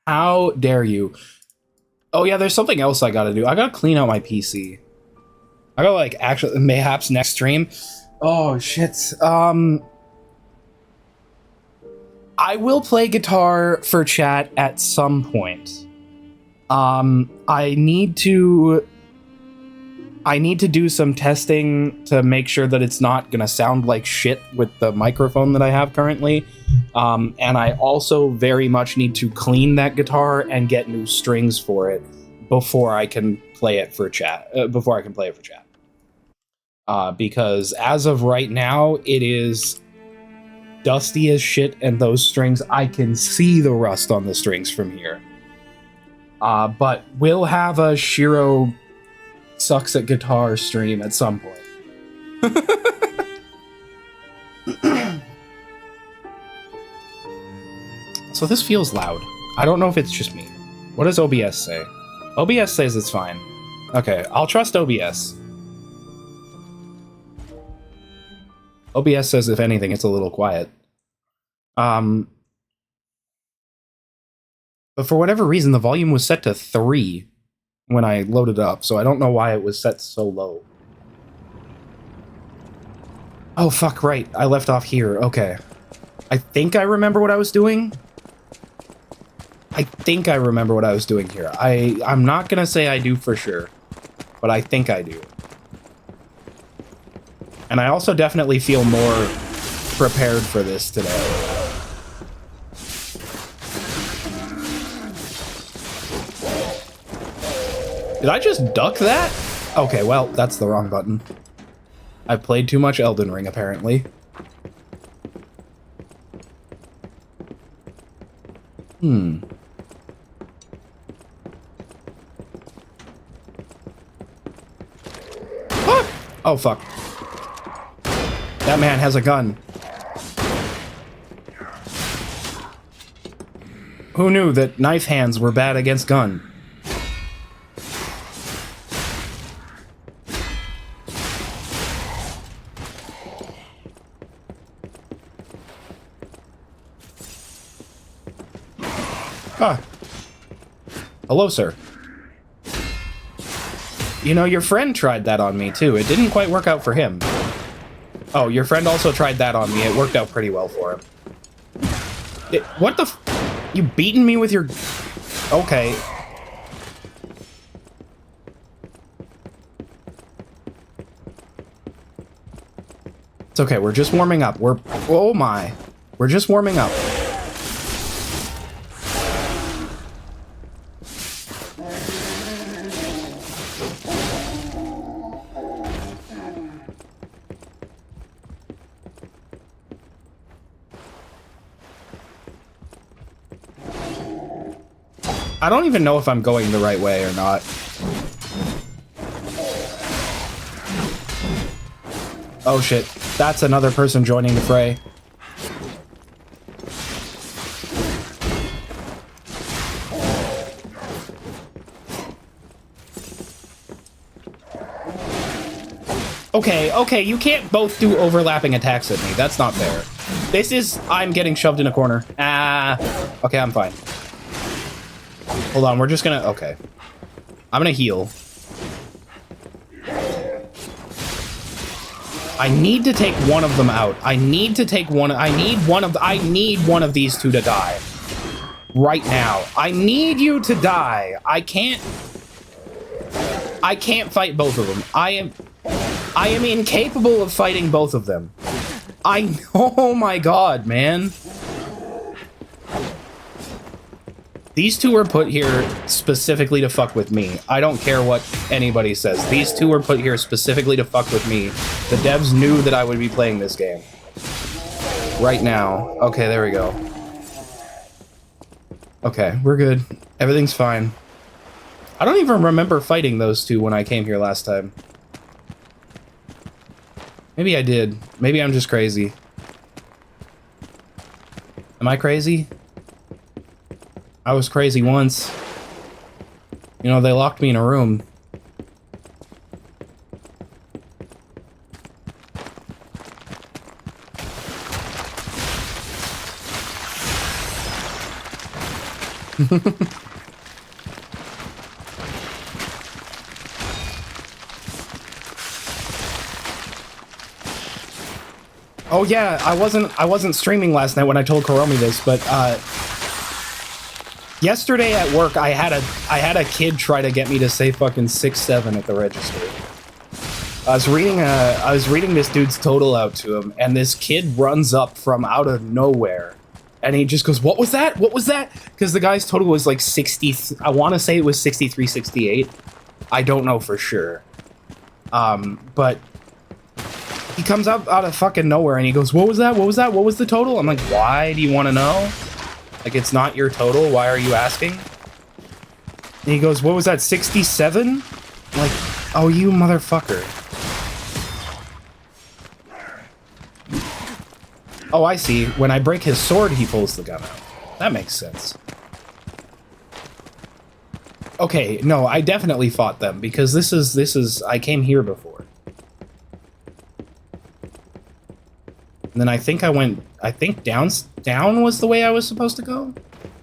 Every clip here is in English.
How dare you? Oh yeah, there's something else I gotta do. I gotta clean out my PC. I gotta like actually mayhaps next stream. Oh shit. I will play guitar for chat at some point. I need to do some testing to make sure that it's not gonna sound like shit with the microphone that I have currently. And I also very much need to clean that guitar and get new strings for it before I can play it for chat. Because as of right now, it is dusty as shit, and those strings, I can see the rust on the strings from here. But we'll have a Shiro sucks at guitar stream at some point. So this feels loud. I don't know if it's just me. What does OBS say? OBS says it's fine. Okay, I'll trust OBS. OBS says, if anything, it's a little quiet. But for whatever reason, the volume was set to 3 when I loaded up, so I don't know why it was set so low. Oh, fuck, right. I left off here. Okay. I think I remember what I was doing. Here. I'm not gonna say I do for sure, but I think I do. And I also definitely feel more prepared for this today. Did I just duck that? Okay, well, that's the wrong button. I've played too much Elden Ring, apparently. Ah! Oh, fuck. That man has a gun. Who knew that knife hands were bad against gun? Ah. Hello, sir. You know, your friend tried that on me, too. It didn't quite work out for him. Oh, your friend also tried that on me. It worked out pretty well for him. What the f... You beating me with your... Okay. It's okay, we're just warming up. Oh my. We're just warming up. I don't even know if I'm going the right way or not. Oh shit, that's another person joining the fray. Okay, you can't both do overlapping attacks at me. That's not fair. This is... I'm getting shoved in a corner. Okay, I'm fine. Hold on, we're just gonna... Okay. I'm gonna heal. I need to take one of them out. I need one of these two to die. Right now. I need you to die. I can't fight both of them. I am incapable of fighting both of them. Oh my god, man. These two were put here specifically to fuck with me. I don't care what anybody says. These two were put here specifically to fuck with me. The devs knew that I would be playing this game. Right now. Okay, there we go. Okay, we're good. Everything's fine. I don't even remember fighting those two when I came here last time. Maybe I did. Maybe I'm just crazy. Am I crazy? I was crazy once. You know, they locked me in a room. Oh yeah, I wasn't streaming last night when I told Kuromi this, but yesterday at work I had a kid try to get me to say fucking 6-7 at the register. I was reading this dude's total out to him, and this kid runs up from out of nowhere, and he just goes, "What was that? What was that?" Because the guy's total was like 60. I want to say it was 63, 68. I don't know for sure. But he comes up out of fucking nowhere, and he goes, "What was that? What was that? What was the total?" I'm like, "Why do you want to know? Like, it's not your total. Why are you asking?" And he goes, "What was that? 67?" Like, oh, you motherfucker. Oh, I see. When I break his sword, he pulls the gun out. That makes sense. Okay, no, I definitely fought them because this is I came here before. And then I think down was the way I was supposed to go?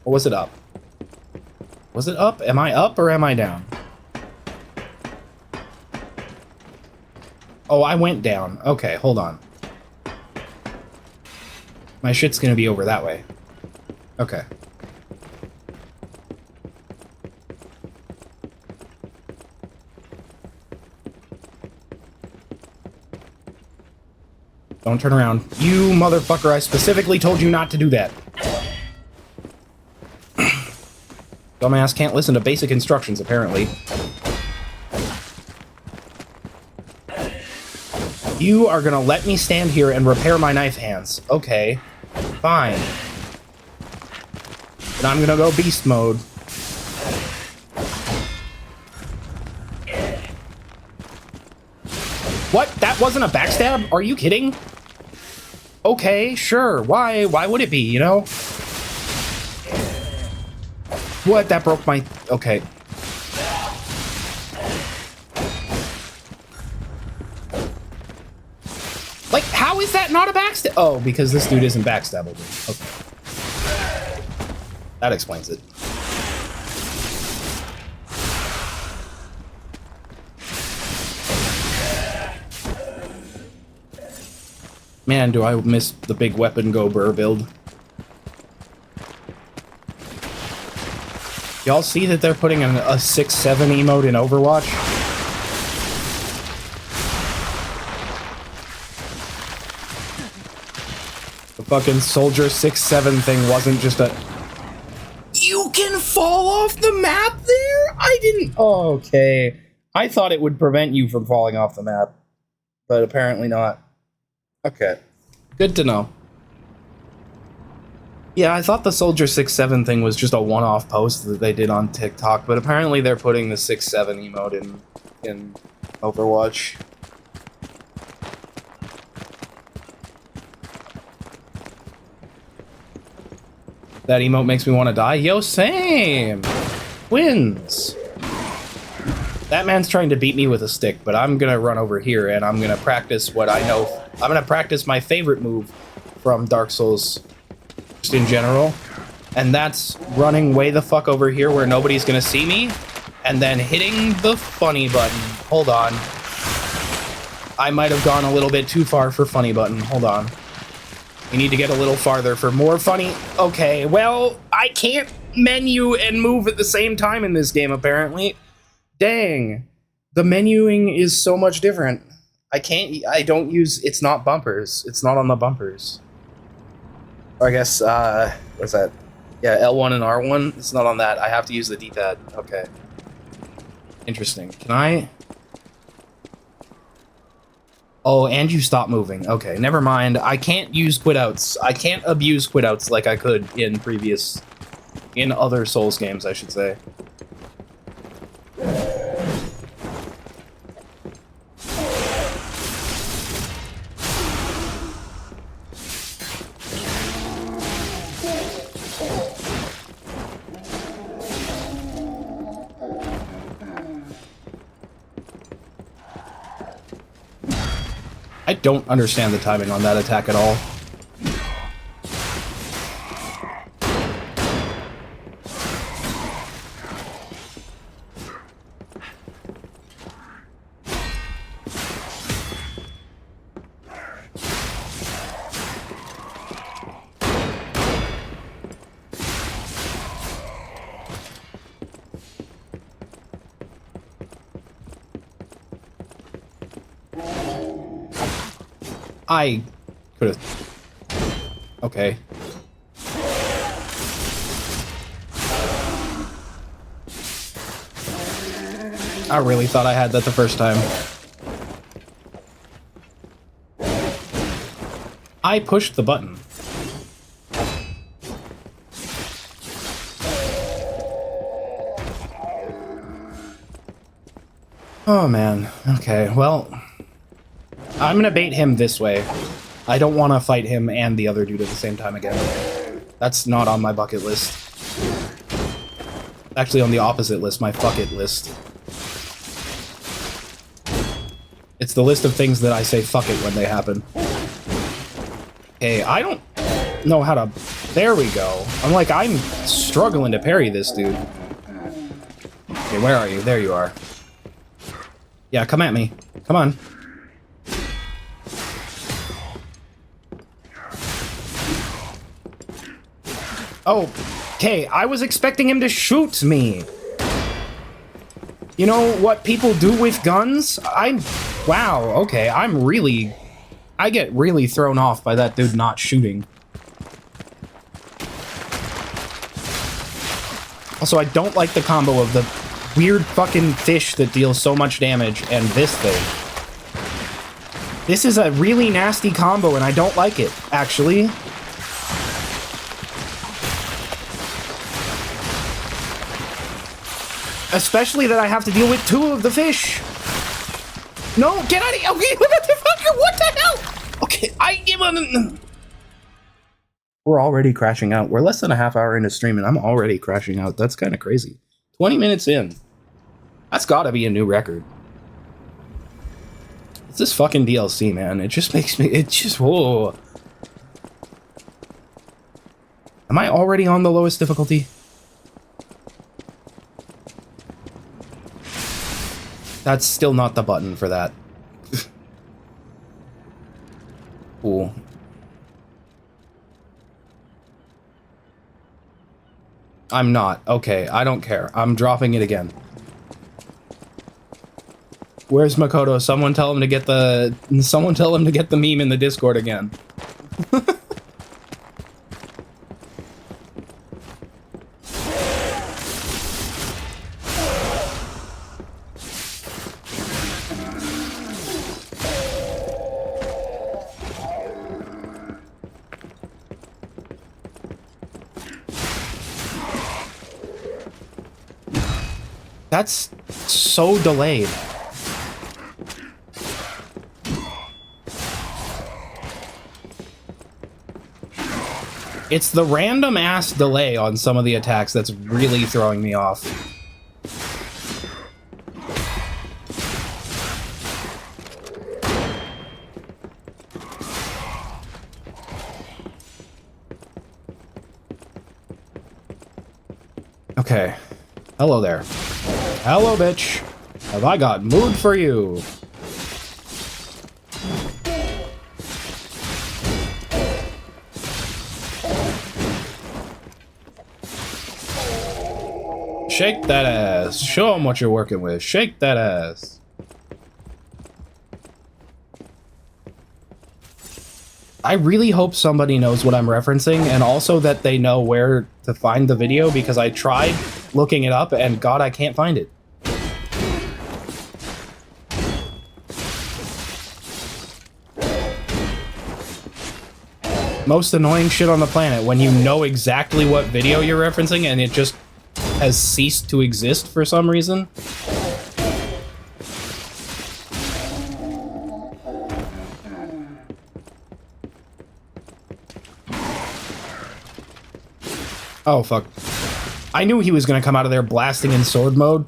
Or was it up? Was it up? Am I up or am I down? Oh, I went down. Okay, hold on. My shit's gonna be over that way. Okay. Don't turn around. You motherfucker, I specifically told you not to do that. Dumbass can't listen to basic instructions, apparently. You are gonna let me stand here and repair my knife hands. Okay. Fine. But I'm gonna go beast mode. What? That wasn't a backstab? Are you kidding? Okay, sure. Why would it be, you know? What? That broke my... Okay. Like, how is that not a backstab? Oh, because this dude isn't backstabbable. Okay. That explains it. Man, do I miss the big weapon go burr build. Y'all see that they're putting a 6-7 emote in Overwatch? The fucking soldier 6-7 thing wasn't just a... You can fall off the map there? I didn't... Oh, okay. I thought it would prevent you from falling off the map. But apparently not. Okay. Good to know. Yeah, I thought the Soldier 6-7 thing was just a one-off post that they did on TikTok, but apparently they're putting the 6-7 emote in Overwatch. That emote makes me want to die. Yo, same! Wins! That man's trying to beat me with a stick, but I'm gonna run over here and I'm gonna practice what I know. I'm gonna practice my favorite move from Dark Souls, just in general. And that's running way the fuck over here where nobody's gonna see me, and then hitting the funny button. Hold on. I might have gone a little bit too far for funny button. Hold on. We need to get a little farther for more funny. Okay, well, I can't menu and move at the same time in this game, apparently. Dang. The menuing is so much different. I don't use, it's not bumpers. It's not on the bumpers. Or I guess, what's that? Yeah, L1 and R1, it's not on that. I have to use the D-pad. Okay. Interesting. Can I? Oh, and you stop moving. Okay, never mind. I can't use quit-outs. I can't abuse quit-outs like I could in other Souls games, I should say. I don't understand the timing on that attack at all. I could have... Okay. I really thought I had that the first time. I pushed the button. Oh man, okay, well, I'm gonna bait him this way. I don't want to fight him and the other dude at the same time again. That's not on my bucket list. Actually on the opposite list, my fuck it list. It's the list of things that I say fuck it when they happen. Okay, I don't know how to... There we go. I'm struggling to parry this dude. Okay, where are you? There you are. Yeah, come at me. Come on. Oh, okay, I was expecting him to shoot me. You know what people do with guns? Wow, okay, I get really thrown off by that dude not shooting. Also, I don't like the combo of the weird fucking fish that deals so much damage and this thing. This is a really nasty combo and I don't like it, actually. Especially that I have to deal with two of the fish. No, get out of here! Okay, what the fuck? What the hell? Okay, I give on. We're already crashing out. We're less than a half hour into stream and I'm already crashing out. That's kind of crazy. 20 minutes in. That's gotta be a new record. It's this fucking DLC, man. It just makes me... It just... Whoa. Am I already on the lowest difficulty? That's still not the button for that. Cool. I'm not. Okay, I don't care. I'm dropping it again. Where's Makoto? Someone tell him to get the... Someone tell him to get the meme in the Discord again. That's so delayed. It's the random ass delay on some of the attacks that's really throwing me off. Okay. Hello there. Hello, bitch. Have I got mood for you? Shake that ass. Show them what you're working with. Shake that ass. I really hope somebody knows what I'm referencing and also that they know where to find the video because I tried looking it up and God, I can't find it. Most annoying shit on the planet when you know exactly what video you're referencing and it just has ceased to exist for some reason. Oh, fuck. I knew he was gonna come out of there blasting in sword mode.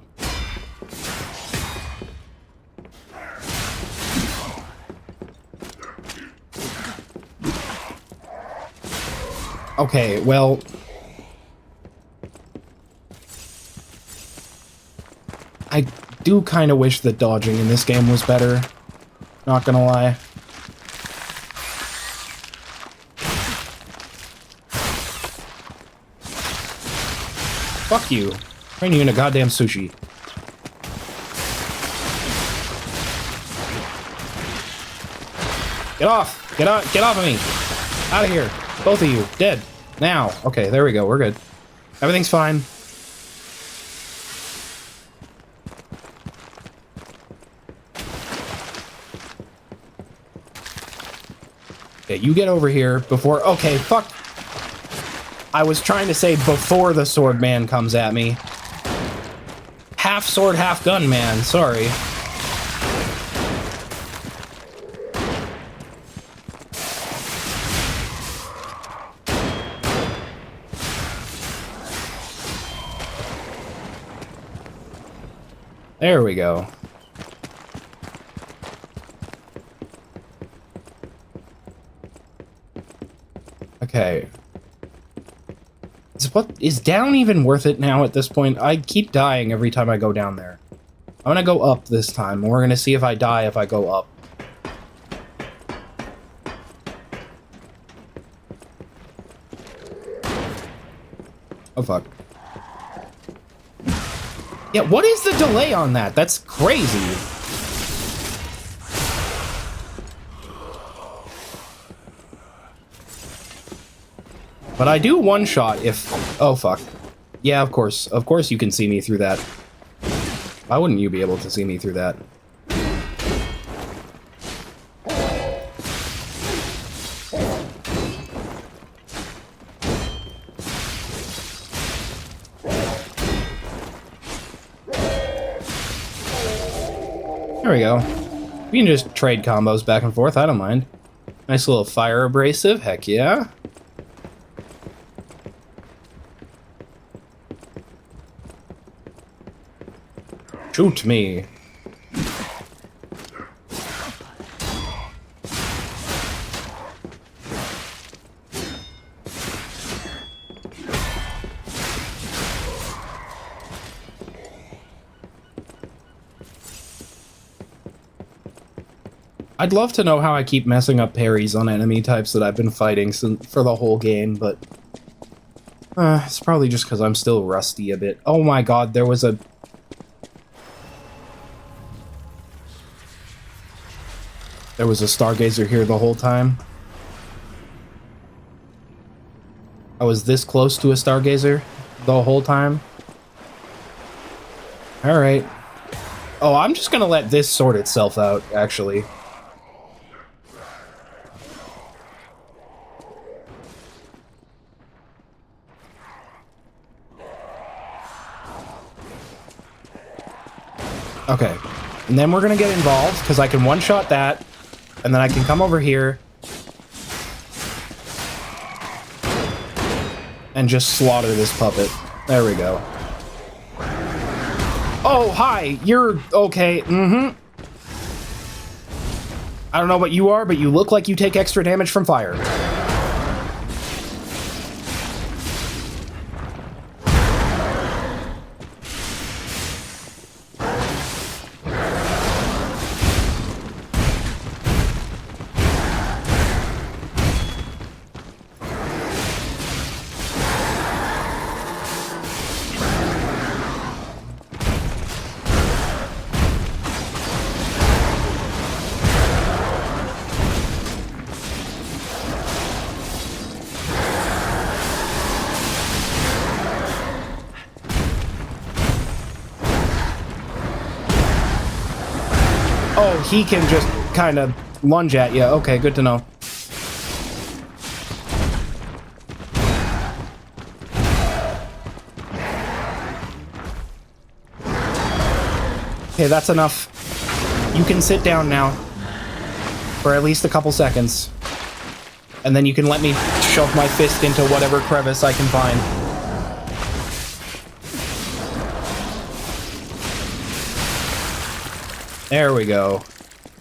Okay, well... I do kind of wish that dodging in this game was better. Not gonna lie. Fuck you. Turn you into goddamn sushi. Get off! Get off of me. Out of here. Both of you. Dead. Now. Okay, there we go. We're good. Everything's fine. Okay, you get over here before... Okay, fuck. I was trying to say before the sword man comes at me. Half sword, half gun man. Sorry. There we go. Okay. Is down even worth it now at this point? I keep dying every time I go down there. I'm gonna go up this time. We're gonna see if I die if I go up. Oh, fuck. Yeah, what is the delay on that? That's crazy. But I do one shot if... Oh, fuck. Yeah, of course. Of course you can see me through that. Why wouldn't you be able to see me through that? There we go. We can just trade combos back and forth. I don't mind. Nice little fire abrasive. Heck yeah. Shoot me. I'd love to know how I keep messing up parries on enemy types that I've been fighting for the whole game, but... it's probably just because I'm still rusty a bit. Oh my god, there was a... There was a Stargazer here the whole time. I was this close to a Stargazer the whole time. Alright. Oh, I'm just gonna let this sort itself out, actually. Okay. And then we're gonna get involved, because I can one-shot that, and then I can come over here and just slaughter this puppet. There we go. Oh, hi! You're okay. Mm-hmm. I don't know what you are, but you look like you take extra damage from fire. Oh, he can just kind of lunge at you. Okay, good to know. Okay, that's enough. You can sit down now. For at least a couple seconds. And then you can let me shove my fist into whatever crevice I can find. There we go.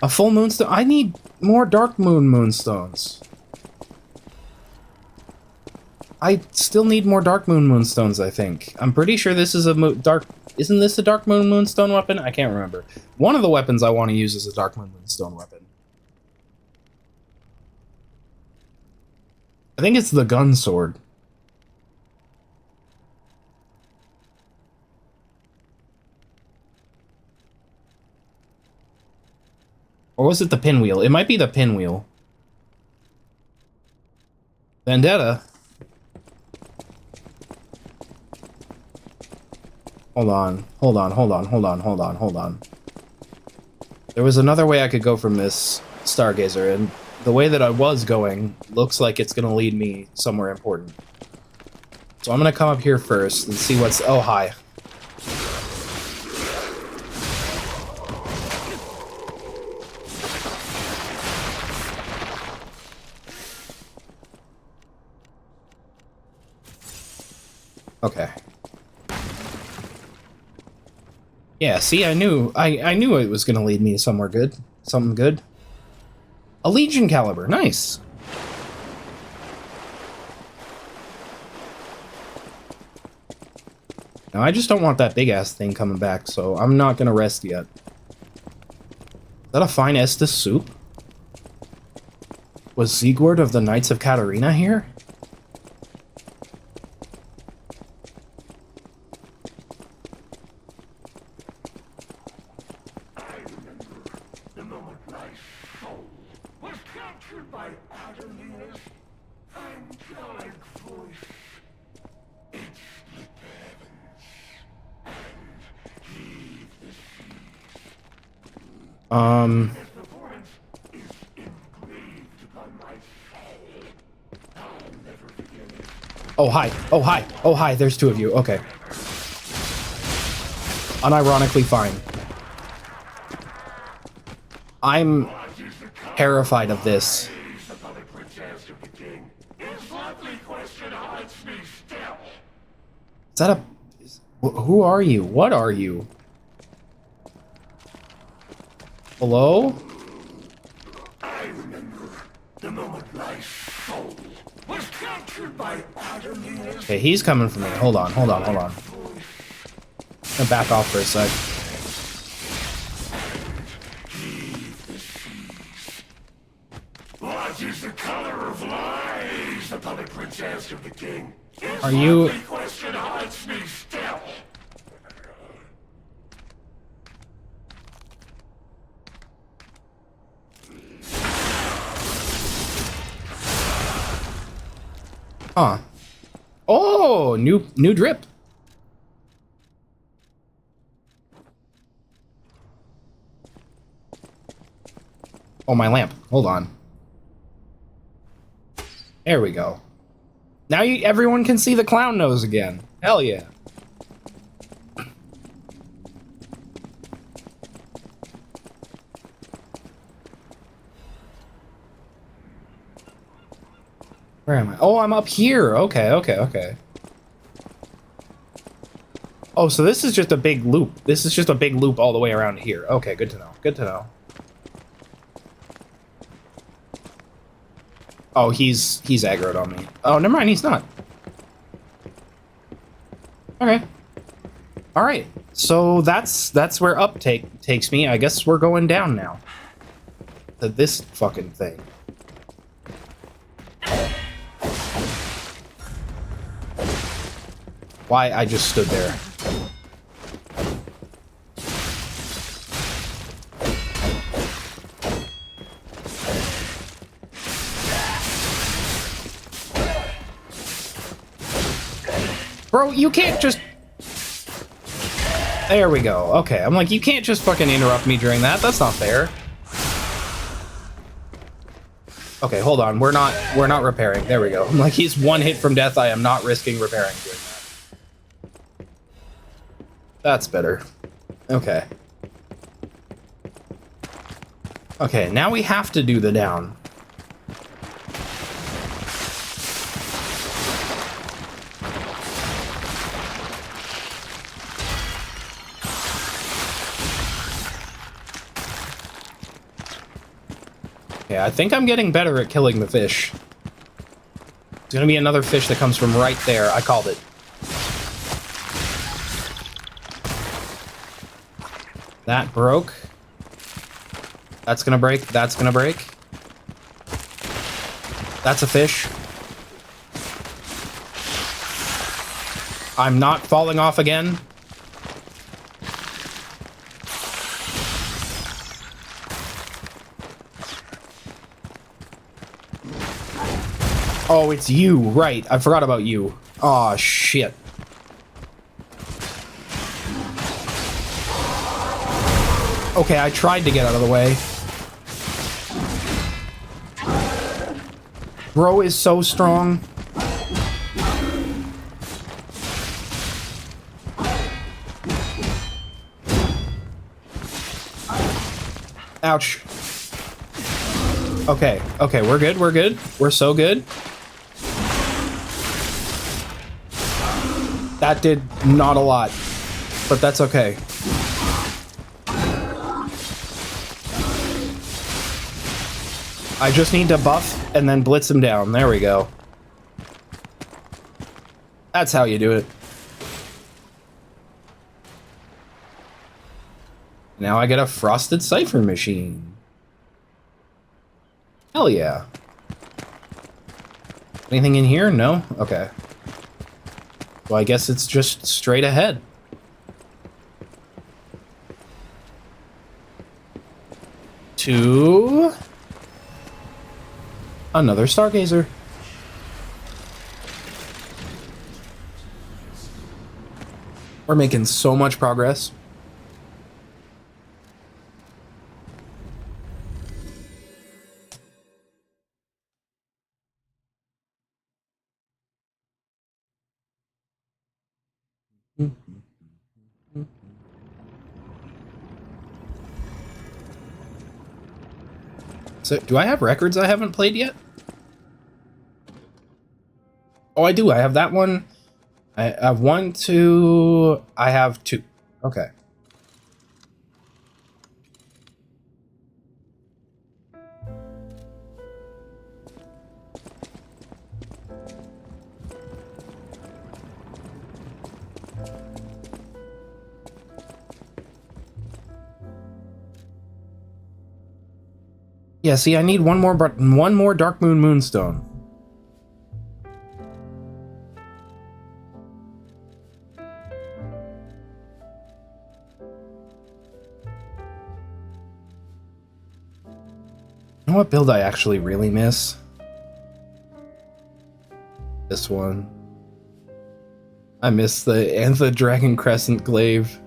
A full moonstone. I need more dark moon moonstones. I still need more dark moon moonstones, I think. I'm pretty sure this is a dark... Isn't this a dark moon moonstone weapon? I can't remember. One of the weapons I want to use is a dark moon moonstone weapon. I think it's the gun sword. Or was it the pinwheel? It might be the pinwheel. Vendetta? Hold on. There was another way I could go from this Stargazer, and the way that I was going looks like it's gonna lead me somewhere important. So I'm gonna come up here first and see what's... Oh, hi. Okay. Yeah, see, I knew it was gonna lead me somewhere good. Something good. A Legion caliber, nice. Now, I just don't want that big-ass thing coming back, so I'm not gonna rest yet. Is that a fine Estus soup? Was Sigurd of the Knights of Katarina here? Oh, hi. Oh, hi. Oh, hi. There's two of you. Okay. Unironically fine. I'm terrified of this. Is that a... Who are you? What are you? Hello? I remember the moment my soul was captured by Adamir. Okay, he's coming for me. Hold on. I'm gonna back off for a sec. What is the color of lies? The puppet princess of the king. Are you... Question haunts me still. Huh. Oh, new drip. Oh, my lamp. Hold on. There we go. Now everyone can see the clown nose again. Hell yeah. Where am I? Oh, I'm up here. Okay. Oh, so this is just a big loop. This is just a big loop all the way around here. Okay, good to know. Oh, he's aggroed on me. Oh, never mind, he's not. Okay. Alright. So that's where up takes me. I guess we're going down now. To this fucking thing. Why I just stood there. Bro, you can't just... There we go. Okay, I'm like, you can't just fucking interrupt me during that. That's not fair. Okay, hold on. We're not repairing. There we go. I'm like, he's one hit from death. I am not risking repairing doing that. That's better. Okay. Okay, now we have to do the down. Okay, I think I'm getting better at killing the fish. There's gonna be another fish that comes from right there. I called it. That broke. That's gonna break. That's gonna break. That's a fish. I'm not falling off again. Oh, it's you, right. I forgot about you. Aw, shit. Okay, I tried to get out of the way. Bro is so strong. Ouch. Okay, okay, we're good, we're good. We're so good. That did not a lot, but that's okay. I just need to buff and then blitz him down. There we go. That's how you do it. Now I get a frosted cipher machine. Hell yeah. Anything in here? No? Okay. Well, I guess it's just straight ahead. To another Stargazer. We're making so much progress. So, do I have records I haven't played yet? Oh, I do. I have that one. I have 1, 2. I have 2. Okay. Yeah, see, I need one more Dark Moon Moonstone. You know what build I actually really miss? This one. I miss the Dragon Crescent Glaive.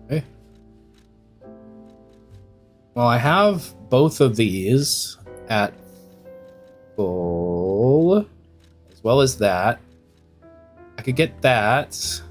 Okay. Well, I have both of these at full, as well as that. I could get that.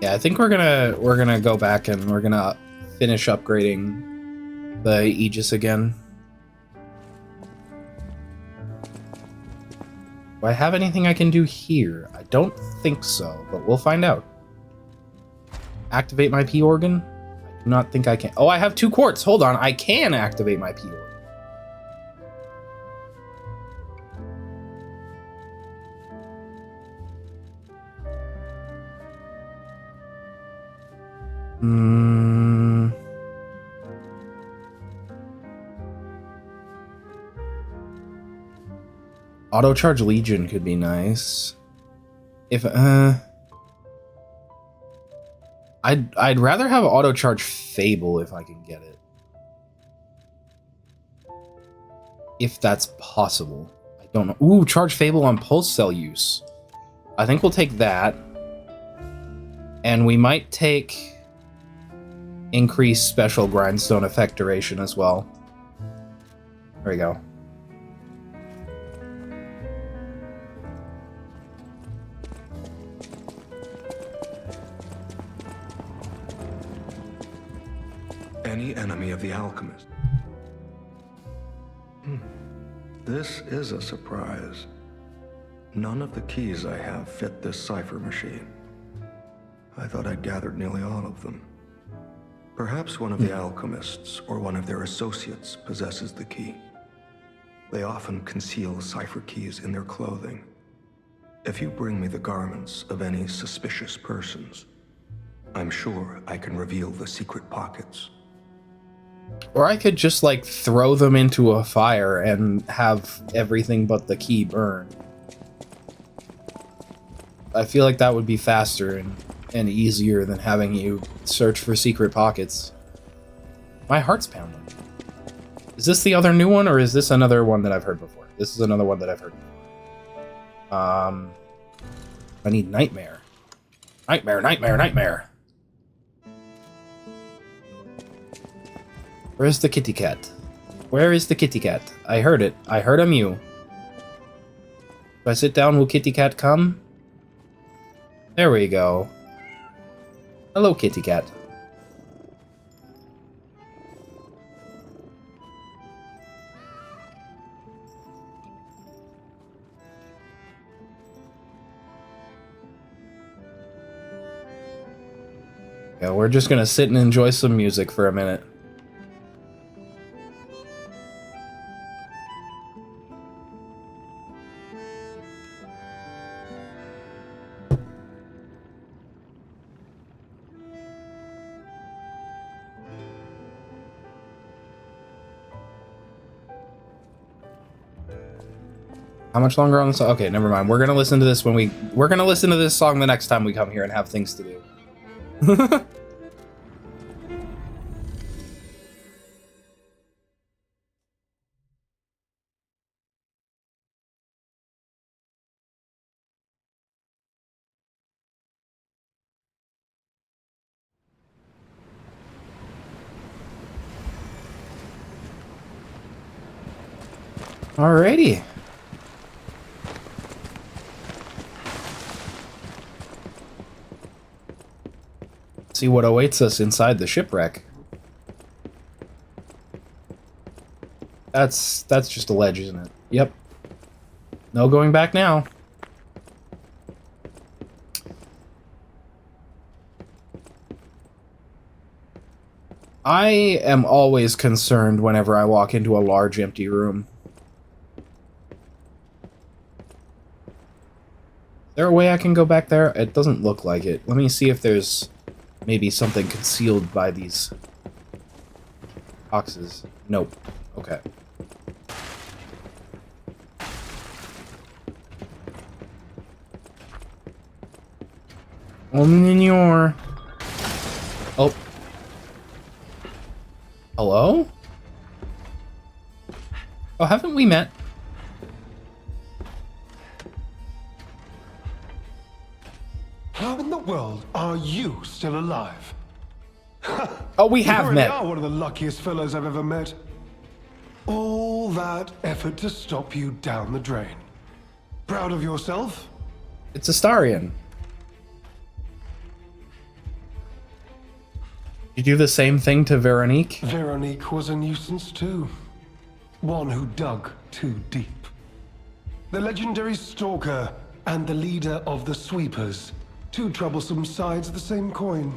I think we're gonna go back and we're gonna finish upgrading the Aegis again. Do I have anything I can do here? I don't think so, but we'll find out. Activate my P organ? I do not think I can. Oh, I have 2 quartz. Hold on, I can activate my P organ. Auto Charge Legion could be nice. If I'd rather have Auto Charge Fable if I can get it. If that's possible. I don't know. Ooh, Charge Fable on Pulse Cell use. I think we'll take that. And we might take increased special grindstone effect duration as well. There we go. Any enemy of the alchemist. This is a surprise. None of the keys I have fit this cipher machine. I thought I'd gathered nearly all of them. Perhaps one of the alchemists or one of their associates possesses the key. They often conceal cipher keys in their clothing. If you bring me the garments of any suspicious persons, I'm sure I can reveal the secret pockets. Or I could just, like, throw them into a fire and have everything but the key burn. I feel like that would be faster and easier than having you search for secret pockets. My heart's pounding. Is this the other new one, or is this another one that I've heard before? This is another one that I've heard before. I need Nightmare. Nightmare, Nightmare, Nightmare. Where's the kitty cat? Where is the kitty cat? I heard it. I heard a mew. If I sit down, will kitty cat come? There we go. Hello, kitty cat. Yeah, we're just gonna sit and enjoy some music for a minute. How much longer on the song? Okay, never mind. We're gonna listen to this we're gonna listen to this song the next time we come here and have things to do. Alrighty. See what awaits us inside the shipwreck. That's just a ledge, isn't it? Yep. No going back now. I am always concerned whenever I walk into a large empty room. Is there a way I can go back there? It doesn't look like it. Let me see if there's maybe something concealed by these boxes. Nope. Okay. Omnior. Oh. Hello? Oh, haven't we met? How in the world are you still alive? Oh, we You have really met. are one of the luckiest fellows I've ever met. All that effort to stop you down the drain. Proud of yourself? It's Astarion. You do the same thing to Veronique? Veronique was a nuisance too. One who dug too deep. The legendary stalker and the leader of the sweepers. Two troublesome sides of the same coin.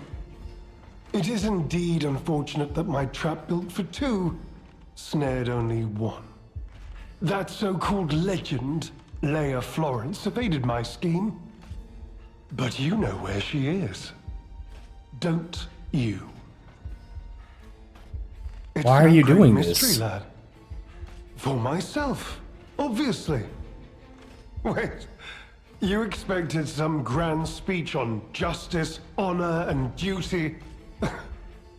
It is indeed unfortunate that my trap built for two snared only one. That so-called legend, Leia Florence, evaded my scheme. But you know where she is. Don't you? It's Why are you a great doing mystery, this? lad. For myself, obviously. Wait, you expected some grand speech on justice, honor, and duty?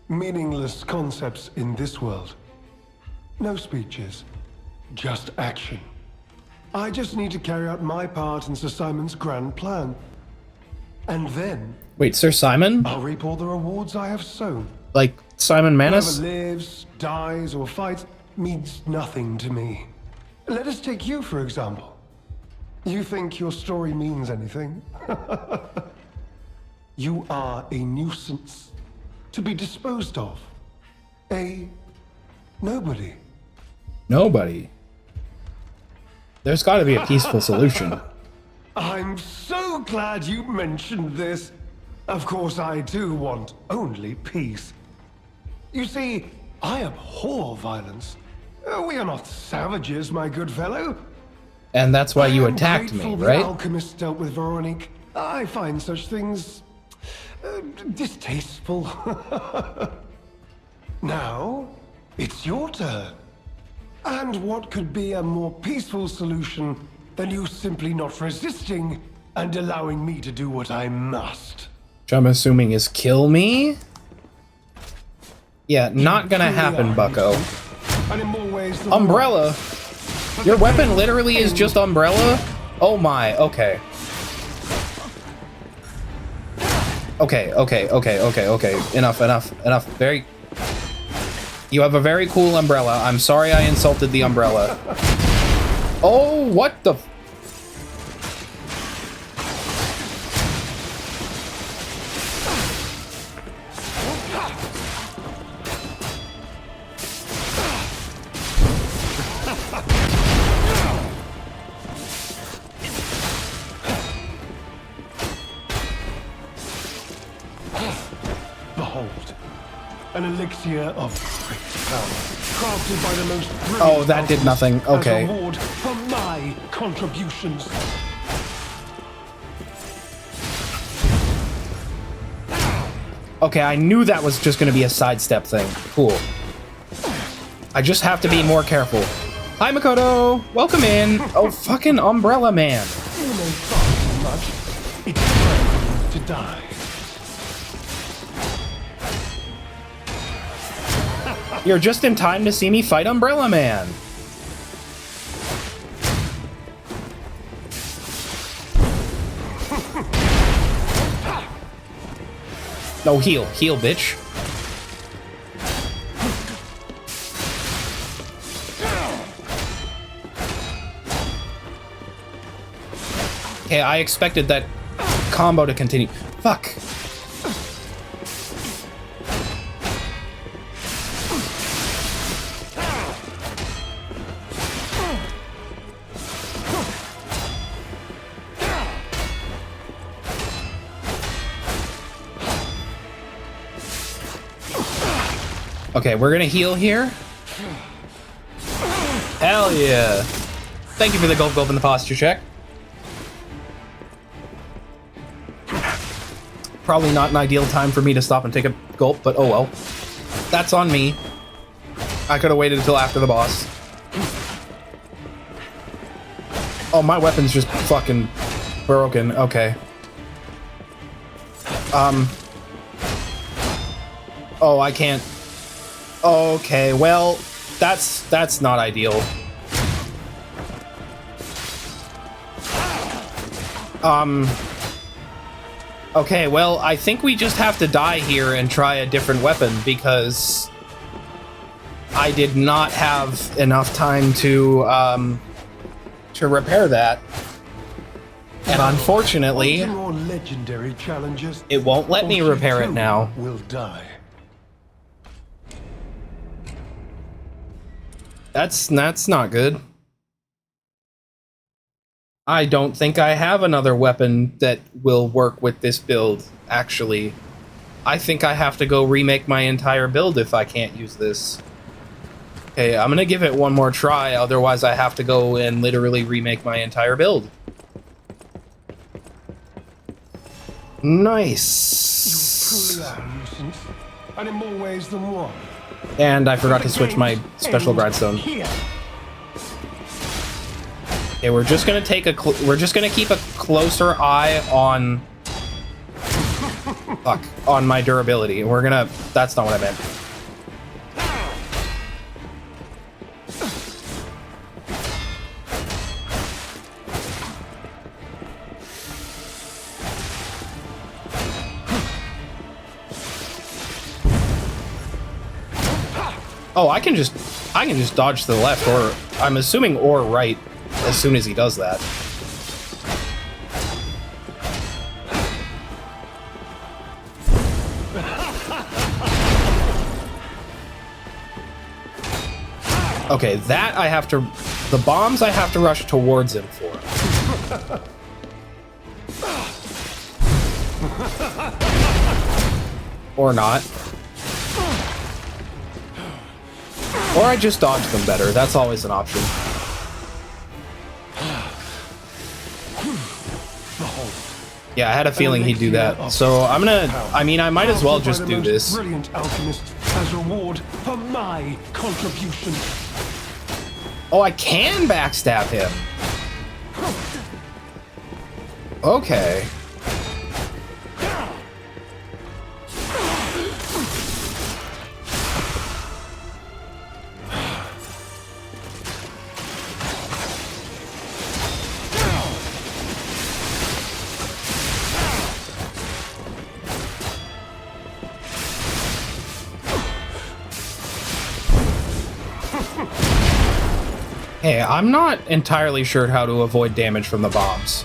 Meaningless concepts in this world. No speeches, just action. I just need to carry out my part in Sir Simon's grand plan. And then Wait, Sir Simon? I'll reap all the rewards I have sown. Like Simon Manus? Whoever lives, dies, or fights means nothing to me. Let us take you, for example. You think your story means anything? You are a nuisance to be disposed of. A nobody. Nobody. There's got to be a peaceful solution. I'm so glad you mentioned this. Of course, I too want only peace. You see, I abhor violence. We are not savages, my good fellow. And that's why you I am attacked me, grateful the right? alchemist dealt with Veronique. I find such things distasteful. Now, it's your turn. And what could be a more peaceful solution than you simply not resisting and allowing me to do what I must? Which I'm assuming is kill me? Yeah, not gonna happen, bucko. And in more ways than Umbrella? Your weapon literally is just umbrella? Oh my, okay. Okay. Enough. You have a very cool umbrella. I'm sorry I insulted the umbrella. Oh, what the... Behold, an elixir of great power, crafted by the most brilliant Oh, that did nothing. Okay. as a reward for my contributions. Okay, I knew that was just gonna be a sidestep thing. Cool. I just have to be more careful. Hi, Makoto! Welcome in! Oh, fucking Umbrella Man. You may fight too much. It's time to die. You're just in time to see me fight Umbrella Man. No, heal, bitch. Okay, I expected that combo to continue. Fuck. Okay, we're gonna heal here. Hell yeah. Thank you for the gulp and the posture check. Probably not an ideal time for me to stop and take a gulp, but oh well. That's on me. I could have waited until after the boss. Oh, my weapon's just fucking broken. Okay. Oh, I can't. Okay, well, that's not ideal. Okay, well, I think we just have to die here and try a different weapon because I did not have enough time to repair that. And unfortunately, Your legendary challenges, it won't let me or she repair it too now. Will die. That's not good. I don't think I have another weapon that will work with this build, actually. I think I have to go remake my entire build if I can't use this. Okay, I'm gonna give it one more try, otherwise I have to go and literally remake my entire build. Nice. Truly are a nuisance, and in more ways than one. And I forgot to switch my special grindstone. Here. Okay, we're just gonna take we're just gonna keep a closer eye on on my durability. We're gonna. That's not what I meant. Oh, I can just dodge to the left, or I'm assuming or right as soon as he does that. Okay, that I have to... The bombs I have to rush towards him for. Or not. Or I just dodge them better. That's always an option. Yeah, I had a feeling he'd do that. So I'm gonna... I mean, I might as well just do this. Brilliant alchemist as reward for my contribution. Oh, I can backstab him. Okay. Hey, I'm not entirely sure how to avoid damage from the bombs.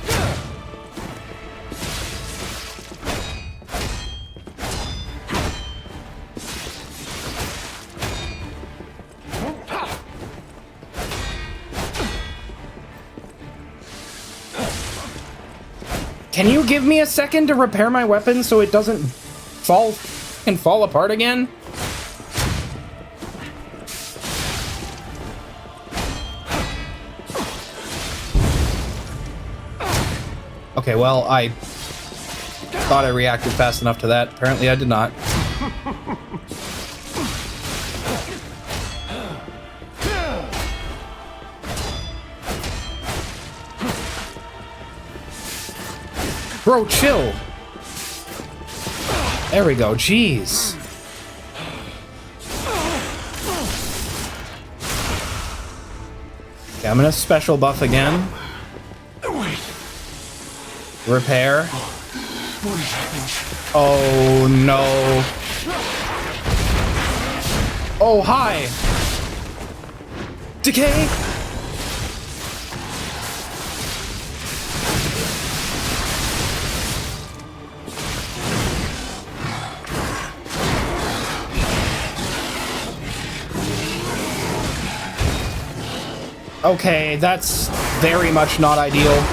Can you give me a second to repair my weapon so it doesn't fall apart again? Okay, well, I thought I reacted fast enough to that. Apparently I did not. Bro, chill. There we go. Jeez. Okay, I'm gonna special buff again. Repair. Oh no. Oh, hi. Decay. Okay, that's very much not ideal.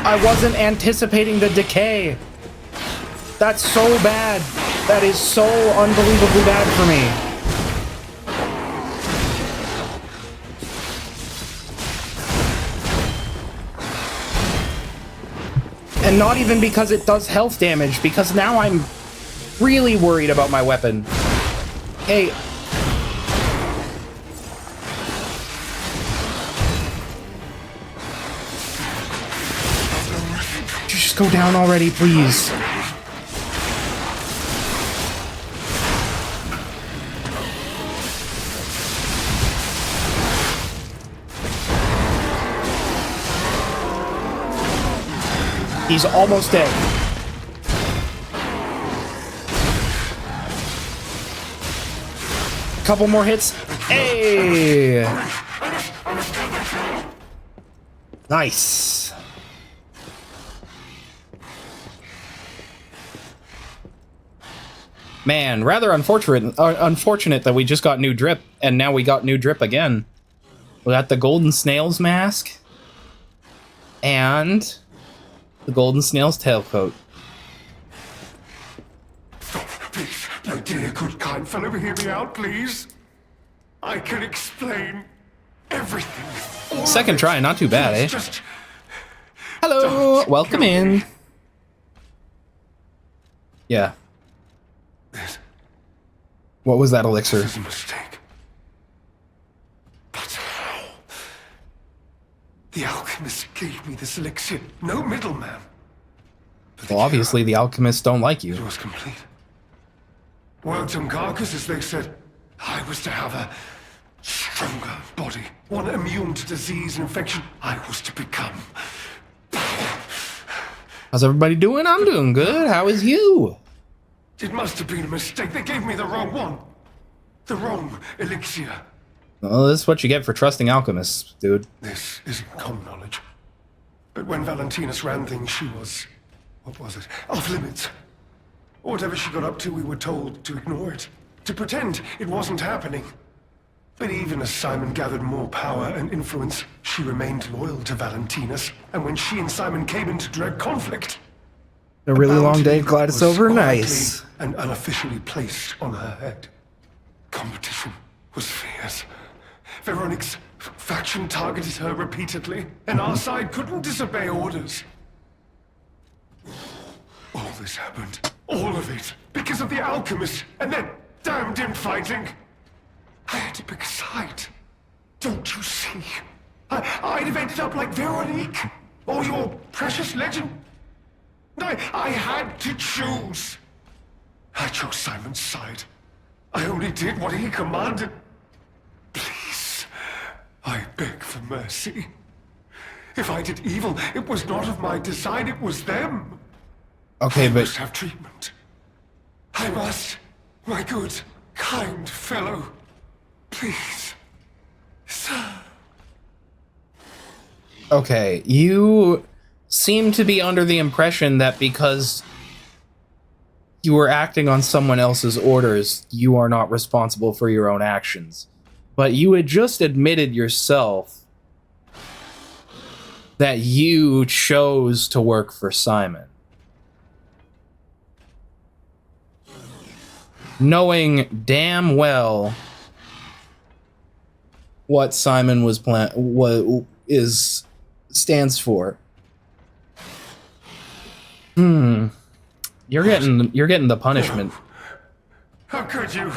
I wasn't anticipating the decay. That's so bad. That is so unbelievably bad for me. And not even because it does health damage, because now I'm really worried about my weapon. Hey. Just go down already, please. He's almost dead. Couple more hits. Hey! Nice. Man, rather unfortunate that we just got new drip, and now we got new drip again. We got the Golden Snail's mask, and the Golden Snail's tailcoat. Please, no, dear, good, kind fellow, hear me out, please. I can explain everything. Second try, not too bad, eh? Just Hello, welcome in. Yeah. What was that elixir? This is a mistake. But how? The alchemist gave me this elixir. No middleman. Well, obviously the alchemists don't like It you. was complete. Worked on carcass, as they said. I was to have Stronger body, one immune to disease and infection. I was to become. How's everybody doing? I'm doing good. How is you? It must have been a mistake. They gave me the wrong one. The wrong elixir. Well, this is what you get for trusting alchemists, dude. This isn't common knowledge. But when Valentinus ran things, she was... what was it? Off limits. Whatever she got up to, we were told to ignore it. To pretend it wasn't happening. But even as Simon gathered more power and influence, she remained loyal to Valentinus. And when she and Simon came into direct conflict... A really long day, bounty Gladys was over. quietly Nice. and unofficially placed on her head. Competition was fierce. Veronique's faction targeted her repeatedly, and our side couldn't disobey orders. All this happened, all of it, because of the alchemist and their damned infighting. I had to pick a side. Don't you see? I'd have ended up like Veronique, or your precious legend. I had to choose. I chose Simon's side. I only did what he commanded. Please, I beg for mercy. If I did evil, it was not of my design, it was them. Okay, I but must have treatment. I must, my good, kind fellow. Please, sir. okay, you seem to be under the impression that because you were acting on someone else's orders, you are not responsible for your own actions. But you had just admitted yourself that you chose to work for Simon. Knowing damn well what Simon was stands for. You're getting the punishment. How could you?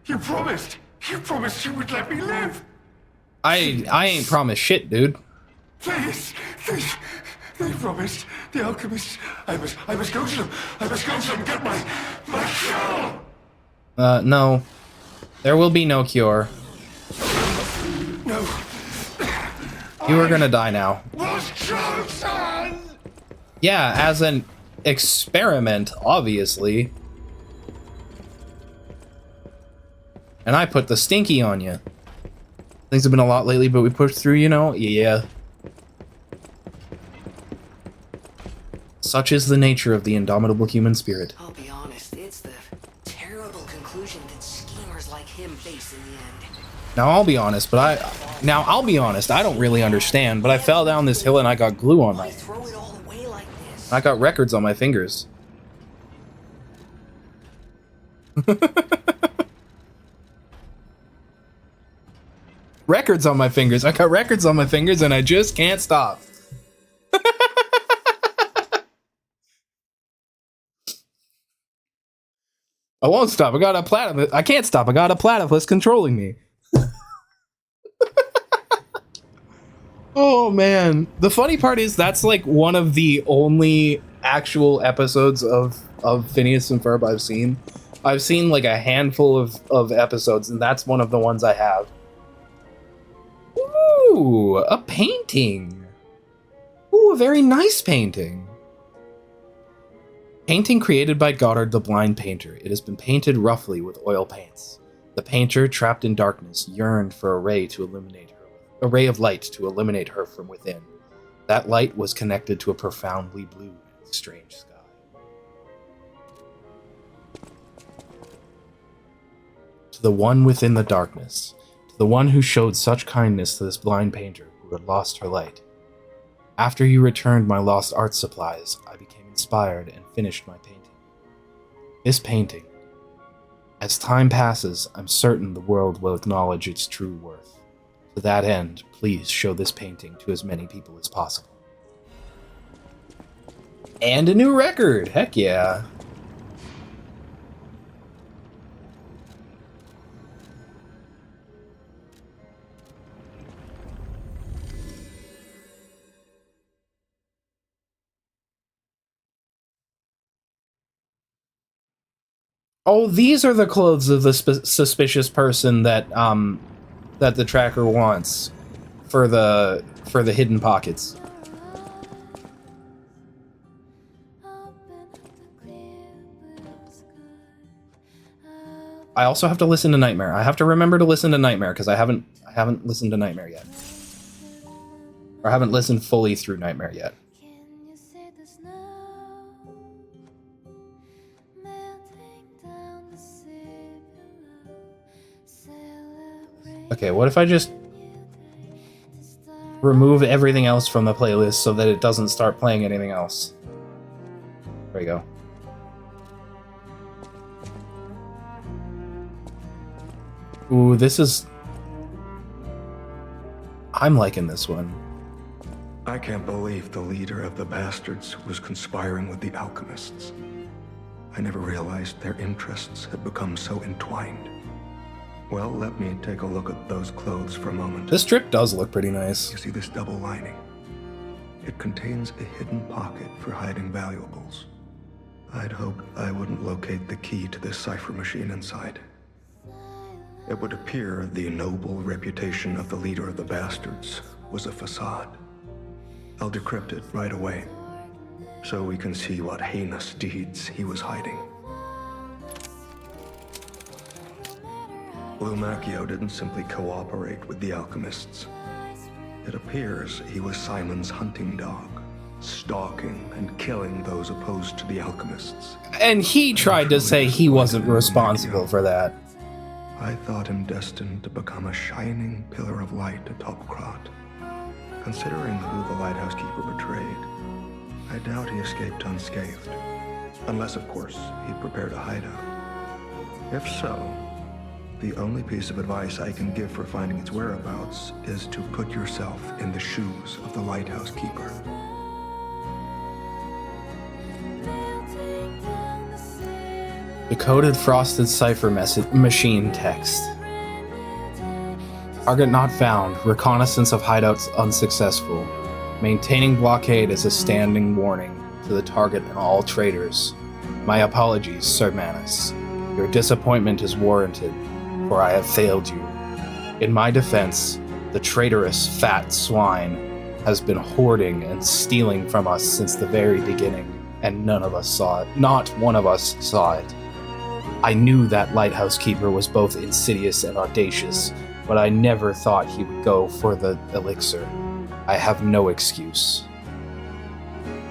You promised you would let me live. I ain't promised shit, dude. Please, they promised. The alchemists. I must go to them. I must go to them and get my cure. No. There will be no cure. No. You are gonna die now. Was chosen. Yeah, as an experiment, obviously. And I put the stinky on you. Things have been a lot lately, but we pushed through, you know? Yeah. Such is the nature of the indomitable human spirit. I'll be honest, it's the terrible conclusion that schemers like him face in the end. Now I'll be honest, I don't really understand, but I fell down this hill and I got glue on Why my... throw it all away like this? I got records on my fingers. Records on my fingers. I got records on my fingers and I just can't stop. I won't stop. I got a platypus. I can't stop. I got a platypus controlling me. Oh man. The funny part is that's like one of the only actual episodes of Phineas and Ferb I've seen. I've seen like a handful of episodes, and that's one of the ones I have. Ooh, a painting. Ooh, a very nice painting. Painting created by Goddard the Blind Painter. It has been painted roughly with oil paints. The painter, trapped in darkness, yearned for a ray of light to illuminate her from within. That light was connected to a profoundly blue and strange sky. To the one within the darkness, to the one who showed such kindness to this blind painter who had lost her light. After you returned my lost art supplies, I became inspired and finished my painting. This painting. As time passes, I'm certain the world will acknowledge its true worth. To that end, please show this painting to as many people as possible. And a new record! Heck yeah! Oh, these are the clothes of the suspicious person that that the tracker wants for the hidden pockets. I also have to listen to Nightmare. I have to remember to listen to Nightmare because I haven't listened to Nightmare yet. Or I haven't listened fully through Nightmare yet. Okay, what if I just remove everything else from the playlist so that it doesn't start playing anything else? There we go. Ooh, this is... I'm liking this one. I can't believe the leader of the bastards was conspiring with the alchemists. I never realized their interests had become so entwined. Well, let me take a look at those clothes for a moment. This strip does look pretty nice. You see this double lining? It contains a hidden pocket for hiding valuables. I'd hoped I wouldn't locate the key to this cipher machine inside. It would appear the noble reputation of the leader of the bastards was a facade. I'll decrypt it right away, so we can see what heinous deeds he was hiding. Blue Macchio didn't simply cooperate with the alchemists. It appears he was Simon's hunting dog, stalking and killing those opposed to the alchemists. And he tried to say he wasn't responsible for that. I thought him destined to become a shining pillar of light atop Krat. Considering who the lighthouse keeper betrayed, I doubt he escaped unscathed. Unless, of course, he prepared a hideout. If so, the only piece of advice I can give for finding its whereabouts is to put yourself in the shoes of the lighthouse keeper. Decoded frosted cipher machine text. Target not found. Reconnaissance of hideouts unsuccessful. Maintaining blockade is a standing warning to the target and all traders. My apologies, Sir Manus. Your disappointment is warranted, for I have failed you. In my defense, the traitorous fat swine has been hoarding and stealing from us since the very beginning, and none of us saw it. Not one of us saw it. I knew that lighthouse keeper was both insidious and audacious, but I never thought he would go for the elixir. I have no excuse.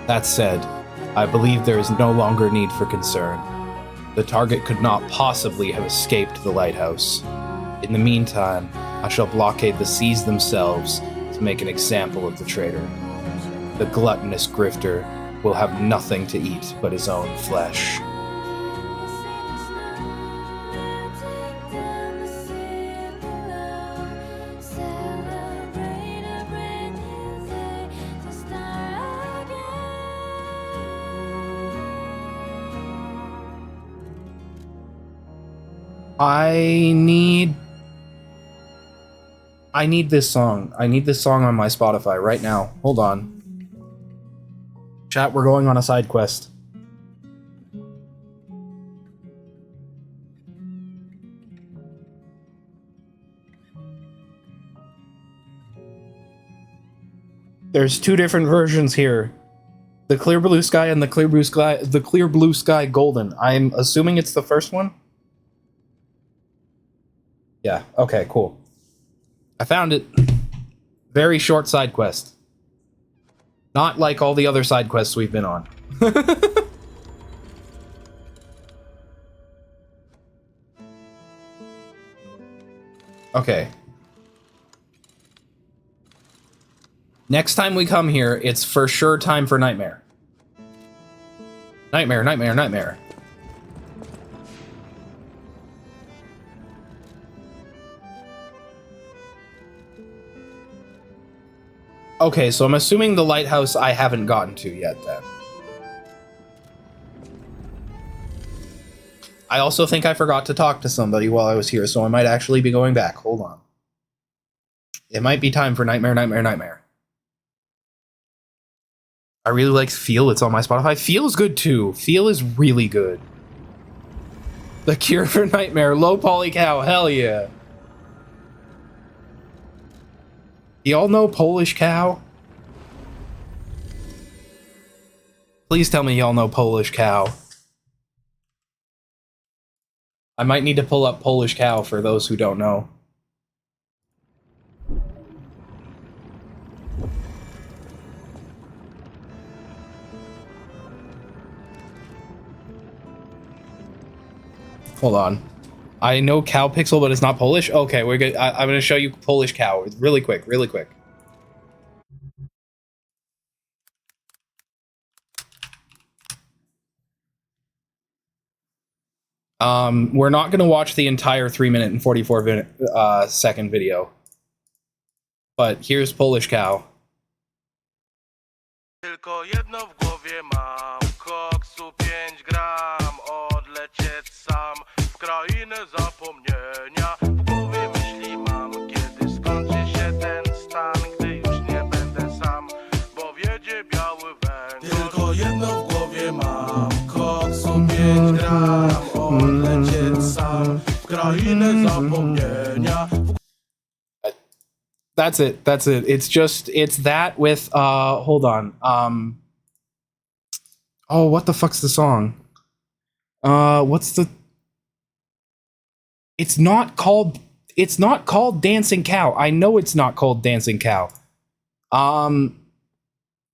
That said, I believe there is no longer need for concern. The target could not possibly have escaped the lighthouse. In the meantime, I shall blockade the seas themselves to make an example of the traitor. The gluttonous grifter will have nothing to eat but his own flesh. I need this song. I need this song on my Spotify right now. Hold on. Chat, we're going on a side quest. There's two different versions here. The Clear Blue Sky and the Clear Blue Sky Golden. I'm assuming it's the first one. Yeah, okay, cool. I found it. Very short side quest. Not like all the other side quests we've been on. Okay. Next time we come here, it's for sure time for Nightmare. Nightmare, Nightmare, Nightmare. Okay, so I'm assuming the lighthouse I haven't gotten to yet, then. I also think I forgot to talk to somebody while I was here, so I might actually be going back. Hold on. It might be time for Nightmare, Nightmare, Nightmare. I really like Feel. It's on my Spotify. Feel is good, too. Feel is really good. The Cure for Nightmare. Low Poly Cow. Hell yeah. Y'all know Polish Cow? Please tell me y'all know Polish Cow. I might need to pull up Polish Cow for those who don't know. Hold on. I know Cow Pixel, but it's not Polish? Okay, we're good. I'm gonna show you Polish Cow. Really quick, really quick. We're not gonna watch the entire 3-minute and 44-second video. But here's Polish Cow. Tylko jedno w głowie mam, koksu 5 gram, odlecieć sam w krainę zapomnienia. W głowie myśli mam, kiedy skończy się ten stan, gdy już nie będę sam, bo wiedzie biały węgiel. Tylko jedno w głowie mam, koksu 5 gram, odlecieć sam w krainę zapomnienia. That's it. That's it. It's that with hold on. Oh, what the fuck's the song? What's the It's not called Dancing Cow. I know it's not called Dancing Cow.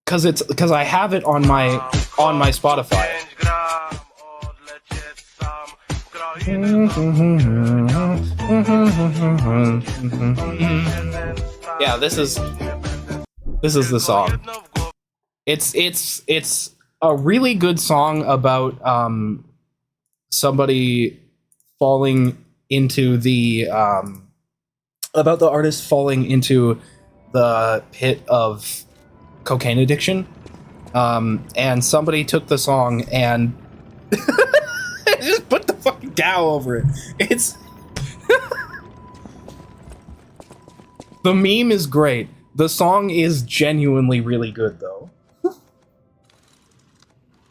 Cuz I have it on my Spotify. Yeah, this is the song. It's a really good song about somebody falling into the about the artist falling into the pit of cocaine addiction. And somebody took the song and just put the fucking cow over it. It's the meme is great. The song is genuinely really good though.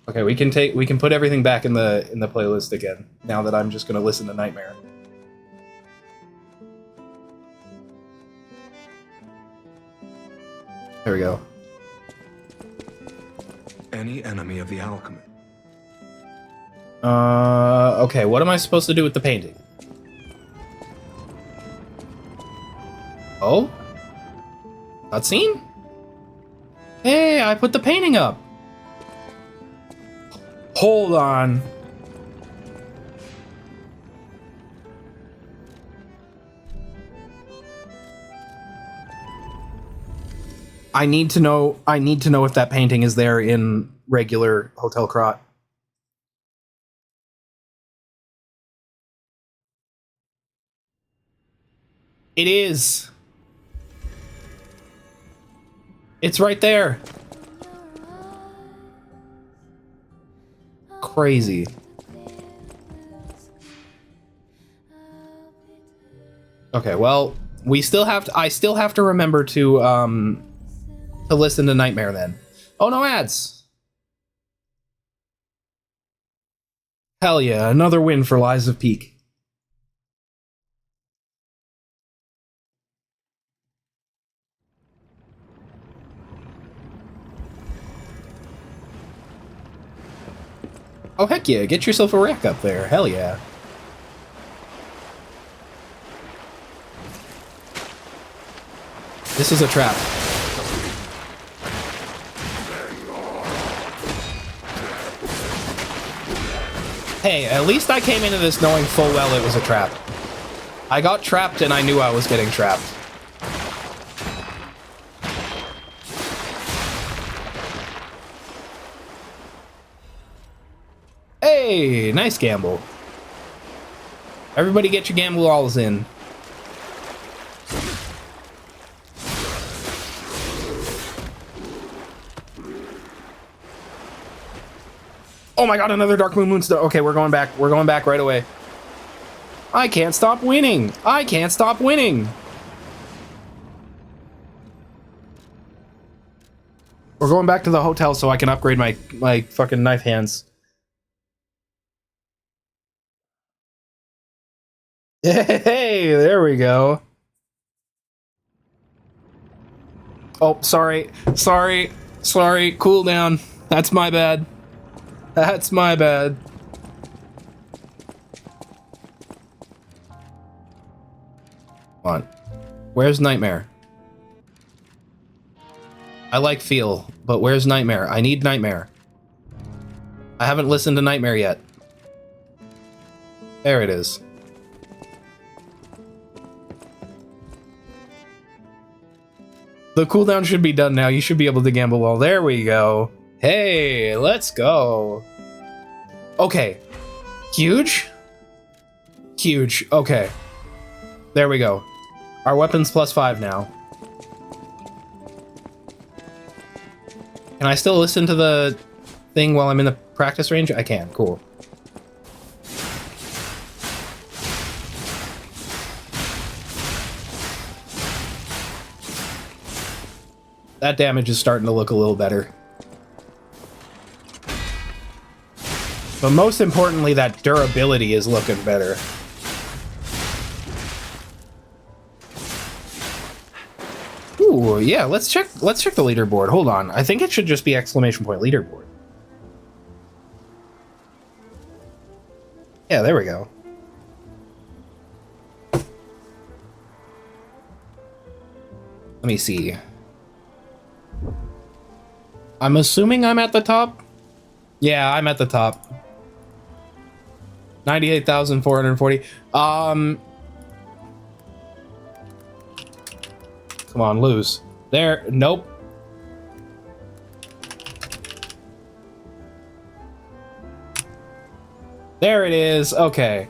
Okay, we can put everything back in the playlist again now that I'm just gonna listen to Nightmare. There we go. Any enemy of the alchemist. Okay, what am I supposed to do with the painting? Oh? Cutscene? Hey, I put the painting up! Hold on. I need to know if that painting is there in regular Hotel Krat. It is. It's right there. Crazy. Okay, well, I still have to remember to listen to Nightmare then. Oh, no ads. Hell yeah, another win for Lies of Peak. Oh, heck yeah, get yourself a rack up there. Hell yeah. This is a trap. Hey, at least I came into this knowing full well it was a trap. I got trapped and I knew I was getting trapped. Hey, nice gamble. Everybody get your gamble alls in. Oh my god, another Dark Moon Moonstar. Okay, we're going back. We're going back right away. I can't stop winning. I can't stop winning. We're going back to the hotel so I can upgrade my fucking knife hands. Hey, there we go. Oh, sorry. Cool down. That's my bad. Come on. Where's Nightmare? I like Feel, but where's Nightmare? I need Nightmare. I haven't listened to Nightmare yet. There it is. The cooldown should be done now. You should be able to gamble well. There we go. Hey, let's go. Okay. Huge? Huge. Okay. There we go. Our weapon's +5 now. Can I still listen to the thing while I'm in the practice range? I can. Cool. That damage is starting to look a little better. But most importantly, that durability is looking better. Ooh, yeah, let's check the leaderboard. Hold on. I think it should just be exclamation point leaderboard. Yeah, there we go. Let me see. I'm assuming I'm at the top. Yeah, I'm at the top. 98,440. Come on, lose. There. Nope. There it is. Okay.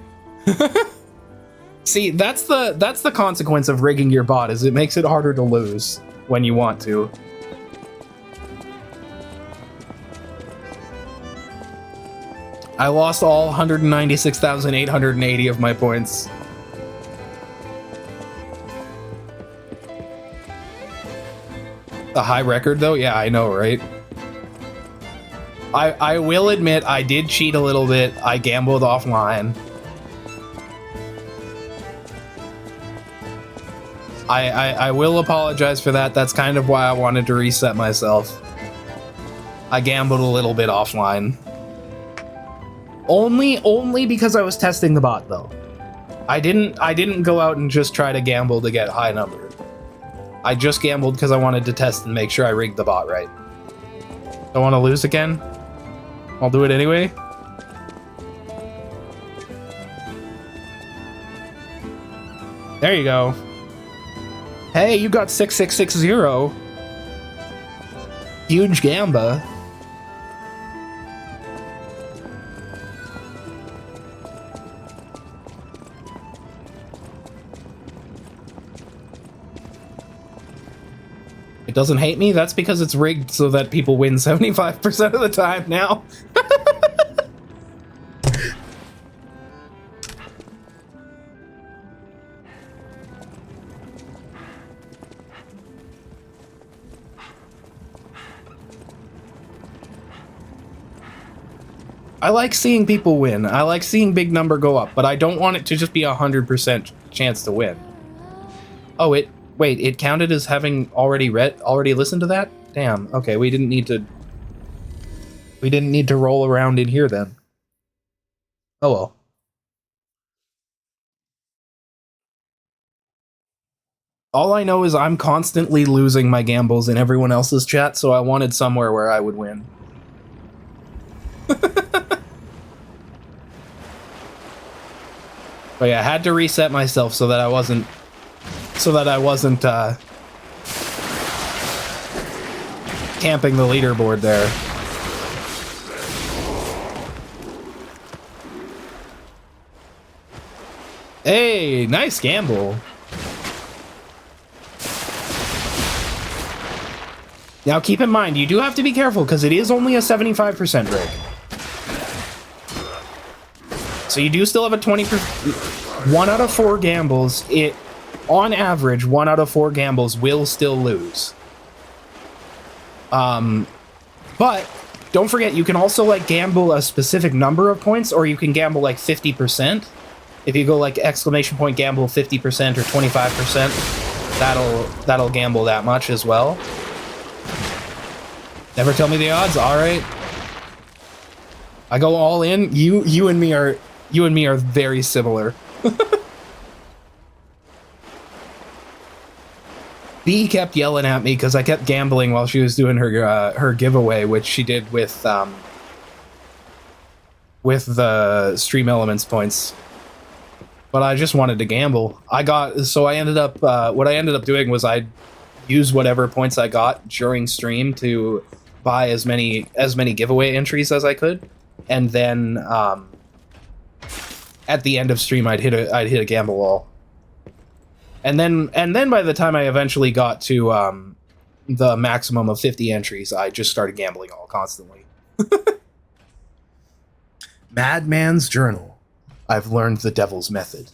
See, that's the consequence of rigging your bot, is it makes it harder to lose when you want to. I lost all 196,880 of my points. A high record, though? Yeah, I know, right? I will admit I did cheat a little bit. I gambled offline. I will apologize for that. That's kind of why I wanted to reset myself. I gambled a little bit offline. Only because I was testing the bot, though. I didn't go out and just try to gamble to get high number. I just gambled because I wanted to test and make sure I rigged the bot right. Don't want to lose again? I'll do it anyway. There you go. Hey, you got 6660. Huge gamba. It doesn't hate me? That's because it's rigged so that people win 75% of the time now. I like seeing people win. I like seeing big number go up, but I don't want it to just be 100% chance to win. Oh, wait, it counted as having already listened to that? Damn. Okay, we didn't need to roll around in here then. Oh well. All I know is I'm constantly losing my gambles in everyone else's chat, so I wanted somewhere where I would win. But yeah, I had to reset myself so that I wasn't camping the leaderboard there. Hey, nice gamble. Now keep in mind, you do have to be careful because it is only a 75% rig. So you do still have a 20%. 1 out of 4 gambles, on average, 1 out of 4 gambles will still lose. But don't forget, you can also like gamble a specific number of points, or you can gamble like 50%. If you go like exclamation point gamble 50% or 25%, that'll gamble that much as well. Never tell me the odds. All right. I go all in. You and me are very similar. B kept yelling at me because I kept gambling while she was doing her giveaway, which she did with the Stream Elements points. But I just wanted to gamble. I ended up what I ended up doing was I used whatever points I got during stream to buy as many giveaway entries as I could, and then at the end of stream I'd hit a gamble wall. And then by the time I eventually got to the maximum of 50 entries, I just started gambling all constantly. Madman's Journal. I've learned the devil's method.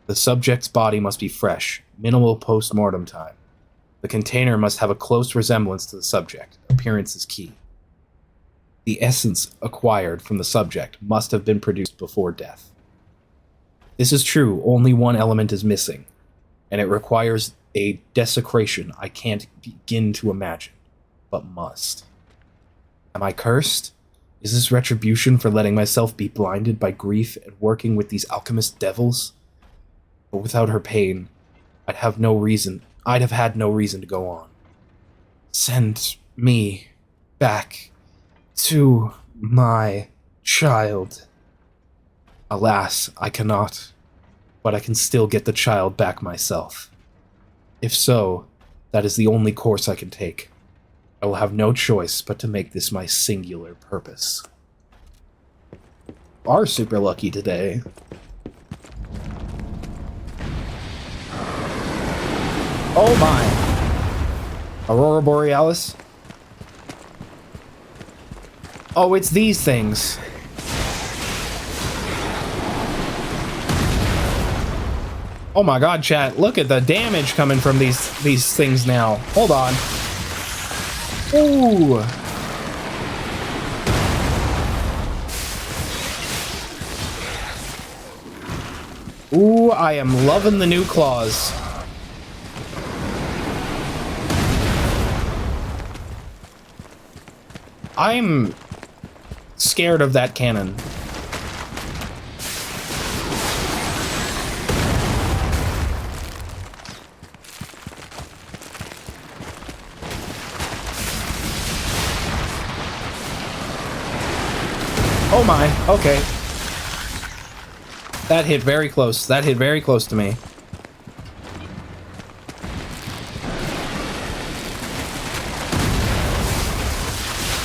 The subject's body must be fresh, minimal post-mortem time. The container must have a close resemblance to the subject. Appearance is key. The essence acquired from the subject must have been produced before death. This is true, only one element is missing, and it requires a desecration I can't begin to imagine, but must. Am I cursed? Is this retribution for letting myself be blinded by grief and working with these alchemist devils? But without her pain, I'd have had no reason to go on. Send me back to my child. Alas, I cannot, but I can still get the child back myself. If so, that is the only course I can take. I will have no choice but to make this my singular purpose. Are super lucky today. Oh my. Aurora Borealis? Oh, it's these things. Oh my god, chat, look at the damage coming from these things now. Hold on. Ooh. Ooh, I am loving the new claws. I'm scared of that cannon. Oh my, okay. That hit very close. That hit very close to me.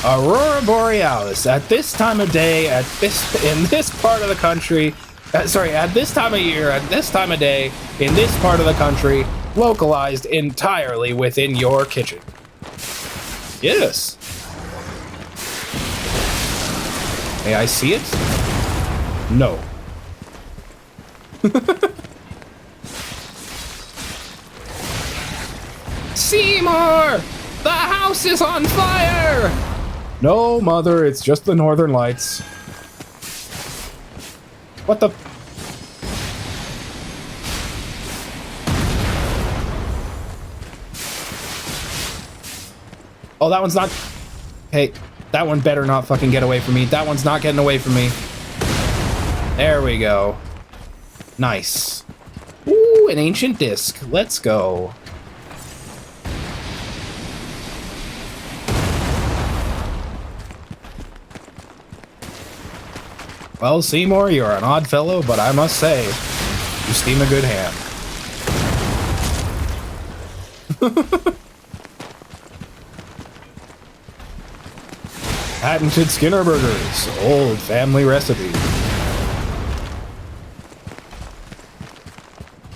Aurora Borealis. At this time of day, in this part of the country, at this time of year, at this time of day, in this part of the country, localized entirely within your kitchen. Yes. May I see it? No. Seymour! The house is on fire! No, Mother, it's just the Northern Lights. What the? Oh, that one's not... Hey, that one better not fucking get away from me. That one's not getting away from me. There we go. Nice. Ooh, an ancient disc. Let's go. Well, Seymour, you're an odd fellow, but I must say, you steam a good hand. Patented Skinner Burgers, old family recipe.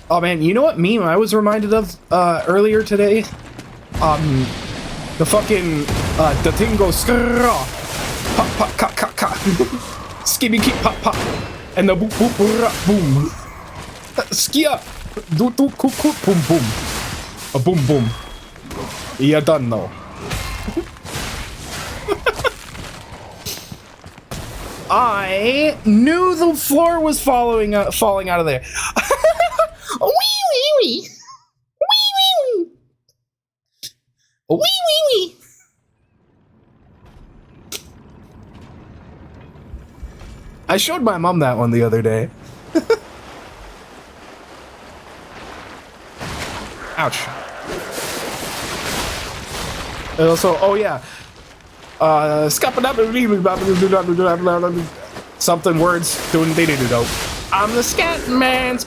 Oh man, you know what meme I was reminded of earlier today? The fucking the thing goes skrrra, pop pop ka ka ka, skibby keep pop pop, and the boop boop ra, boom, skia, do do cook cook boom boom, a boom boom. Yeah, done now. I knew the floor was falling out of there. Wee wee wee. Wee wee. I showed my mom that one the other day. Ouch. And also, oh yeah. Something words. I'm the scat man.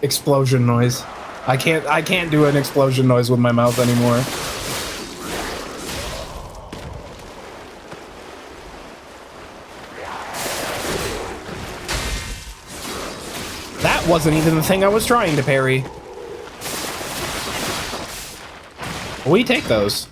Explosion noise. I can't do an explosion noise with my mouth anymore. That wasn't even the thing I was trying to parry. We take those.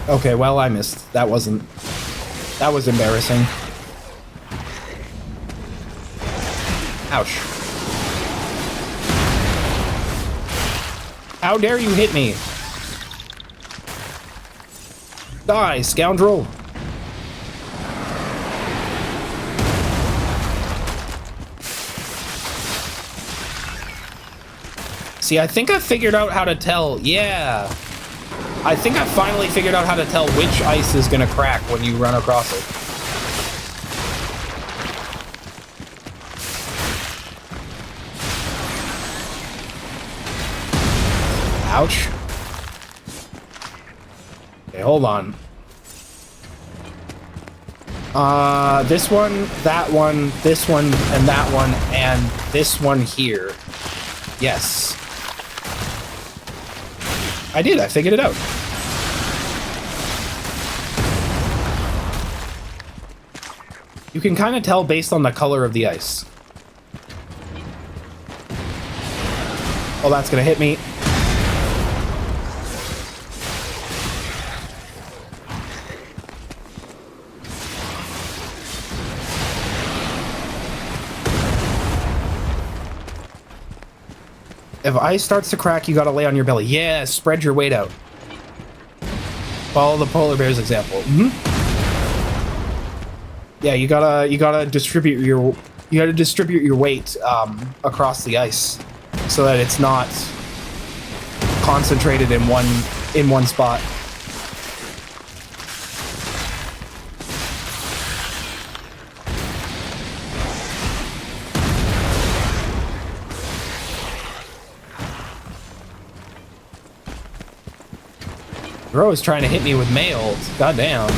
Okay, well, I missed. That was embarrassing. Ouch. How dare you hit me? Die, scoundrel. See, I think I figured out how to tell. Yeah. I think I finally figured out how to tell which ice is gonna crack when you run across it. Ouch. Okay, hold on. This one, that one, this one, and that one, and this one here. Yes. I did, I figured it out. You can kind of tell based on the color of the ice. Oh, that's gonna hit me. If ice starts to crack, you gotta lay on your belly. Yeah, spread your weight out. Follow the polar bear's example. Yeah, you gotta distribute your weight across the ice so that it's not concentrated in one spot. Bro is trying to hit me with mail. Goddamn.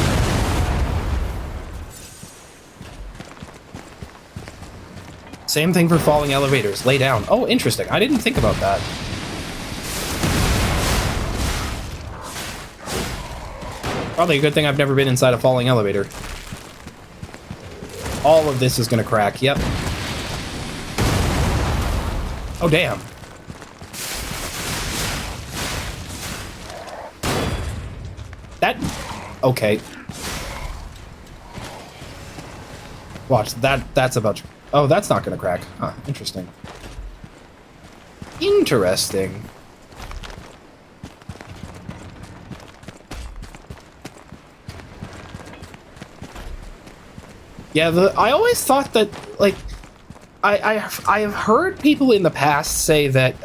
Same thing for falling elevators. Lay down. Oh, interesting. I didn't think about that. Probably a good thing I've never been inside a falling elevator. All of this is gonna crack. Yep. Oh, damn. That... Okay. Watch, that's about... Oh, that's not gonna crack. Huh, interesting. Interesting. Yeah, I always thought that, like... I have heard people in the past say that,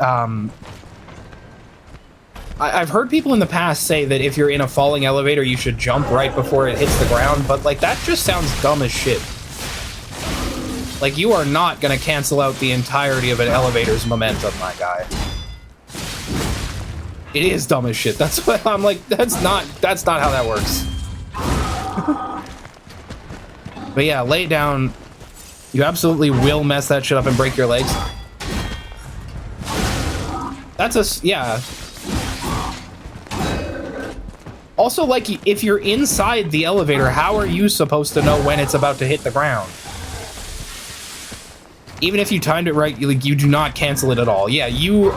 I've heard people in the past say that if you're in a falling elevator, you should jump right before it hits the ground, but, like, that just sounds dumb as shit. Like, you are not gonna cancel out the entirety of an elevator's momentum, my guy. It is dumb as shit. That's what I'm like, that's not how that works. But yeah, lay down. You absolutely will mess that shit up and break your legs. That's yeah. Also, like, if you're inside the elevator, how are you supposed to know when it's about to hit the ground? Even if you timed it right, you do not cancel it at all. Yeah, you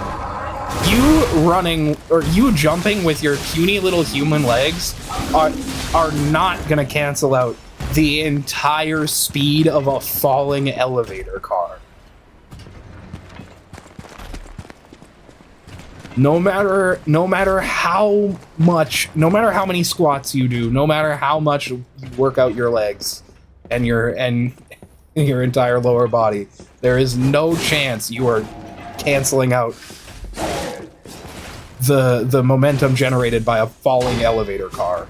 running or you jumping with your puny little human legs are not gonna cancel out the entire speed of a falling elevator car. No matter how many squats you do, no matter how much you work out your legs and your entire lower body, there is no chance you are canceling out the momentum generated by a falling elevator car.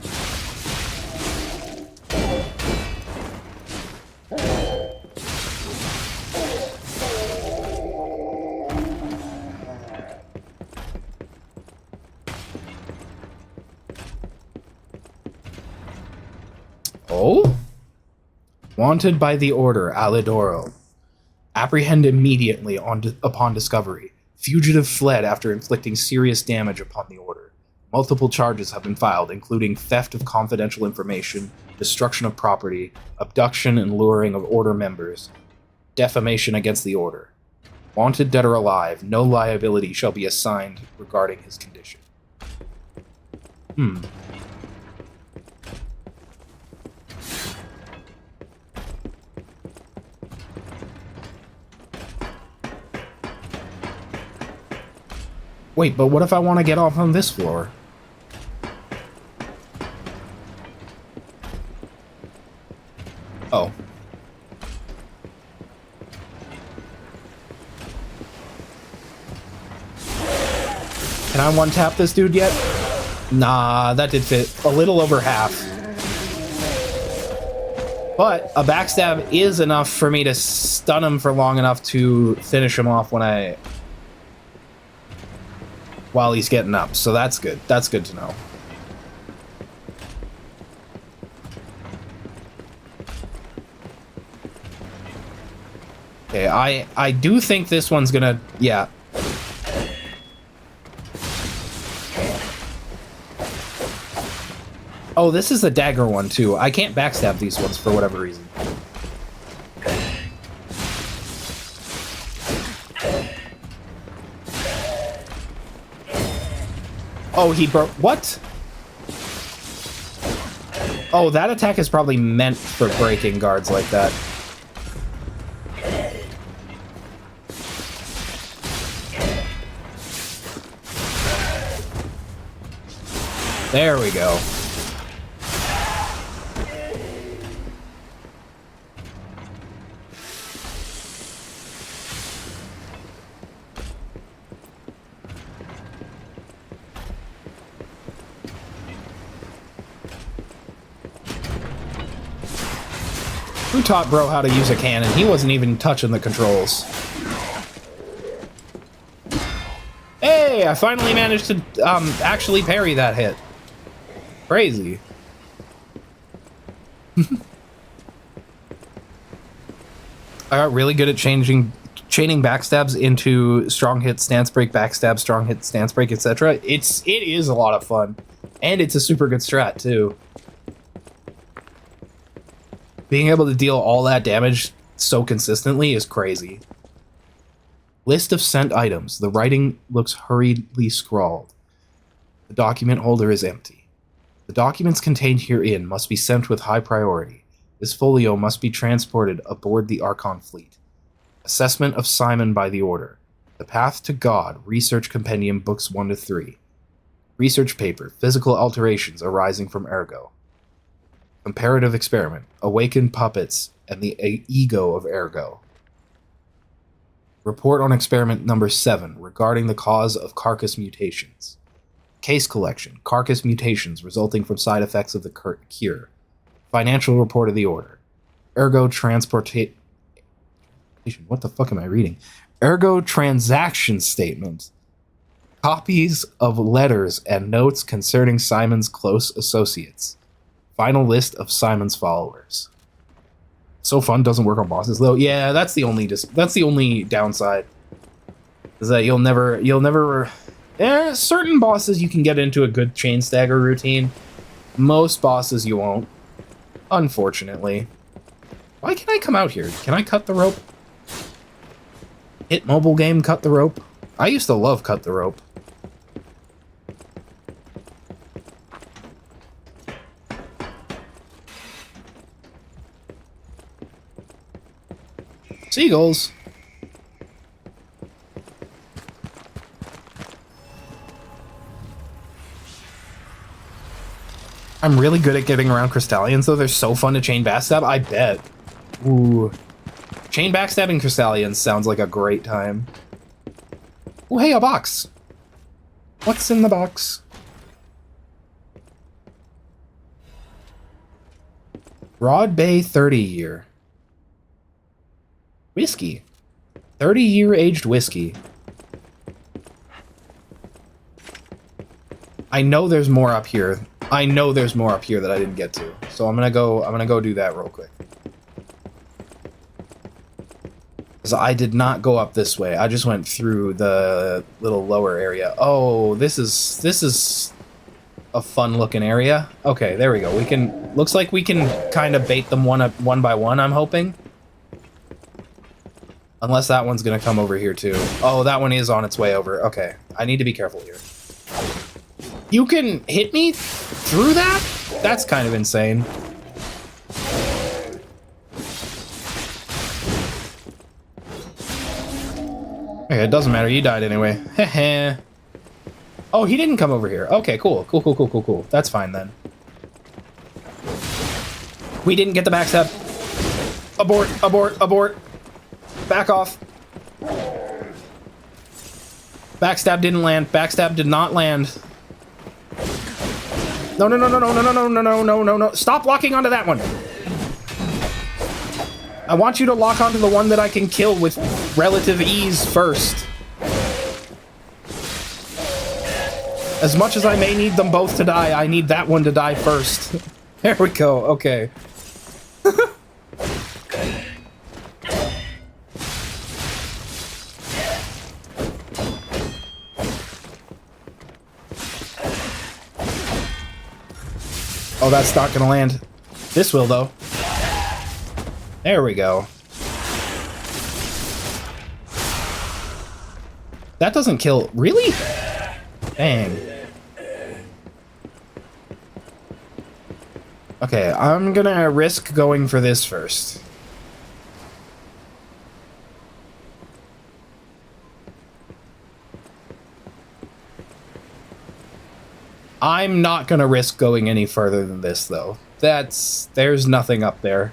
Oh? Wanted by the Order, Alidoro. Apprehend immediately upon discovery. Fugitive fled after inflicting serious damage upon the Order. Multiple charges have been filed, including theft of confidential information, destruction of property, abduction and luring of Order members, defamation against the Order. Wanted dead or alive, no liability shall be assigned regarding his condition. Wait, but what if I want to get off on this floor? Oh. Can I one-tap this dude yet? Nah, that did fit. A little over half. But a backstab is enough for me to stun him for long enough to finish him off while he's getting up. So that's good. That's good to know. Okay, I do think this one's gonna... Yeah. Oh, this is the dagger one, too. I can't backstab these ones for whatever reason. Oh, he broke... What? Oh, that attack is probably meant for breaking guards like that. There we go. Who taught bro how to use a cannon? He wasn't even touching the controls. Hey, I finally managed to actually parry that hit. Crazy. I got really good at chaining backstabs into strong hit, stance break, backstab, strong hit, stance break, etc. It is a lot of fun, and it's a super good strat too. Being able to deal all that damage so consistently is crazy. List of sent items. The writing looks hurriedly scrawled. The document holder is empty. The documents contained herein must be sent with high priority. This folio must be transported aboard the Archon fleet. Assessment of Simon by the Order. The Path to God, Research Compendium, Books 1-3. Research paper, Physical alterations arising from Ergo. Comparative experiment, Awakened puppets and the ego of Ergo. Report on experiment number 7 regarding the cause of carcass mutations. Case collection, carcass mutations resulting from side effects of the cure. Financial report of the Order. Ergo transportation. What the fuck am I reading? Ergo transaction statement. Copies of letters and notes concerning Simon's close associates. Final list of Simon's followers. So fun doesn't work on bosses though. Yeah, that's the only downside. Is that you'll never certain bosses you can get into a good chain stagger routine. Most bosses you won't. Unfortunately. Why can I come out here? Can I cut the rope? Hit mobile game, cut the rope. I used to love cut the rope. Seagulls. I'm really good at getting around Crystallians, though. They're so fun to chain backstab. I bet. Ooh. Chain backstabbing Crystallians sounds like a great time. Oh, hey, a box. What's in the box? Broad Bay 30-year. Whiskey. 30-year aged whiskey. I know there's more up here. I know there's more up here that I didn't get to. So I'm gonna go do that real quick. Because I did not go up this way. I just went through the little lower area. Oh, this is a fun looking area. Okay, there we go. We can, looks like we can kind of bait them one by one, I'm hoping. Unless that one's gonna come over here too. Oh, that one is on its way over. Okay, I need to be careful here. You can hit me through that? That's kind of insane. Okay, it doesn't matter. You died anyway. Heh. Oh, he didn't come over here. Okay, cool. Cool. That's fine then. We didn't get the backstab. Abort. Back off. Backstab didn't land. Backstab did not land. No. Stop locking onto that one. I want you to lock onto the one that I can kill with relative ease first. As much as I may need them both to die, I need that one to die first. There we go. Okay. Oh, that's not gonna land. This will, though. There we go. That doesn't kill. Really? Dang. Okay, I'm gonna risk going for this first. I'm not gonna risk going any further than this, though. There's nothing up there.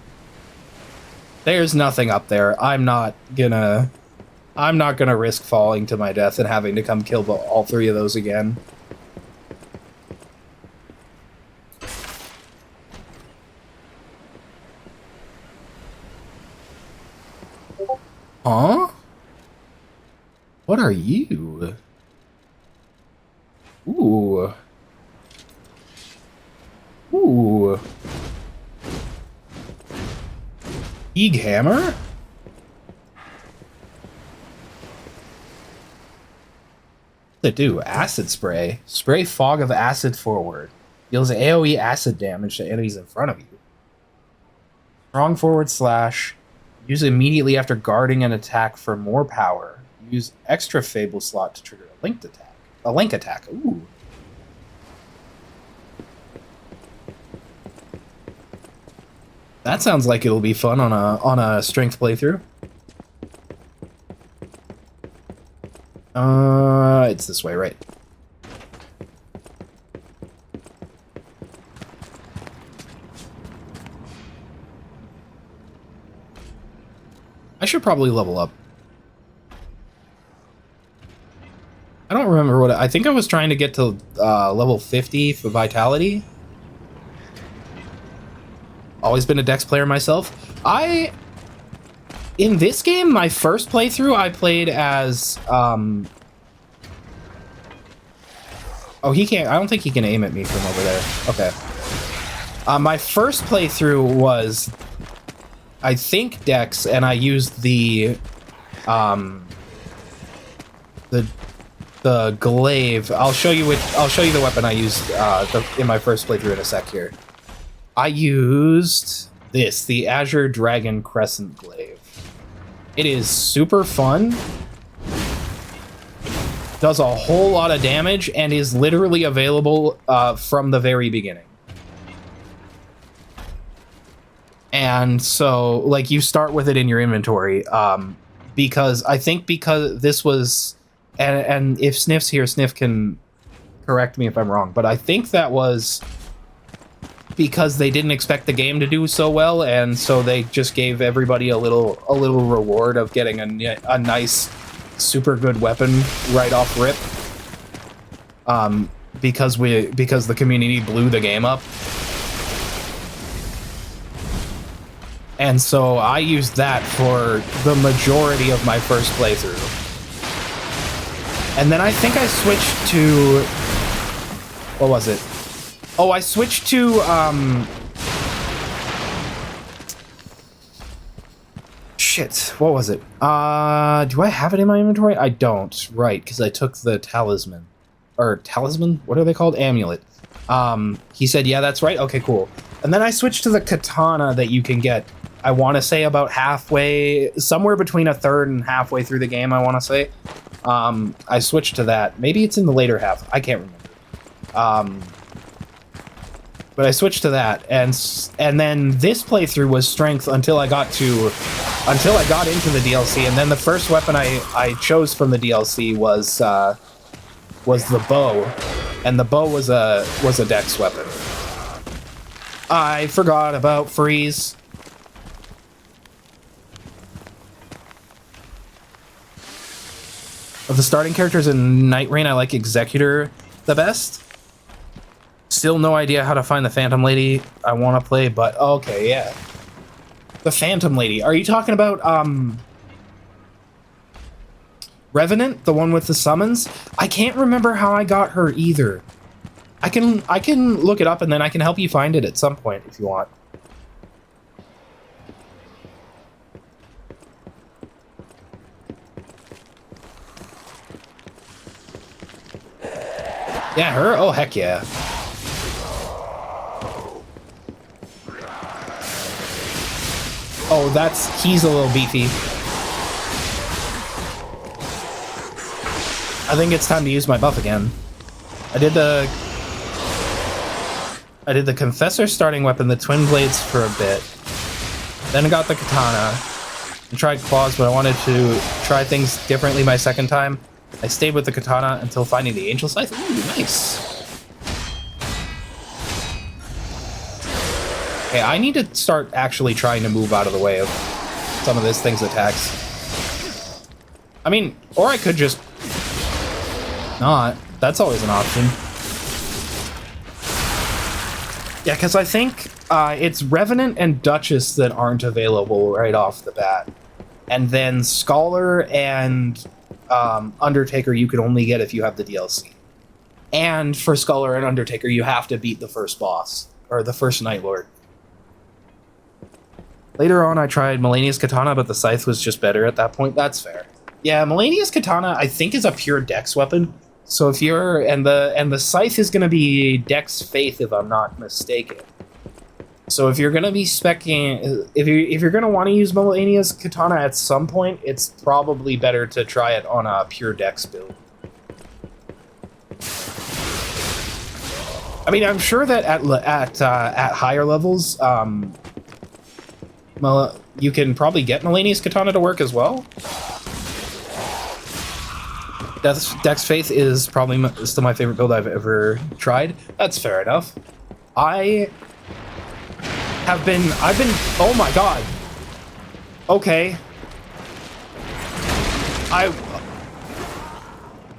There's nothing up there. I'm not gonna risk falling to my death and having to come kill all three of those again. Huh? What are you? Ooh. Eeg hammer? What does it do? Acid spray. Spray fog of acid forward. Deals AoE acid damage to enemies in front of you. Strong forward slash. Use immediately after guarding an attack for more power. Use extra Fable slot to trigger a linked attack. A link attack. Ooh. That sounds like it'll be fun on a strength playthrough. It's this way, right? I should probably level up. I don't remember what I think I was trying to get to level 50 for vitality. Always been a Dex player myself. In this game, my first playthrough, I played as, oh, he can't, I don't think he can aim at me from over there. Okay. My first playthrough was, I think, Dex, and I used the glaive. I'll show you the weapon I used in my first playthrough in a sec here. I used this, the Azure Dragon Crescent Glaive. It is super fun. Does a whole lot of damage and is literally available from the very beginning. And so, like, you start with it in your inventory, because this was, and if Sniff's here, Sniff can correct me if I'm wrong, but I think that was because they didn't expect the game to do so well, and so they just gave everybody a little reward of getting a nice, super good weapon right off rip. Because the community blew the game up. And so I used that for the majority of my first playthrough. And then I think I switched to... What was it? Oh, I switched to, shit, what was it? Do I have it in my inventory? I don't, right, because I took the talisman. Or talisman? What are they called? Amulet. He said, yeah, that's right. Okay, cool. And then I switched to the katana that you can get, I want to say about halfway, somewhere between a third and halfway through the game, I want to say. I switched to that. Maybe it's in the later half. I can't remember. But I switched to that, and then this playthrough was strength until I got into the DLC, and then the first weapon I chose from the DLC was the bow, and the bow was a dex weapon. I forgot about Freeze. Of the starting characters in Night Rain, I like Executor the best. Still no idea how to find the Phantom Lady I want to play, but okay, yeah. The Phantom Lady. Are you talking about, Revenant? The one with the summons? I can't remember how I got her either. I can look it up and then I can help you find it at some point if you want. Yeah, her? Oh, heck yeah. Oh, he's a little beefy. I think it's time to use my buff again. I did the Confessor starting weapon, the Twin Blades, for a bit. Then I got the Katana. I tried Claws, but I wanted to try things differently my second time. I stayed with the Katana until finding the Angel Scythe. Ooh, nice. Okay, I need to start actually trying to move out of the way of some of this thing's attacks. I mean, or I could just not. That's always an option. Yeah, because I think it's Revenant and Duchess that aren't available right off the bat. And then Scholar and Undertaker you can only get if you have the DLC. And for Scholar and Undertaker, you have to beat the first boss, or the first Night Lord. Later on, I tried Malenia's Katana, but the Scythe was just better at that point. That's fair. Yeah, Malenia's Katana, I think, is a pure Dex weapon. So if you're... And the Scythe is going to be Dex Faith, if I'm not mistaken. So if you're going to be speccing... If you're going to want to use Malenia's Katana at some point, it's probably better to try it on a pure Dex build. I mean, I'm sure that at higher levels, you can probably get Malenia's Katana to work as well. Dex Faith is probably still my favorite build I've ever tried. That's fair enough. I've been, oh my god. Okay.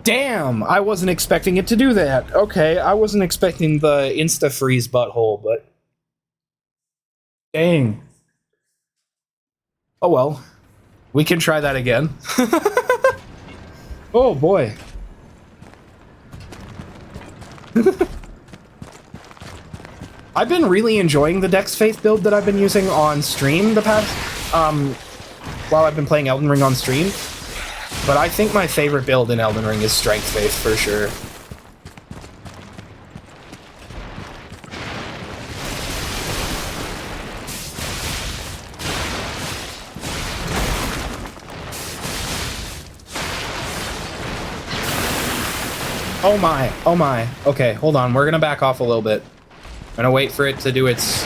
Damn, I wasn't expecting it to do that. Okay, I wasn't expecting the insta-freeze butthole, but... Dang. Oh well. We can try that again. Oh boy. I've been really enjoying the Dex Faith build that I've been using on stream the past, while I've been playing Elden Ring on stream. But I think my favorite build in Elden Ring is Strength Faith for sure. Oh my, oh my. Okay, hold on, we're gonna back off a little bit. I'm gonna wait for it to do its...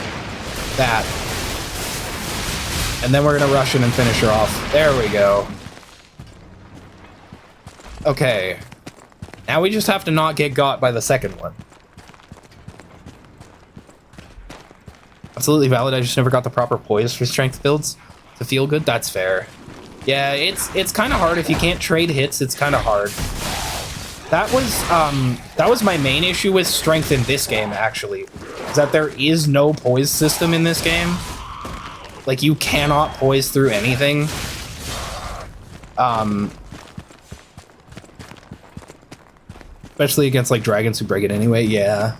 that. And then we're gonna rush in and finish her off. There we go. Okay. Now we just have to not get got by the second one. Absolutely valid. I just never got the proper poise for strength builds to feel good. That's fair. Yeah, it's kind of hard if you can't trade hits. It's kind of hard. That was my main issue with strength in this game, actually, is that there is no poise system in this game. Like, you cannot poise through anything. Especially against, like, dragons who break it anyway, yeah.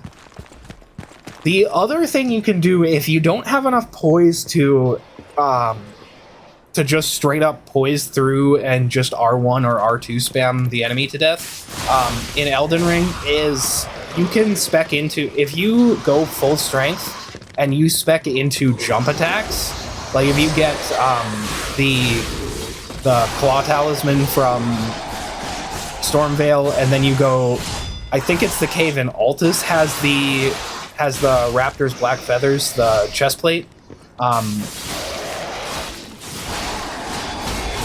The other thing you can do if you don't have enough poise to just straight up poise through and just R1 or R2 spam the enemy to death in Elden Ring is you can spec into, if you go full strength and you spec into jump attacks, like if you get the Claw Talisman from Stormvale and then you go, I think it's the cave in Altus has the Raptor's Black Feathers, the chest plate.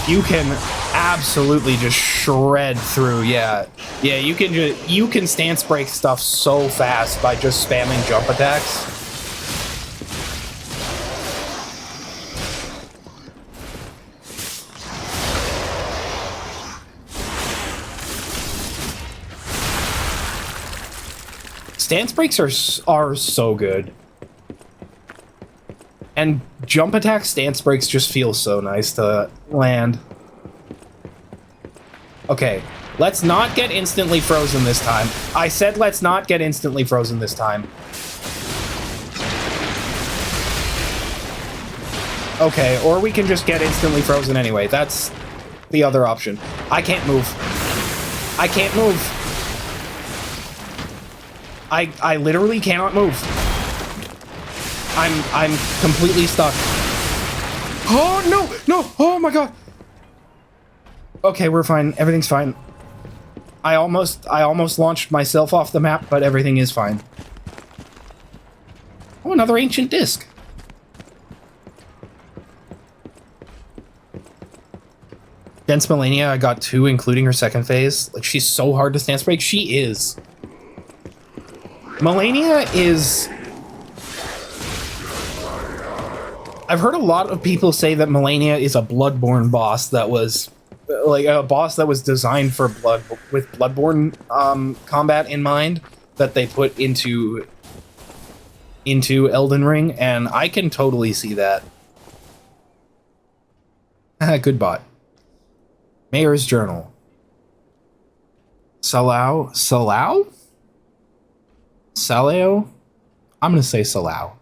You can absolutely just shred through, yeah. Yeah, you can stance break stuff so fast by just spamming jump attacks. Stance breaks are so good. And jump attack stance breaks just feel so nice to land. Okay, let's not get instantly frozen this time. I said let's not get instantly frozen this time. Okay, or we can just get instantly frozen anyway. That's the other option. I can't move. I can't move. I literally cannot move. I'm completely stuck. Oh no! Oh my god. Okay, we're fine. Everything's fine. I almost launched myself off the map, but everything is fine. Oh, another ancient disc. Against Malenia, I got 2, including her second phase. Like, she's so hard to stance break. She is. Malenia is... I've heard a lot of people say that Malenia is a Bloodborne boss that was... like, a boss that was designed for Bloodborne combat in mind, that they put into Elden Ring, and I can totally see that. Good bot. Mayor's Journal. Salao? Salao? I'm gonna say Salao.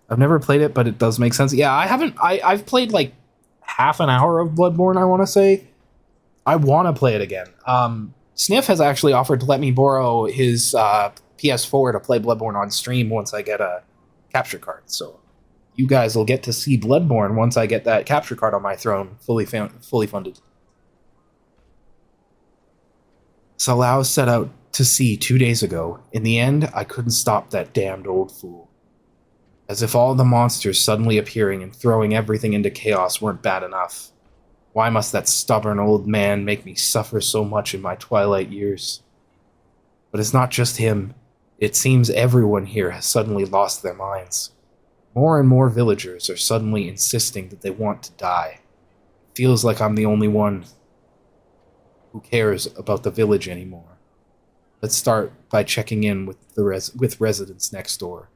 I've never played it, but it does make sense. Yeah, I've played like half an hour of Bloodborne, I want to say. I want to play it again. Sniff has actually offered to let me borrow his PS4 to play Bloodborne on stream once I get a capture card. So you guys will get to see Bloodborne once I get that capture card on my throne, fully funded. Salao set out to sea 2 days ago. In the end, I couldn't stop that damned old fool. As if all the monsters suddenly appearing and throwing everything into chaos weren't bad enough. Why must that stubborn old man make me suffer so much in my twilight years? But it's not just him. It seems everyone here has suddenly lost their minds. More and more villagers are suddenly insisting that they want to die. It feels like I'm the only one who cares about the village anymore. Let's start by checking in with with residents next door.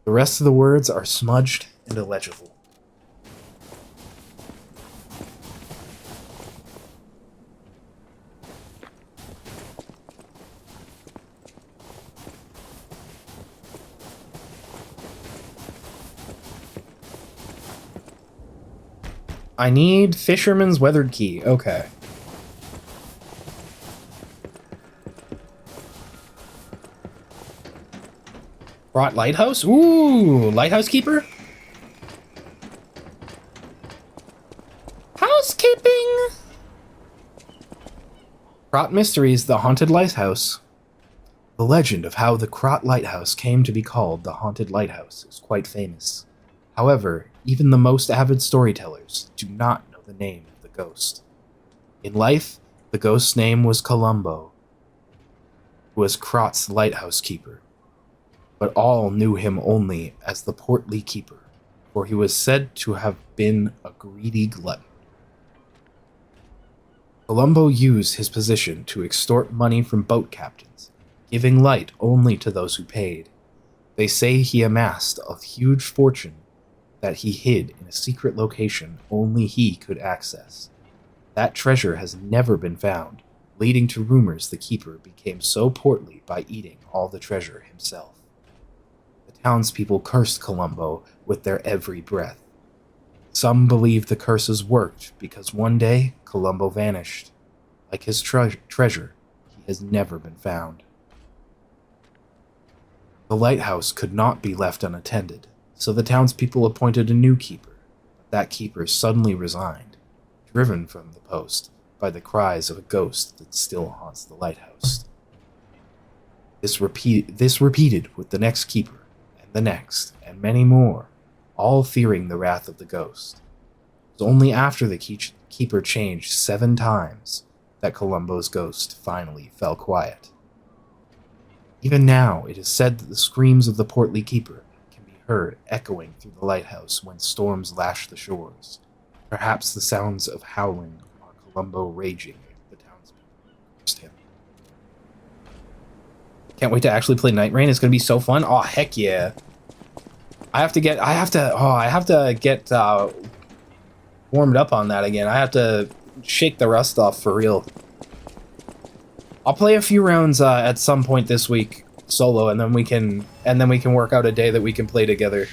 The rest of the words are smudged and illegible. I need Fisherman's Weathered Key. Okay. Brought Lighthouse? Ooh, Lighthouse Keeper? Housekeeping! Krot Mysteries, the Haunted Lighthouse. The legend of how the Krot Lighthouse came to be called the Haunted Lighthouse is quite famous. However, even the most avid storytellers do not know the name of the ghost. In life, the ghost's name was Columbo, who was Krot's lighthouse keeper, but all knew him only as the portly keeper, for he was said to have been a greedy glutton. Columbo used his position to extort money from boat captains, giving light only to those who paid. They say he amassed a huge fortune that he hid in a secret location only he could access. That treasure has never been found, leading to rumors the keeper became so portly by eating all the treasure himself. The townspeople cursed Columbo with their every breath. Some believe the curses worked because one day Columbo vanished. Like his treasure, he has never been found. The lighthouse could not be left unattended, so the townspeople appointed a new keeper, but that keeper suddenly resigned, driven from the post by the cries of a ghost that still haunts the lighthouse. This repeated with the next keeper, and the next, and many more, all fearing the wrath of the ghost. It was only after the keeper changed 7 times that Columbo's ghost finally fell quiet. Even now, it is said that the screams of the portly keeper can be heard echoing through the lighthouse when storms lash the shores. Perhaps the sounds of howling are Columbo raging at the townspeople who cursed him. Can't wait to actually play Night Rain. It's gonna be so fun. Oh heck yeah! I have to get warmed up on that again. I have to shake the rust off for real. I'll play a few rounds at some point this week solo, and then we can work out a day that we can play together.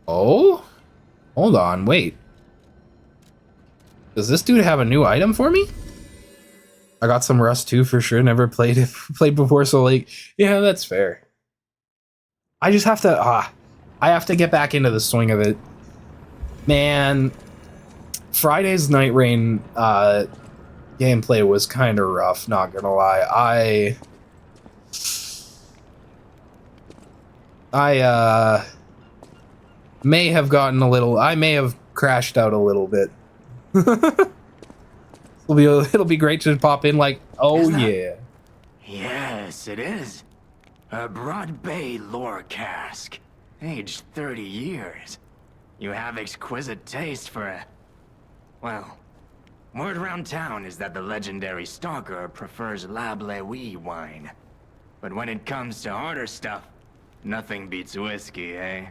Oh? Hold on, wait. Does this dude have a new item for me? I got some Rust 2 for sure. Never played before, so like, yeah, that's fair. I just have to, I have to get back into the swing of it. Man, Friday's Night Rain gameplay was kind of rough, not gonna lie. I may have crashed out a little bit. It'll be great to pop in like, oh yeah. Yes, it is. A Broad Bay lore cask. Aged 30 years. You have exquisite taste for a... Well, word around town is that the legendary Stalker prefers Lab Lewy wine. But when it comes to harder stuff, nothing beats whiskey, eh?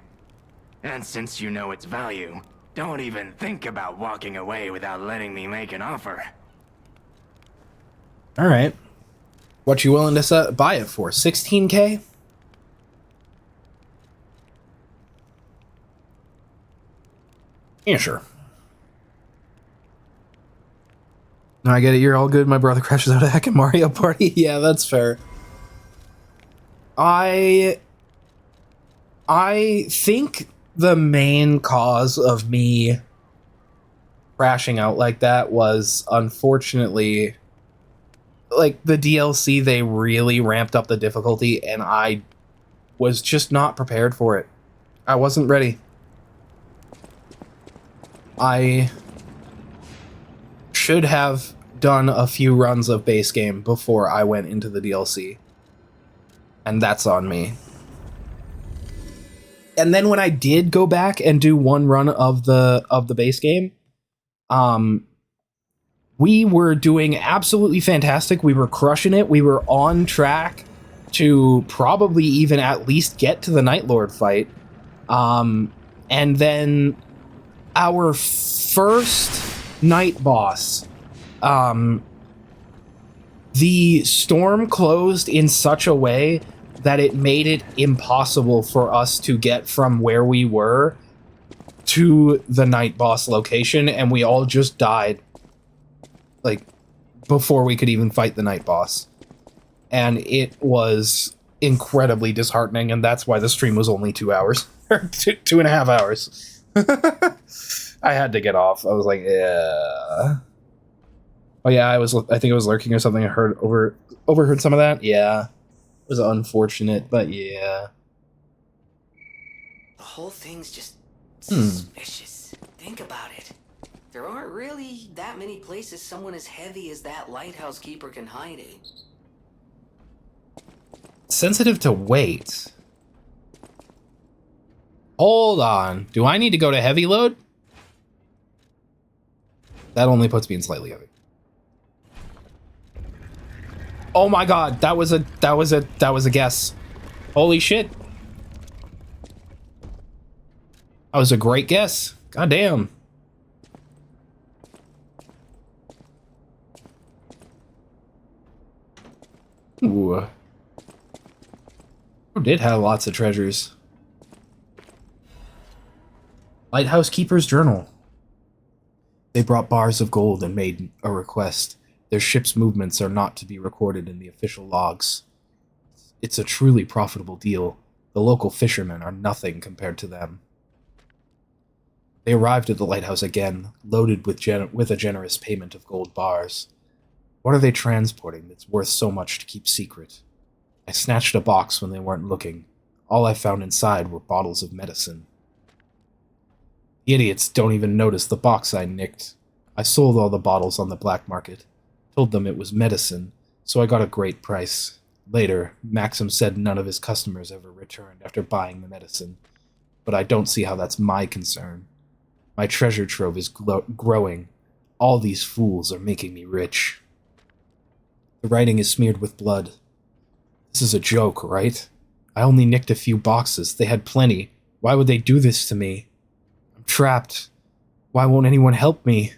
And since you know its value, don't even think about walking away without letting me make an offer. All right. What you willing to buy it for? 16K? Yeah, sure. No, I get it. You're all good. My brother crashes out of heck in Mario Party. Yeah, that's fair. I think the main cause of me crashing out like that was, unfortunately, like the DLC, they really ramped up the difficulty and I was just not prepared for it. I wasn't ready. I should have done a few runs of base game before I went into the DLC. And that's on me. And then when I did go back and do one run of the base game, we were doing absolutely fantastic. We were crushing it. We were on track to probably even at least get to the Night Lord fight. And then our first night boss, the storm closed in such a way that it made it impossible for us to get from where we were to the night boss location, and we all just died, like, before we could even fight the night boss. And it was incredibly disheartening, and that's why the stream was only 2 hours, or 2.5 hours. I had to get off. I was like, yeah. Oh yeah, I think it was lurking or something. I overheard some of that. Yeah. It was unfortunate, but yeah. The whole thing's just suspicious. Think about it. There aren't really that many places someone as heavy as that lighthouse keeper can hide in. Sensitive to weight. Hold on. Do I need to go to heavy load? That only puts me in slightly heavy. Oh my god, that was a guess. Holy shit. That was a great guess. God damn. Ooh. Who did have lots of treasures? Lighthouse Keeper's Journal. They brought bars of gold and made a request. Their ship's movements are not to be recorded in the official logs. It's a truly profitable deal. The local fishermen are nothing compared to them. They arrived at the lighthouse again, loaded with a generous payment of gold bars. What are they transporting that's worth so much to keep secret? I snatched a box when they weren't looking. All I found inside were bottles of medicine. The idiots don't even notice the box I nicked. I sold all the bottles on the black market. Told them it was medicine, so I got a great price. Later, Maxim said none of his customers ever returned after buying the medicine. But I don't see how that's my concern. My treasure trove is growing. All these fools are making me rich. The writing is smeared with blood. This is a joke, right? I only nicked a few boxes. They had plenty. Why would they do this to me? I'm trapped. Why won't anyone help me?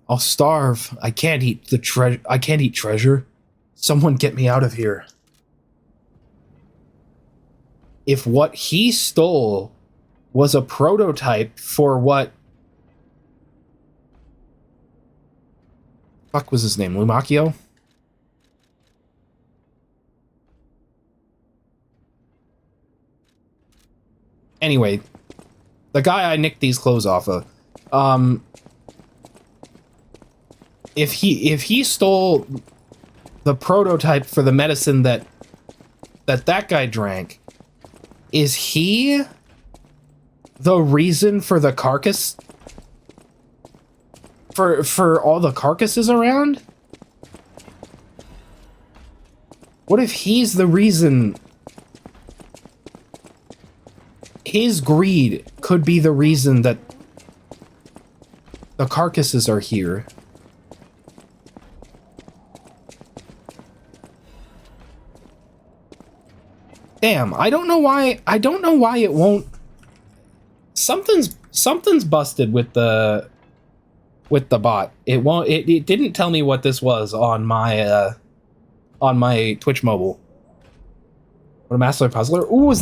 I'll starve. I can't eat treasure. Someone get me out of here. If what he stole was a prototype for what... Fuck was his name? Lumakio? Anyway, the guy I nicked these clothes off of, if he stole the prototype for the medicine that guy drank, is he the reason for the carcass? For all the carcasses around? What if he's the reason? His greed could be the reason that the carcasses are here. Damn, I don't know why it won't. Something's busted with the bot. It didn't tell me what this was on my Twitch mobile. What a master puzzler. Ooh, is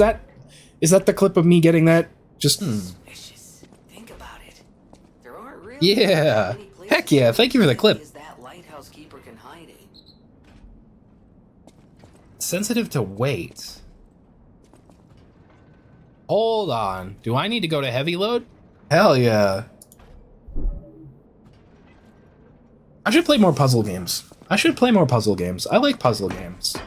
that the clip of me getting that? Just Suspicious. Think about it. There aren't really yeah. many places Heck yeah, thank you for the clip. as that lighthouse keeper can hide in. Sensitive to weight. Hold on. Do I need to go to heavy load? Hell yeah. I should play more puzzle games. I like puzzle games.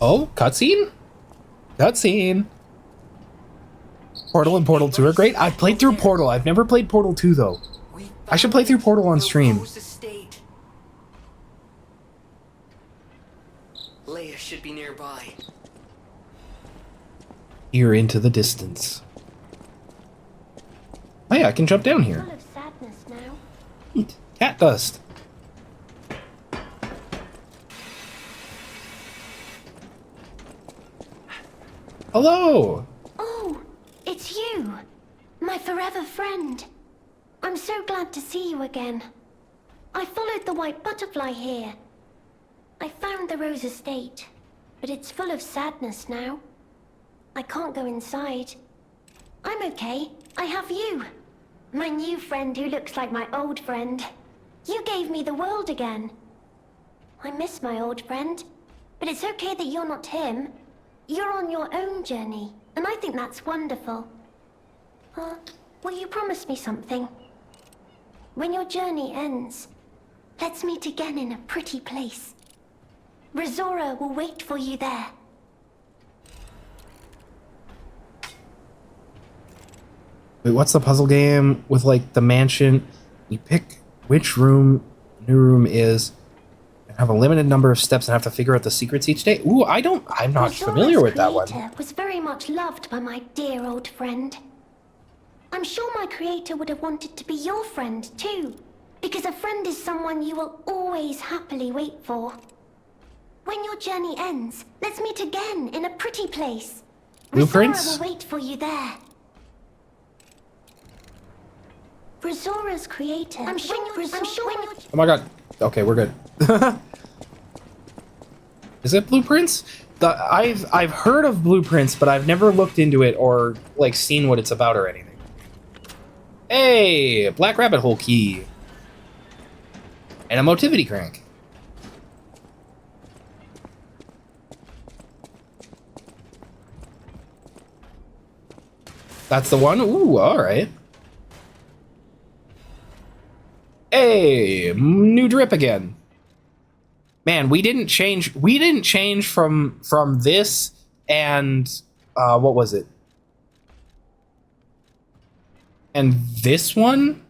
Oh, cutscene? Cutscene. Portal and Portal 2 are great. I've played through Portal. I've never played Portal 2 though. I should play through Portal on stream. Rose Estate. Leia should be nearby. Here into the distance. Oh yeah, I can jump down here. Full of sadness now. Neat. Cat dust. Hello! Oh, it's you. My forever friend. I'm so glad to see you again. I followed the white butterfly here. I found the Rose Estate, but it's full of sadness now. I can't go inside. I'm okay. I have you. My new friend who looks like my old friend. You gave me the world again. I miss my old friend, but it's okay that you're not him. You're on your own journey, and I think that's wonderful. Will you promise me something? When your journey ends, let's meet again in a pretty place. Rizora will wait for you there. Wait, what's the puzzle game with, like, the mansion? You pick which room the new room is, and have a limited number of steps and have to figure out the secrets each day. Ooh, I'm not familiar with that one. Creator was very much loved by my dear old friend. I'm sure my creator would have wanted to be your friend too, because a friend is someone you will always happily wait for. When your journey ends, let's meet again in a pretty place. Blueprints? Rizora will wait for you there. Rizora's creator. I'm sure. Oh my god. Okay, we're good. Is it Blueprints? I've heard of Blueprints, but I've never looked into it or, like, seen what it's about or anything. Hey, Black Rabbit Hole key. And a Motivity crank. That's the one? Ooh, alright. Hey, new drip again. Man, we didn't change from this and what was it? And this one?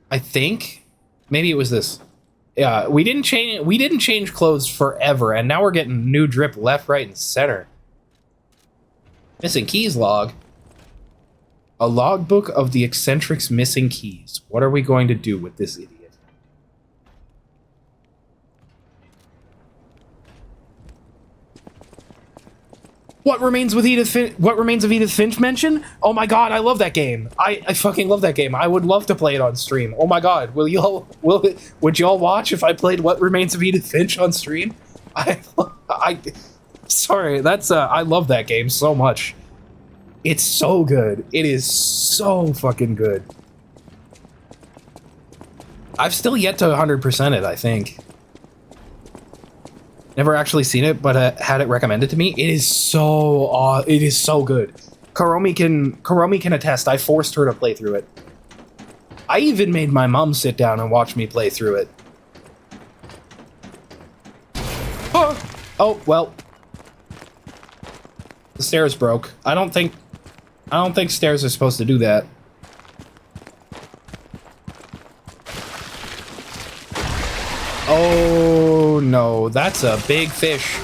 I think maybe it was this. Yeah, we didn't change clothes forever, and now we're getting new drip left, right, and center. Missing keys log. A logbook of the eccentric's missing keys. What are we going to do with this idiot? What Remains of Edith Finch mention? Oh my god, I love that game. I fucking love that game. I would love to play it on stream. Oh my god, would y'all watch if I played What Remains of Edith Finch on stream? Sorry, that's I love that game so much. It's so good. It is so fucking good. I've still yet to 100% it, I think. Never actually seen it, but had it recommended to me. It is so good. Karomi can attest. I forced her to play through it. I even made my mom sit down and watch me play through it. Oh, well. The stairs broke. I don't think stairs are supposed to do that. Oh no, that's a big fish.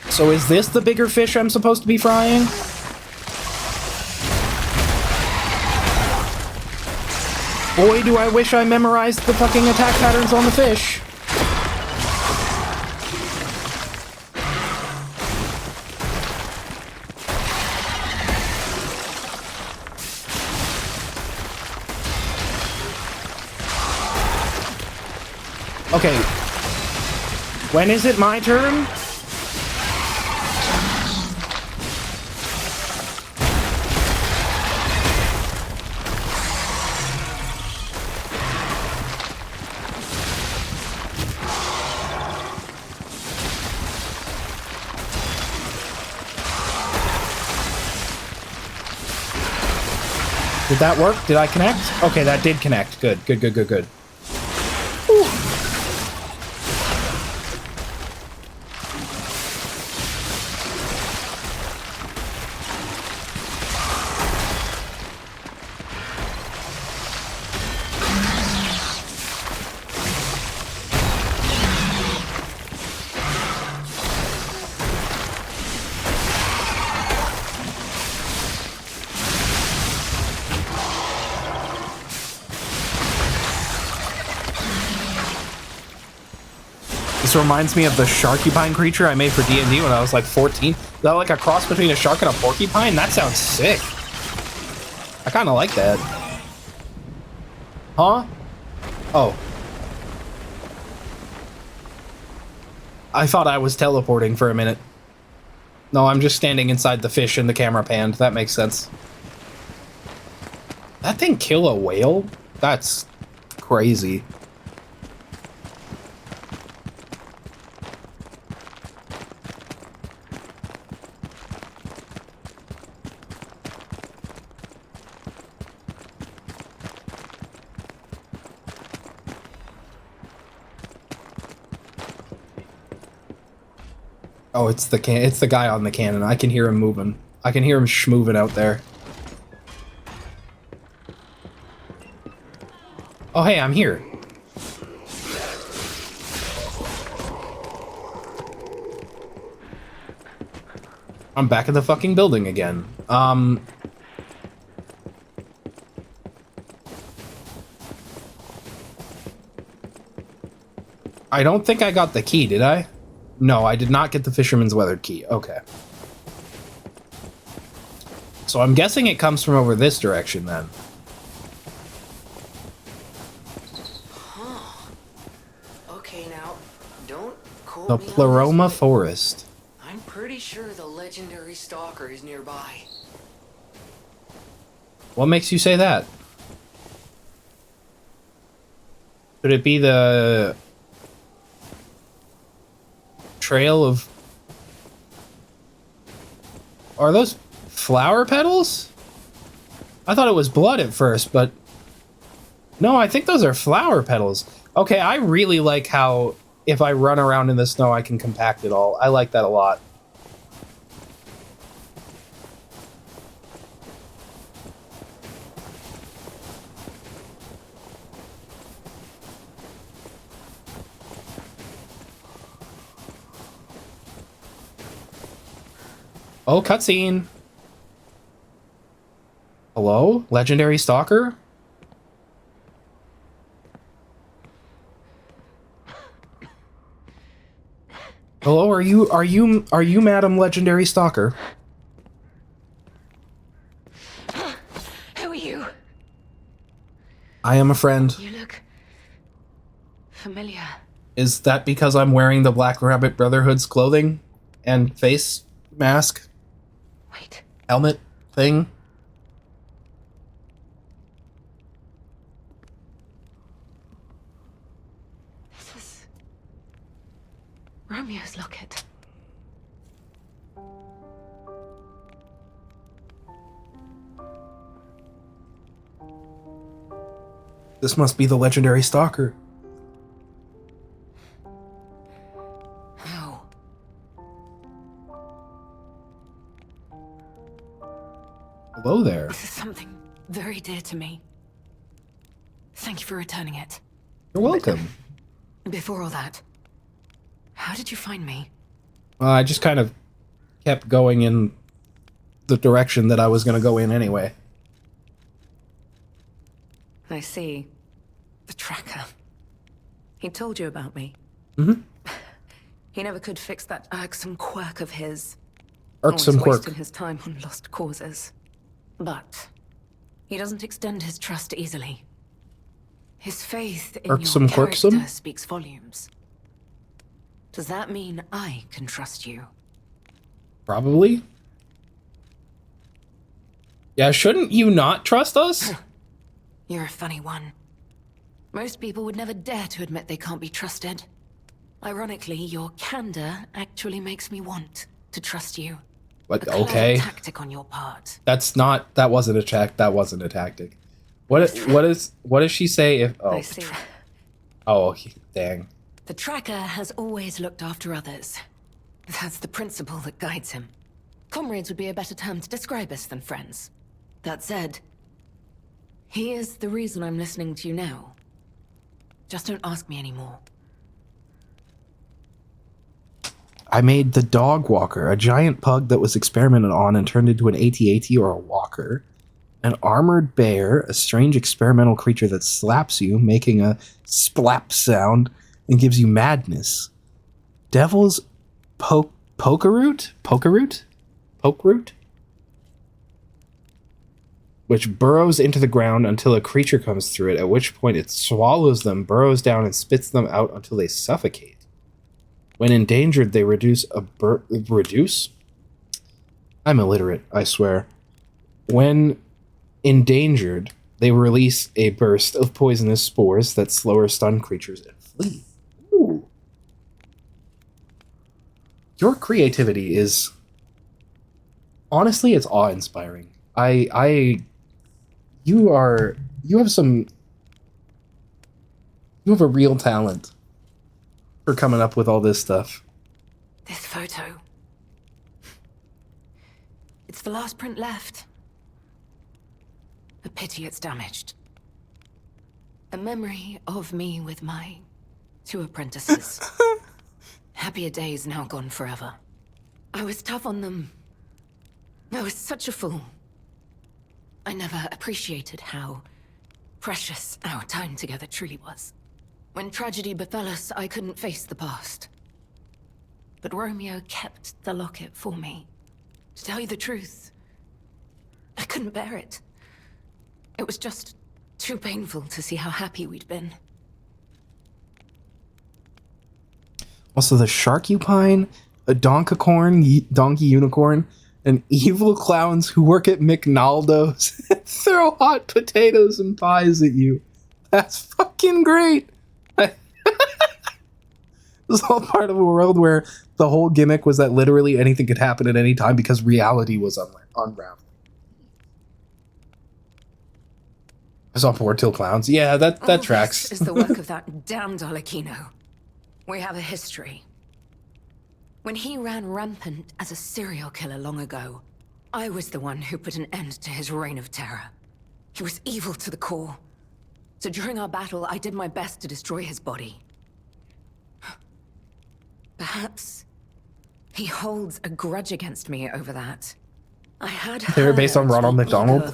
So is this the bigger fish I'm supposed to be frying? Boy, do I wish I memorized the fucking attack patterns on the fish. Okay. When is it my turn? Did that work? Did I connect? Okay, that did connect. Good. Ooh. This reminds me of the Sharkupine creature I made for D&D when I was like 14. Is that like a cross between a shark and a porcupine? That sounds sick. I kind of like that. Huh? Oh. I thought I was teleporting for a minute. No, I'm just standing inside the fish and the camera panned. That makes sense. That thing kill a whale? That's crazy. Oh, it's the guy on the cannon. I can hear him moving. I can hear him schmoving out there. Oh, hey, I'm here. I'm back at the fucking building again. I don't think I got the key, did I? No, I did not get the Fisherman's Weathered Key. Okay. So I'm guessing it comes from over this direction then. Okay, now, don't quote The me on this, Pleroma but Forest. I'm pretty sure the legendary stalker is nearby. What makes you say that? Could it be the trail of... Are those flower petals? I thought it was blood at first, but... No, I think those are flower petals. Okay, I really like how if I run around in the snow, I can compact it all. I like that a lot. Oh, cutscene. Hello? Legendary Stalker? Hello, are you Madam Legendary Stalker? Who are you? I am a friend. You look familiar. Is that because I'm wearing the Black Rabbit Brotherhood's clothing and face mask, Wait, helmet thing? this is Romeo's locket. This must be the Legendary Stalker. How? Hello there. This is something very dear to me. Thank you for returning it. You're welcome. Before all that, how did you find me? I just kind of kept going in the direction that I was going to go in anyway. I see. The tracker. He told you about me. Mm-hmm. He never could fix that irksome quirk of his. Irksome Always quirk. wasting his time on lost causes. But he doesn't extend his trust easily. His faith in Irksome your character quirksome? speaks volumes. Does that mean I can trust you? Probably. Yeah, shouldn't you not trust us? You're a funny one. Most people would never dare to admit they can't be trusted. Ironically, your candor actually makes me want to trust you. But A clever okay, tactic on your part. that wasn't a tactic. What does she say if I see. dang. The tracker has always looked after others. That's the principle that guides him. Comrades would be a better term to describe us than friends. That said, he is the reason I'm listening to you now. Just don't ask me anymore. I made the dog walker, a giant pug that was experimented on and turned into an AT-AT or a walker. An armored bear, a strange experimental creature that slaps you, making a splap sound and gives you madness. Devil's pokeroot? Which burrows into the ground until a creature comes through it, at which point it swallows them, burrows down, and spits them out until they suffocate. When endangered, they reduce? I'm illiterate, I swear. When endangered, They release a burst of poisonous spores that slow or stun creatures and flee. Ooh. Your creativity is... Honestly, it's awe-inspiring. You have a real talent for coming up with all this stuff. This photo. It's the last print left. A pity it's damaged. A memory of me with my 2 apprentices. Happier days now gone forever. I was tough on them. I was such a fool. I never appreciated how precious our time together truly was. When tragedy befell us, I couldn't face the past. But Romeo kept the locket for me. To tell you the truth, I couldn't bear it. It was just too painful to see how happy we'd been. Also, the Sharkupine, a donkey unicorn, and evil clowns who work at McNaldo's throw hot potatoes and pies at you. That's fucking great. This is all part of a world where the whole gimmick was that literally anything could happen at any time because reality was unraveled. I saw Poor Till Clowns. Yeah, that tracks. This is the work of that damned Alecchino. We have a history. When he ran rampant as a serial killer long ago, I was the one who put an end to his reign of terror. He was evil to the core. So during our battle, I did my best to destroy his body. Perhaps he holds a grudge against me over that. I had They were based on Ronald McDonald?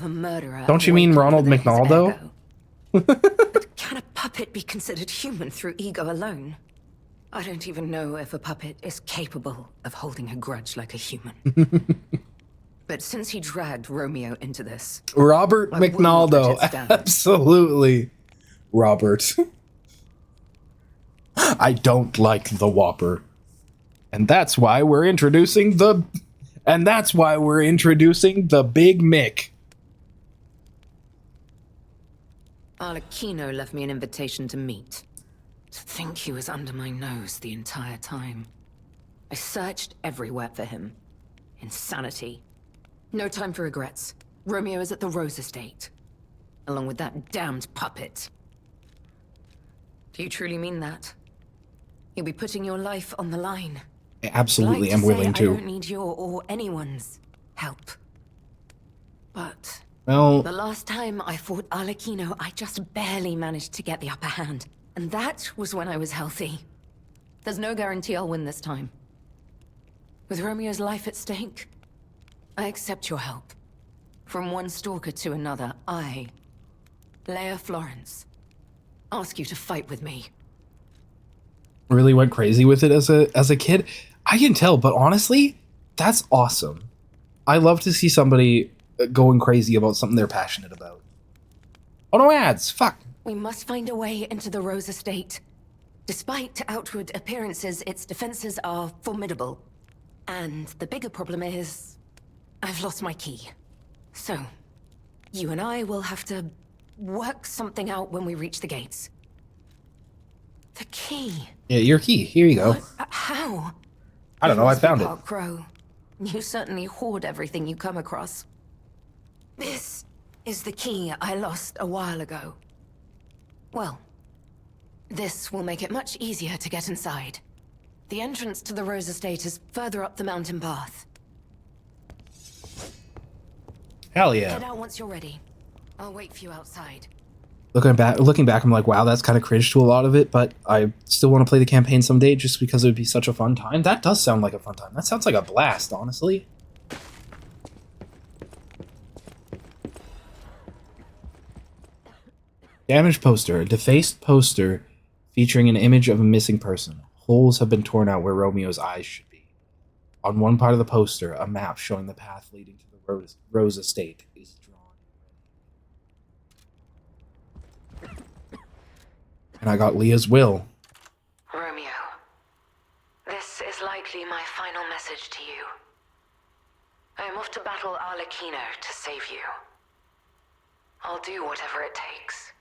Don't you mean Ronald McNaldo? But can a puppet be considered human through ego alone? I don't even know if a puppet is capable of holding a grudge like a human. But since he dragged Romeo into this... Robert McNaldo. Absolutely. Robert. I don't like the Whopper. And that's why we're introducing the Big Mick. Alecchino left me an invitation to meet. To think he was under my nose the entire time. I searched everywhere for him. Insanity. No time for regrets. Romeo is at the Rose Estate. Along with that damned puppet. Do you truly mean that? You'll be putting your life on the line. Absolutely, Like I'm willing to. I don't need your or anyone's help. But Well, the last time I fought Alecchino, I just barely managed to get the upper hand. And that was when I was healthy. There's no guarantee I'll win this time. With Romeo's life at stake, I accept your help. From one stalker to another, I, Leia Florence, ask you to fight with me. really went crazy with it as a kid. I can tell, but honestly, that's awesome. I love to see somebody going crazy about something they're passionate about. Oh no, ads! Fuck! We must find a way into the Rose Estate. Despite outward appearances, its defenses are formidable. And the bigger problem is... I've lost my key. So, you and I will have to work something out when we reach the gates. The key. Yeah, your key. Here you go. What? How? I don't know, I found it. Park Crow. You certainly hoard everything you come across. This is the key I lost a while ago. Well, this will make it much easier to get inside. The entrance to the Rose Estate is further up the mountain path. Hell yeah. Head out once you're ready. I'll wait for you outside. Looking back, I'm like, wow, that's kind of cringe to a lot of it, but I still want to play the campaign someday just because it would be such a fun time. That does sound like a fun time. That sounds like a blast, honestly. Damaged poster. A defaced poster featuring an image of a missing person. Holes have been torn out where Romeo's eyes should be. On one part of the poster, a map showing the path leading to the Rose Estate is drawn. And I got Leah's will. Romeo, this is likely my final message to you. I am off to battle Alecchino to save you. I'll do whatever it takes.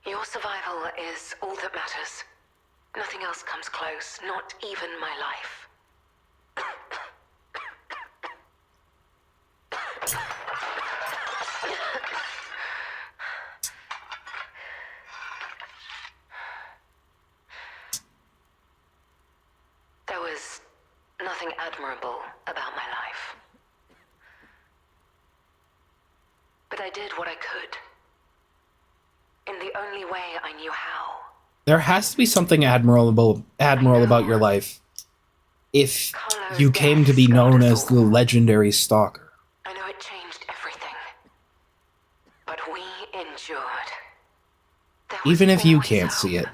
Your survival is all that matters. Nothing else comes close, not even my life. There was nothing admirable about my life. But I did what I could. In the only way I knew how. There has to be something admirable about your life if you came to be known as the legendary stalker. I know it changed everything. But we endured. There was Even if you always can't hope. see it.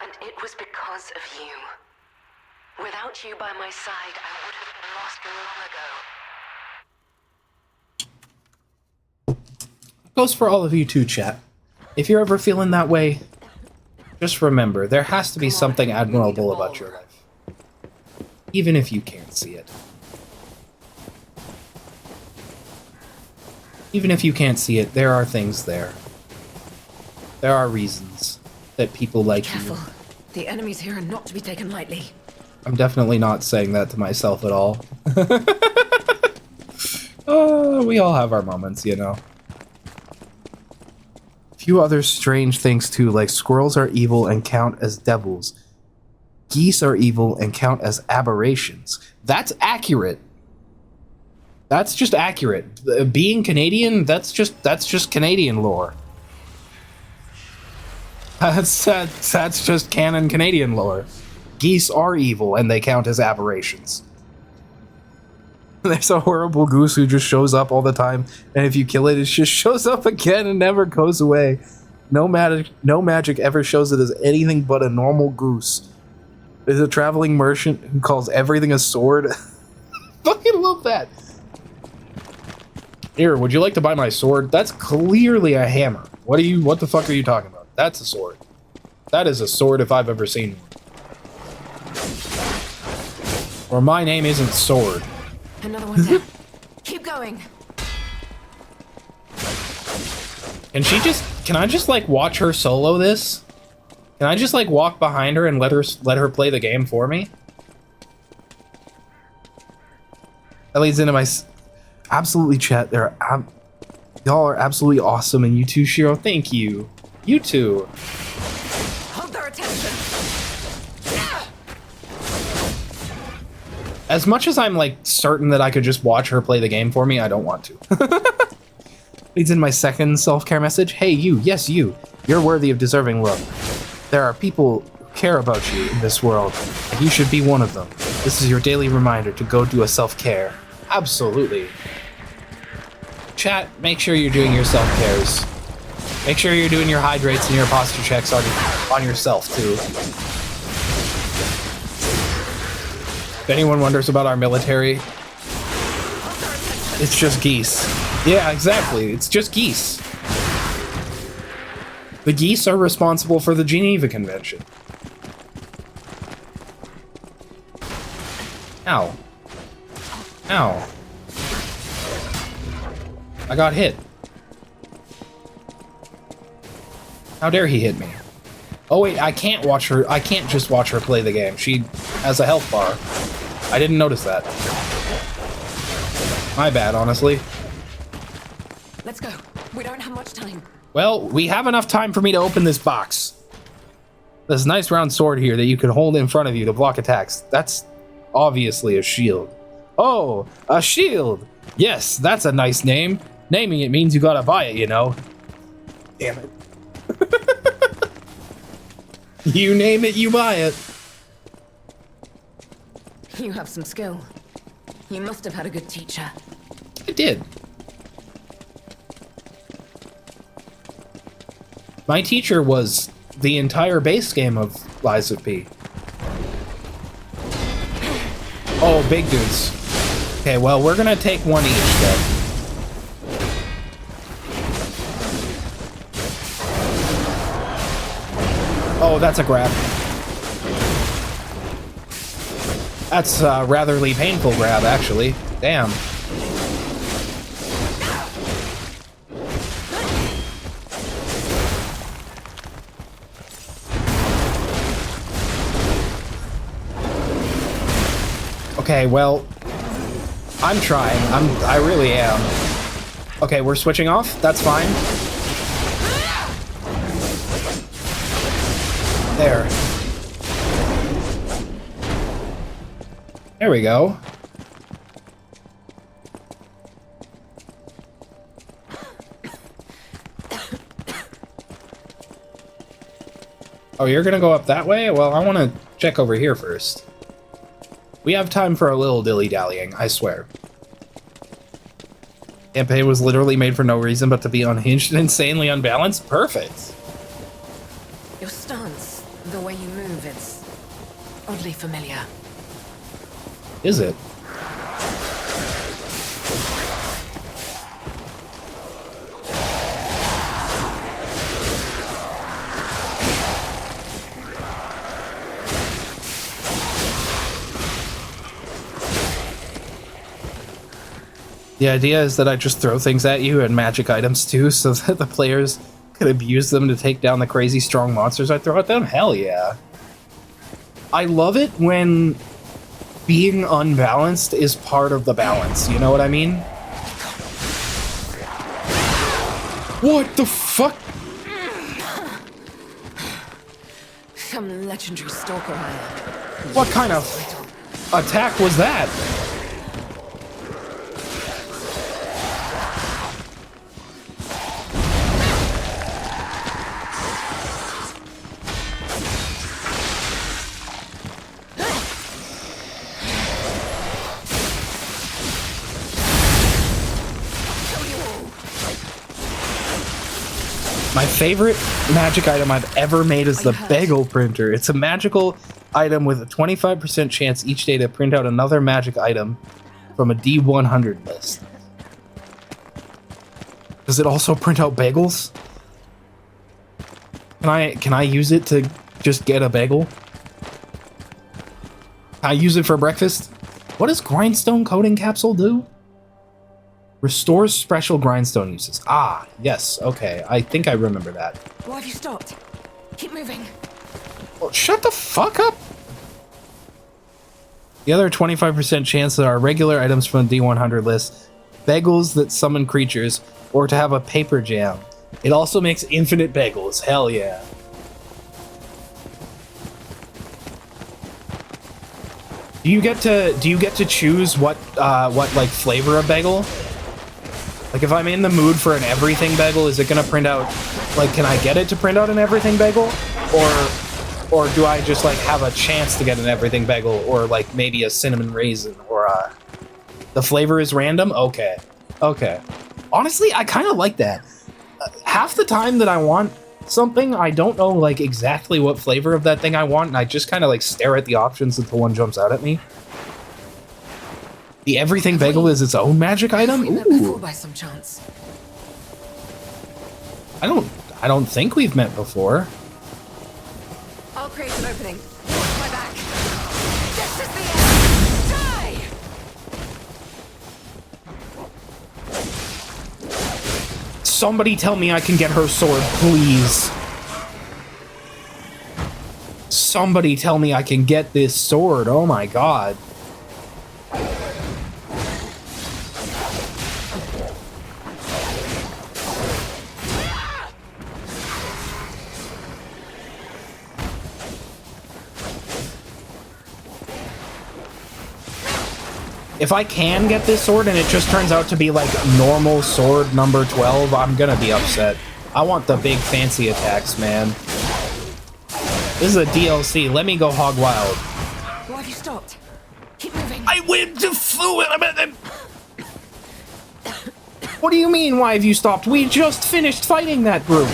And it was because of you. Without you by my side, I would have been lost long ago. Goes for all of you too, chat. If you're ever feeling that way, just remember, there has to be something admirable about your life. Even if you can't see it. Even if you can't see it, there are things there. There are reasons that people like Careful. you. The enemies here are not to be taken lightly. I'm definitely not saying that to myself at all. We all have our moments, you know. Few other strange things too, like squirrels are evil and count as devils. Geese are evil and count as aberrations. That's accurate. That's just accurate. Being Canadian, that's just Canadian lore. That's just canon Canadian lore. Geese are evil and they count as aberrations. There's a horrible goose who just shows up all the time, and if you kill it, it just shows up again and never goes away. No magic ever shows it as anything but a normal goose. There's a traveling merchant who calls everything a sword. Fucking love that. Here, would you like to buy my sword? That's clearly a hammer. What the fuck are you talking about? That's a sword. That is a sword if I've ever seen one. Or my name isn't Sword. Another one down. Keep going. Can I just like watch her solo this? Can I just like walk behind her and let her play the game for me? That leads into my absolutely chat. Y'all are absolutely awesome, and you too, Shiro. Thank you. You too. Hold their attention. As much as I'm like certain that I could just watch her play the game for me, I don't want to. Leads in my second self-care message. Hey, you. Yes, you. You're worthy of deserving love. There are people who care about you in this world, and you should be one of them. This is your daily reminder to go do a self-care. Absolutely. Chat, make sure you're doing your self-cares. Make sure you're doing your hydrates and your posture checks on yourself, too. If anyone wonders about our military, it's just geese. Yeah, exactly. It's just geese. The geese are responsible for the Geneva Convention. Ow. Ow. I got hit. How dare he hit me? Oh wait, I can't just watch her play the game. She has a health bar. I didn't notice that. My bad, honestly. Let's go. We don't have much time. Well, we have enough time for me to open this box. This nice round sword here that you can hold in front of you to block attacks. That's obviously a shield. Oh, a shield! Yes, that's a nice name. Naming it means you gotta buy it, you know. Damn it. You name it, you buy it. You have some skill. You must have had a good teacher. I did. My teacher was the entire base game of Lies of P. Oh, big dudes. Okay, well, we're gonna take one each then. Oh, that's a grab. That's a ratherly painful grab, actually. Damn. Okay, well, I'm trying. I really am. Okay, we're switching off. That's fine. There. There we go. Oh, you're gonna go up that way? Well, I want to check over here first. We have time for a little dilly-dallying, I swear. Campaign was literally made for no reason but to be unhinged and insanely unbalanced? Perfect. Your stance, the way you move, it's oddly familiar. Is it? The idea is that I just throw things at you and magic items too, so that the players could abuse them to take down the crazy strong monsters I throw at them? Hell yeah. I love it when being unbalanced is part of the balance, you know what I mean? What the fuck? Some legendary stalker I am. What kind of attack was that? My favorite magic item I've ever made is the Bagel Printer. It's a magical item with a 25% chance each day to print out another magic item from a D100 list. Does it also print out bagels? Can I use it to just get a bagel? Can I use it for breakfast? What does Grindstone Coating Capsule do? Restores special grindstone uses. Ah, yes, okay. I think I remember that. Why have you stopped? Keep moving. Well, shut the fuck up! The other 25% chance that are regular items from the D100 list, bagels that summon creatures, or to have a paper jam. It also makes infinite bagels. Hell yeah. Do you get to choose what like flavor of bagel? Like, if I'm in the mood for an everything bagel, is it gonna print out, like, can I get it to print out an everything bagel? Or do I just, like, have a chance to get an everything bagel, or, like, maybe a cinnamon raisin, or, the flavor is random? Okay. Okay. Honestly, I kind of like that. Half the time that I want something, I don't know, like, exactly what flavor of that thing I want, and I just kind of, like, stare at the options until one jumps out at me. The everything bagel is its own magic item? We met before by some chance. I don't think we've met before. I'll create an opening. Watch my back. This is the end. Die! Somebody tell me I can get her sword, please. Somebody tell me I can get this sword. Oh my god. If I can get this sword and it just turns out to be like normal sword number 12, I'm gonna be upset. I want the big fancy attacks, man. This is a DLC. Let me go hog wild. Why have you stopped? Keep moving. I went to flew it. What do you mean, why have you stopped? We just finished fighting that group.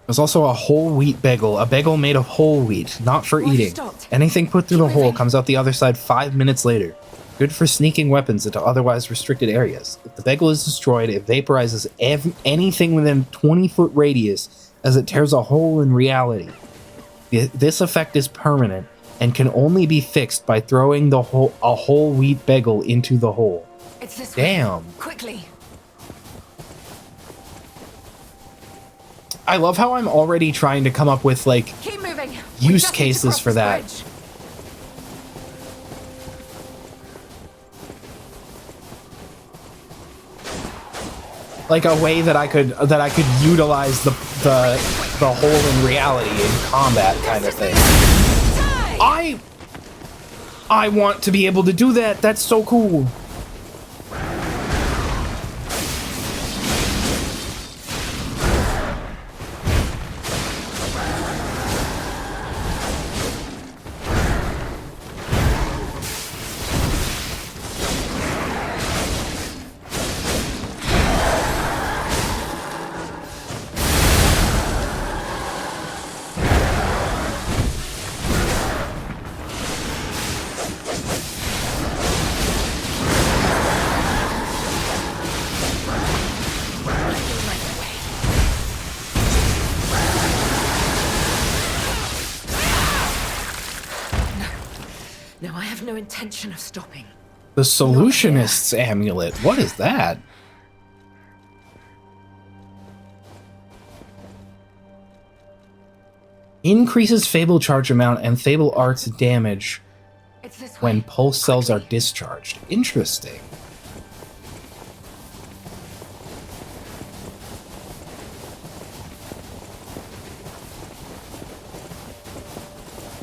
There's also a whole wheat bagel. A bagel made of whole wheat, not for eating. Anything put through the hole comes out the other side 5 minutes later. Good for sneaking weapons into otherwise restricted areas. If the bagel is destroyed, it vaporizes anything within a 20-foot radius as it tears a hole in reality. This effect is permanent and can only be fixed by throwing a whole wheat bagel into the hole. It's this way. Damn. Quickly. I love how I'm already trying to come up with, like, Keep moving. use cases for that. Like a way that I could utilize the hole in reality in combat kind of thing. I want to be able to do that. That's so cool. No, I have no intention of stopping. The Solutionist's Amulet. What is that? Increases Fable charge amount and Fable Art's damage It's this way. when pulse cells are discharged. Interesting.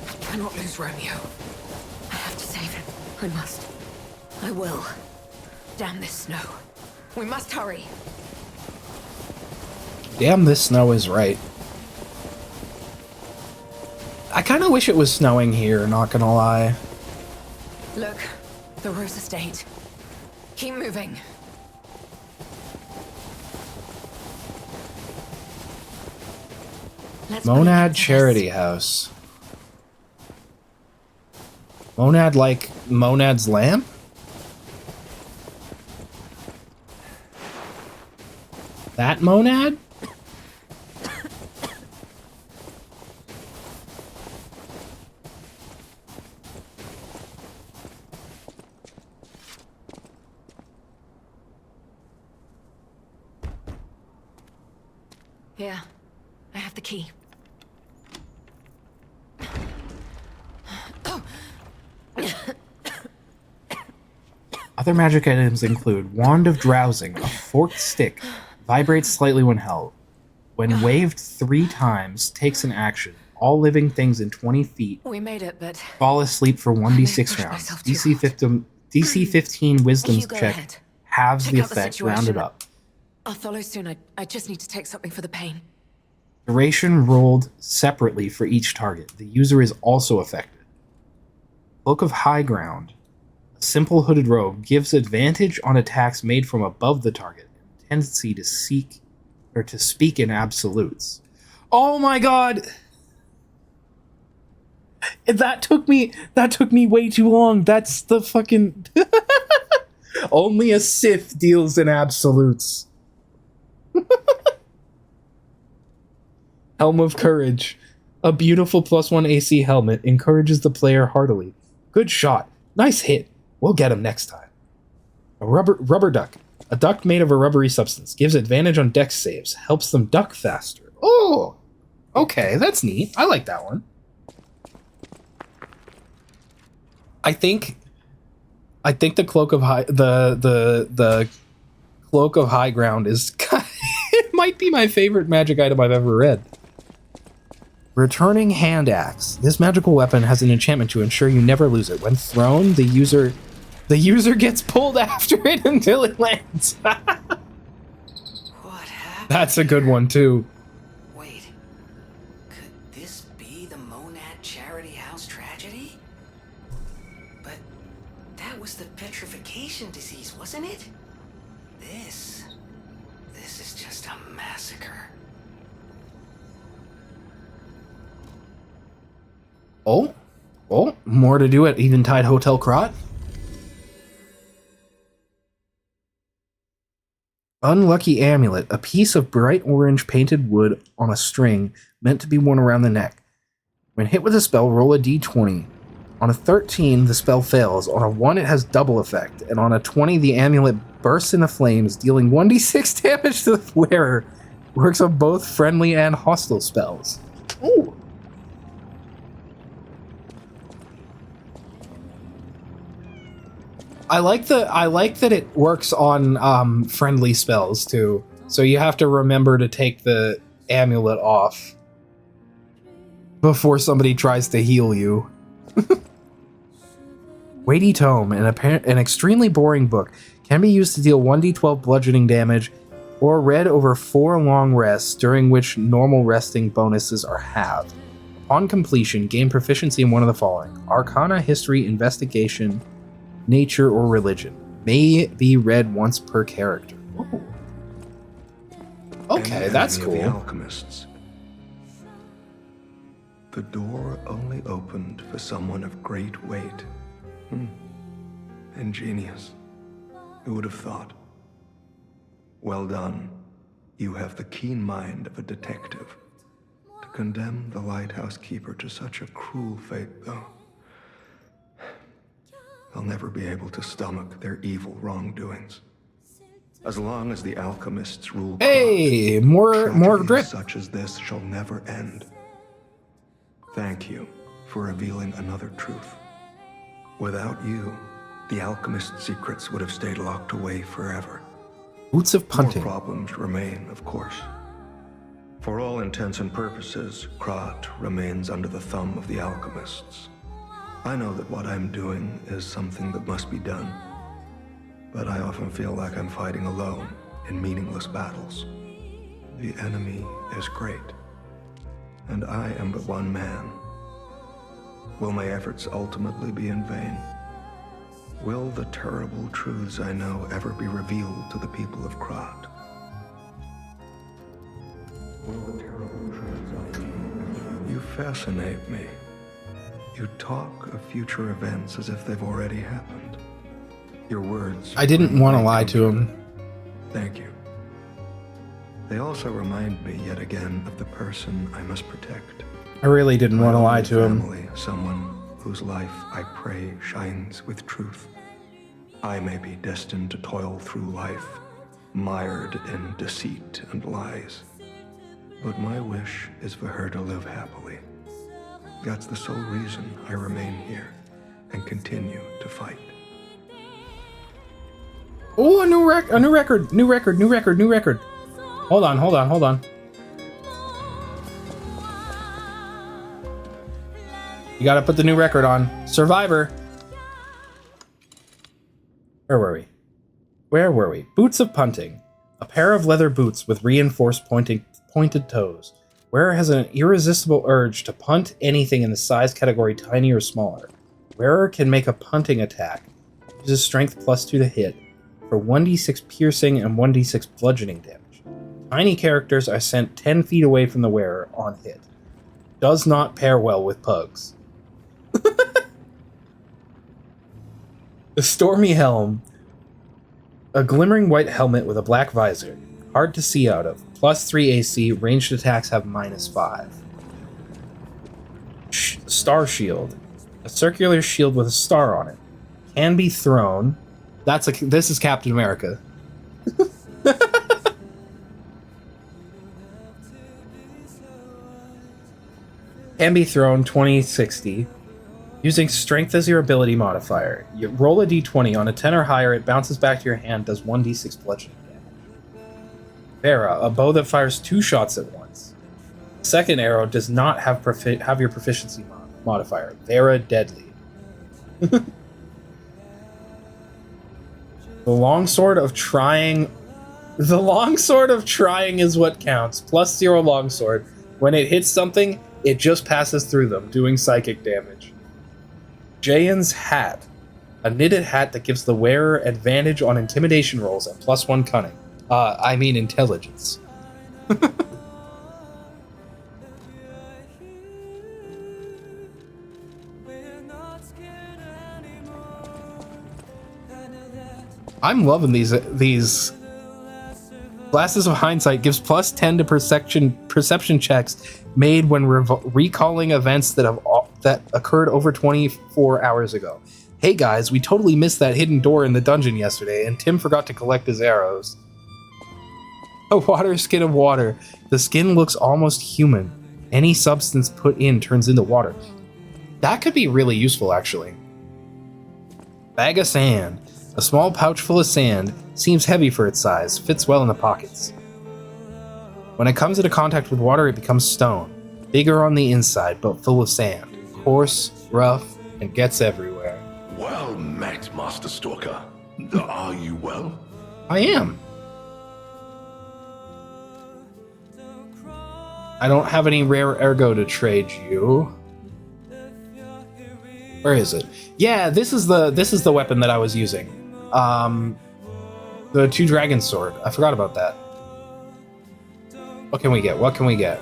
I cannot lose Romeo. I have to save him. I must. I will. Damn this snow. We must hurry. Damn, this snow is right. I kind of wish it was snowing here, not gonna lie. Look, the Rose Estate. Keep moving. Let's believe Monad into Charity this. House. Monad like Monad's lamp? That Monad? Here, I have the key. Other magic items include Wand of Drowsing, a forked stick, vibrates slightly when held. When waved 3 times, takes an action. All living things in 20 feet We made it, but fall asleep for 1d6 pushed rounds. myself too DC 15 Wisdom You go check ahead. halves Check the out the effect, situation. rounded up. I'll follow soon. I just need to take something for the pain. Duration rolled separately for each target. The user is also affected. Cloak of High Ground. A simple hooded robe gives advantage on attacks made from above the target. And a tendency to speak in absolutes. Oh my god! That took me way too long. That's the fucking only a Sith deals in absolutes. Helm of Courage. A beautiful +1 AC helmet encourages the player heartily. Good shot. Nice hit. We'll get him next time. A rubber duck. A duck made of a rubbery substance. Gives advantage on dex saves. Helps them duck faster. Oh! Okay, that's neat. I like that one. I think the Cloak of High the Cloak of High Ground is it might be my favorite magic item I've ever read. Returning Hand Axe. This magical weapon has an enchantment to ensure you never lose it. When thrown, the user gets pulled after it until it lands. What happened? That's a good one too. Wait. Could this be the Monad Charity House tragedy? But that was the petrification disease, wasn't it? This is just a massacre. Oh, more to do at Eventide Hotel Krot. Unlucky Amulet, a piece of bright orange painted wood on a string meant to be worn around the neck. When hit with a spell, roll a d20. On a 13, the spell fails. On a 1, it has double effect. And on a 20, the amulet bursts into flames, dealing 1d6 damage to the wearer. Works on both friendly and hostile spells. Ooh. I like that it works on friendly spells too. So you have to remember to take the amulet off before somebody tries to heal you. Weighty Tome, an extremely boring book, can be used to deal 1d12 bludgeoning damage or read over 4 long rests, during which normal resting bonuses are halved. Upon completion, gain proficiency in one of the following: Arcana, History, Investigation, Nature, or Religion. May be read once per character. Ooh. Okay, that's cool. The alchemists. The door only opened for someone of great weight. Ingenious. Who would have thought? Well done. You have the keen mind of a detective. To condemn the lighthouse keeper to such a cruel fate, though, they'll never be able to stomach their evil wrongdoings. As long as the alchemists rule, Hey, more grip. such as this shall never end. Thank you for revealing another truth. Without you, the alchemist's secrets would have stayed locked away forever. Boots of Punting. More problems remain, of course. For all intents and purposes, Krat remains under the thumb of the alchemists. I know that what I'm doing is something that must be done, but I often feel like I'm fighting alone in meaningless battles. The enemy is great, and I am but one man. Will my efforts ultimately be in vain? Will the terrible truths I know ever be revealed to the people of Krat? Will the terrible truths I know? You fascinate me. You talk of future events as if they've already happened. Your words... I didn't want to lie to him. Thank you. They also remind me yet again of the person I must protect. I really didn't want to lie to him. Family, someone whose life I pray shines with truth. I may be destined to toil through life, mired in deceit and lies. But my wish is for her to live happily. That's the sole reason I remain here and continue to fight. Oh, a new record. Hold on. You gotta put the new record on. Survivor. Where were we? Boots of Punting. A pair of leather boots with reinforced pointed toes. Wearer has an irresistible urge to punt anything in the size category tiny or smaller. Wearer can make a punting attack. Uses strength +2 to hit for 1d6 piercing and 1d6 bludgeoning damage. Tiny characters are sent 10 feet away from the wearer on hit. Does not pair well with pugs. The Stormy Helm. A glimmering white helmet with a black visor. Hard to see out of. +3 AC. Ranged attacks have -5. Star Shield. A circular shield with a star on it. Can be thrown. This is Captain America. Can be thrown 20-60. Using strength as your ability modifier. You roll a d20. On a 10 or higher, it bounces back to your hand, does 1d6 bludgeoning damage. Vera, a bow that fires 2 shots at once. The second arrow does not have your proficiency modifier. Vera, deadly. The longsword of trying is what counts. +0 longsword. When it hits something, it just passes through them, doing psychic damage. Jayan's hat. A knitted hat that gives the wearer advantage on intimidation rolls and +1 cunning. Intelligence. I'm loving these. Glasses of Hindsight gives +10 to perception checks made when recalling events that have that occurred over 24 hours ago. Hey guys, we totally missed that hidden door in the dungeon yesterday, and Tim forgot to collect his arrows. A water skin of water. The skin looks almost human. Any substance put in turns into water. That could be really useful, actually. Bag of sand. A small pouch full of sand. Seems heavy for its size. Fits well in the pockets. When it comes into contact with water, it becomes stone. Bigger on the inside, but full of sand. Coarse, rough, and gets everywhere. Well met, Master Stalker. Are you well? I am. I don't have any rare ergo to trade you. Where is it? Yeah, this is the weapon that I was using. The two dragon sword. I forgot about that. What can we get? What can we get?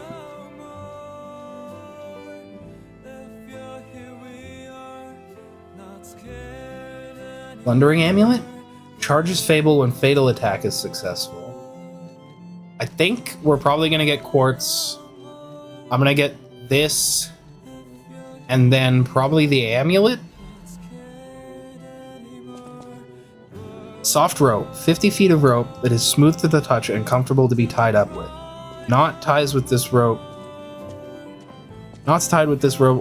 Thundering Amulet? Charges Fable when fatal attack is successful. I think we're probably gonna get Quartz. I'm gonna get this. And then probably the amulet? Soft rope. 50 feet of rope that is smooth to the touch and comfortable to be tied up with. Knots tied with this rope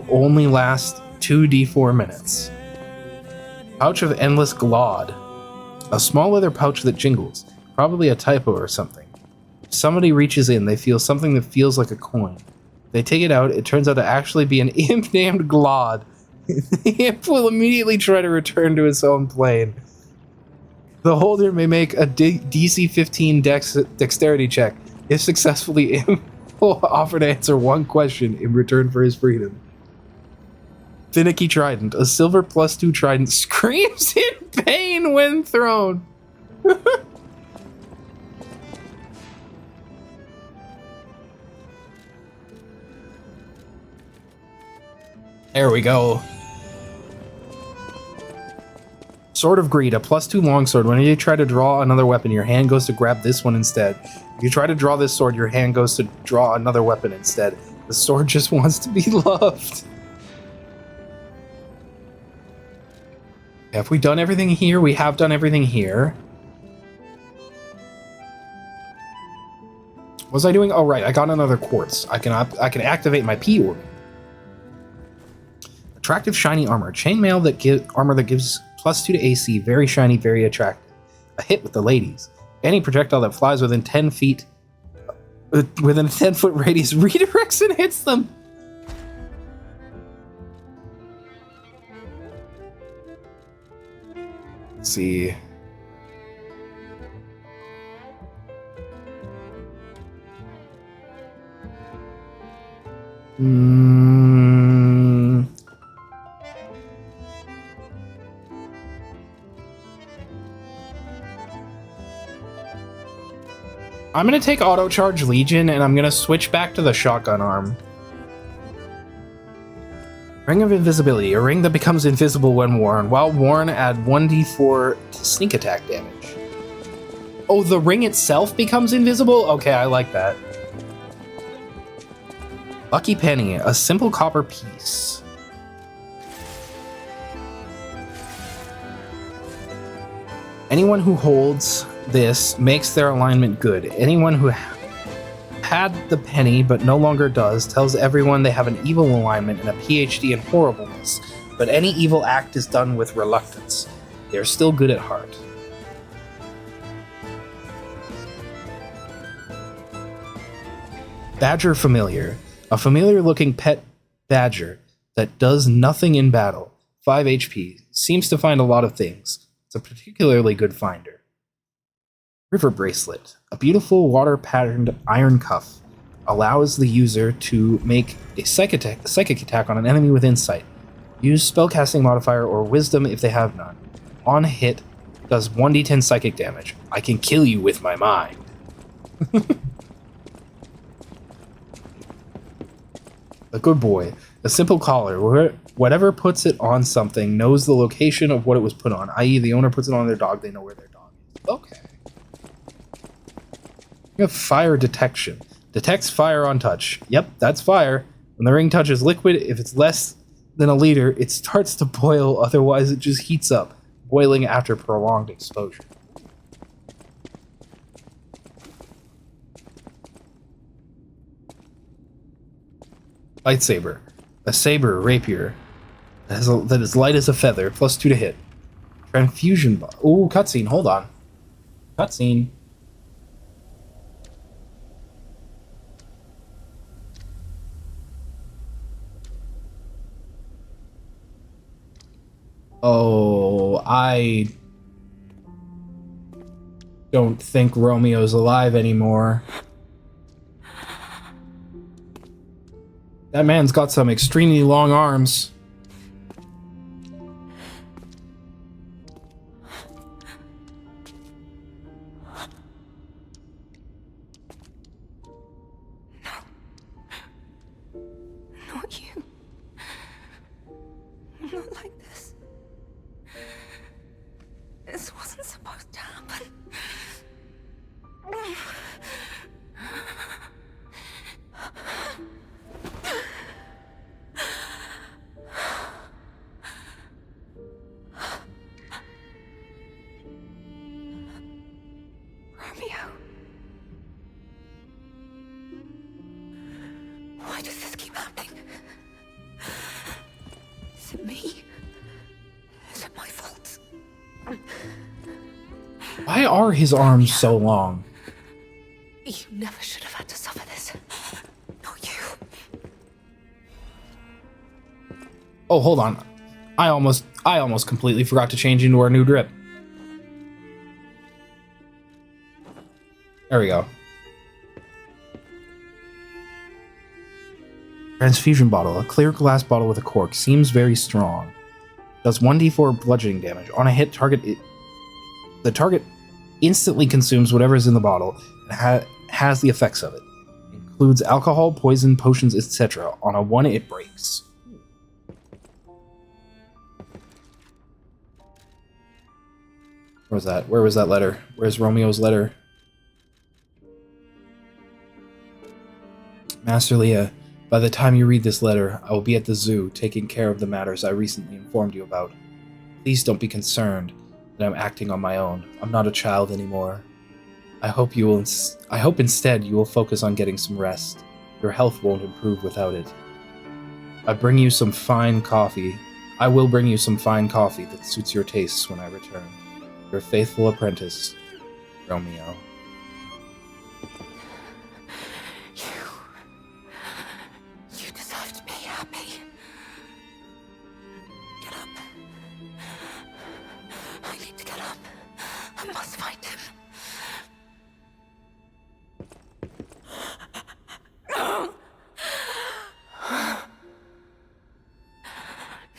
only last 2d4 minutes. Pouch of Endless Glod. A small leather pouch that jingles. Probably a typo or something. If somebody reaches in, they feel something that feels like a coin. They take it out, it turns out to actually be an imp named Glod. The imp will immediately try to return to his own plane. The holder may make a DC 15 dexterity check. If successfully, imp will offer to answer one question in return for his freedom. Finicky Trident. A silver +2 trident screams in pain when thrown. There we go. Sword of Greed, a +2 longsword. Whenever you try to draw another weapon, your hand goes to grab this one instead. If you try to draw this sword, your hand goes to draw another weapon instead. The sword just wants to be loved. Have we done everything here? We have done everything here. What was I doing? Oh, right. I got another quartz. I can activate my P organ. Attractive shiny armor. Chainmail armor that gives +2 to AC. Very shiny, very attractive. A hit with the ladies. Any projectile that flies within 10 feet, within a 10-foot radius, redirects and hits them. Let's see. I'm going to take Auto Charge Legion, and I'm going to switch back to the shotgun arm. Ring of Invisibility. A ring that becomes invisible when worn. While worn, add 1d4 to sneak attack damage. Oh, the ring itself becomes invisible? Okay, I like that. Lucky Penny. A simple copper piece. Anyone who holds this makes their alignment good. Anyone who had the penny but no longer does tells everyone they have an evil alignment and a PhD in horribleness, but any evil act is done with reluctance. They are still good at heart. Badger Familiar. A familiar-looking pet badger that does nothing in battle. 5 HP. Seems to find a lot of things. It's a particularly good finder. River Bracelet. A beautiful water-patterned iron cuff allows the user to make a psychic attack on an enemy with insight. Use spellcasting modifier or wisdom if they have none. On hit, does 1d10 psychic damage. I can kill you with my mind. A good boy. A simple collar. Whatever puts it on something knows the location of what it was put on, i.e. the owner puts it on their dog, they know where their dog is. Okay. We have Fire Detection. Detects fire on touch. Yep, that's fire. When the ring touches liquid, if it's less than a liter, it starts to boil, otherwise it just heats up, boiling after prolonged exposure. Lightsaber. A saber rapier that is light as a feather, +2 to hit. Transfusion bottle. Ooh, cutscene, hold on. Cutscene. Oh, I don't think Romeo's alive anymore. That man's got some extremely long arms. Not you. Not like this. This wasn't supposed to happen. Romeo. Why does this keep happening? Is it me? Is it my fault? Why are his arms so long? You never should have had to suffer this. Not you. Oh, hold on. I almost completely forgot to change into our new drip. There we go. Transfusion bottle. A clear glass bottle with a cork. Seems very strong. Does 1d4 bludgeoning damage. On a hit, the target instantly consumes whatever is in the bottle and has the effects of it. Includes alcohol, poison, potions, etc. On a 1, it breaks. Where was that? Where was that letter? Where's Romeo's letter? Master Leah, by the time you read this letter, I will be at the zoo, taking care of the matters I recently informed you about. Please don't be concerned that I'm acting on my own. I'm not a child anymore. I hope instead you will focus on getting some rest. Your health won't improve without it. I will bring you some fine coffee that suits your tastes when I return. Your faithful apprentice, Romeo. You deserve to be happy. Get up. I need to get up. I must find him.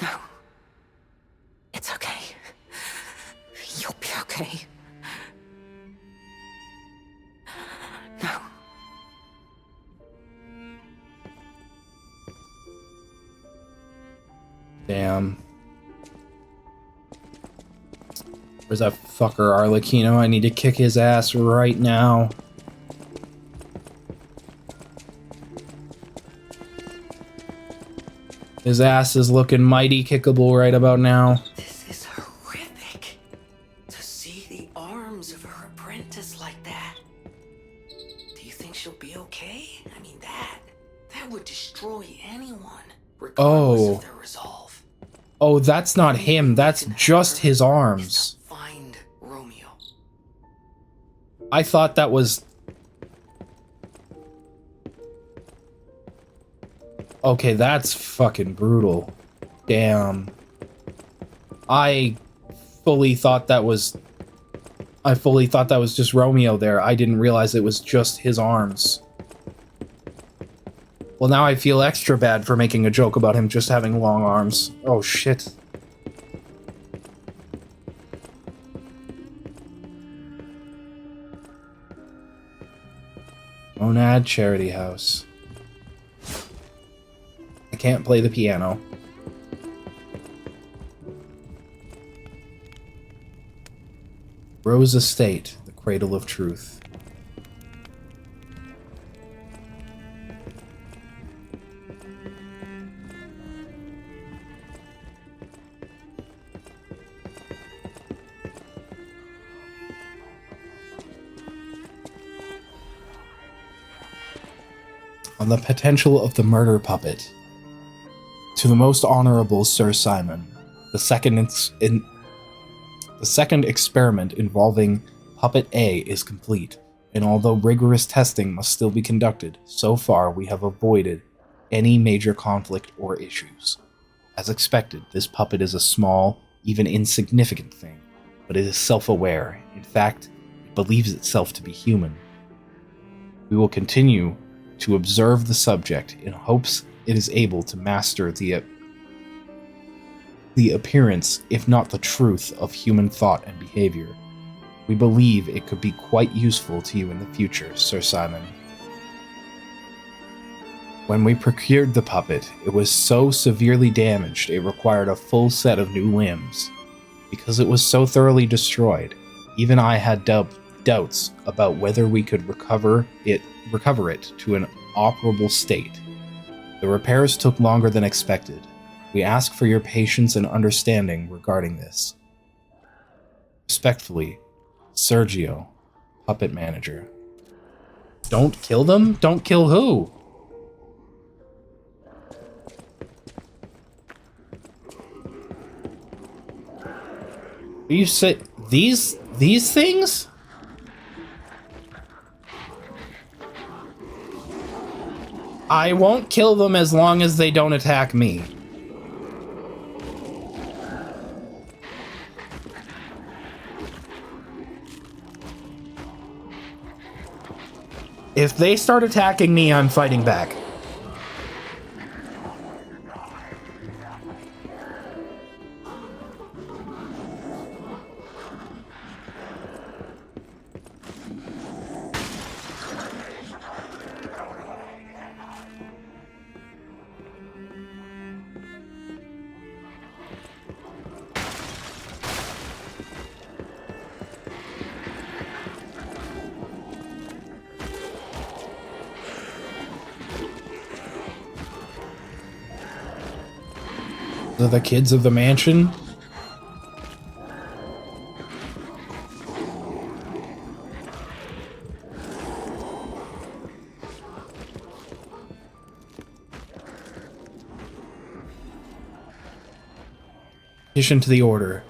No. It's okay. You'll be okay. No. Damn. Where's that fucker Arlecchino? I need to kick his ass right now. His ass is looking mighty kickable right about now. This is horrific. To see the arms of her apprentice like that. Do you think she'll be okay? I mean, that would destroy anyone, regardless of their resolve. Oh, that's not him. That's just his arms. Find Romeo. I thought that was... Okay, that's fucking brutal. Damn. I fully thought that was just Romeo there. I didn't realize it was just his arms. Well, now I feel extra bad for making a joke about him just having long arms. Oh, shit. Monad Charity House. I can't play the piano. Rose Estate, the Cradle of Truth. on the potential of the murder puppet. To the most honorable Sir Simon, the second experiment involving Puppet A is complete, and although rigorous testing must still be conducted, so far we have avoided any major conflict or issues. As expected, this puppet is a small, even insignificant thing, but it is self-aware. In fact, it believes itself to be human. We will continue to observe the subject in hopes it is able to master the appearance, if not the truth, of human thought and behavior. We believe it could be quite useful to you in the future, Sir Simon. When we procured the puppet, it was so severely damaged it required a full set of new limbs. Because it was so thoroughly destroyed, even I had doubts about whether we could recover it to an operable state. The repairs took longer than expected. We ask for your patience and understanding regarding this. Respectfully, Sergio, Puppet Manager. Don't kill them? Don't kill who? You say these things? I won't kill them as long as they don't attack me. If they start attacking me, I'm fighting back. The kids of the mansion. Petition to the order.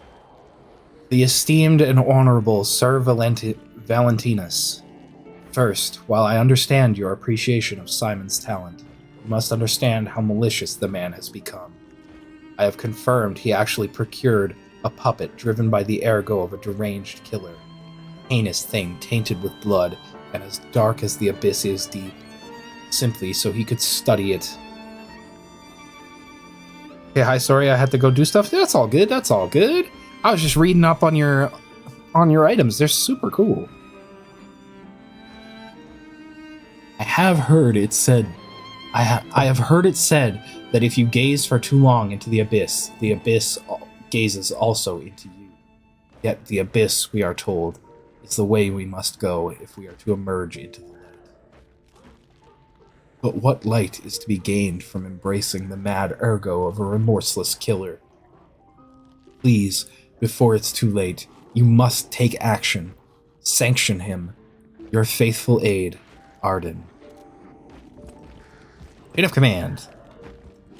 The esteemed and honorable Sir Valentinus. First, while I understand your appreciation of Simon's talent, you must understand how malicious the man has become. I have confirmed he actually procured a puppet driven by the ergo of a deranged killer. A heinous thing tainted with blood and as dark as the abyss is deep, simply so he could study it. Okay, hi, sorry I had to go do stuff. That's all good, that's all good. I was just reading up on your items. They're super cool. I have heard it said that if you gaze for too long into the abyss gazes also into you. Yet the abyss, we are told, is the way we must go if we are to emerge into the light. But what light is to be gained from embracing the mad ergo of a remorseless killer? Please, before it's too late, you must take action. Sanction him. Your faithful aide, Arden. Chain of command.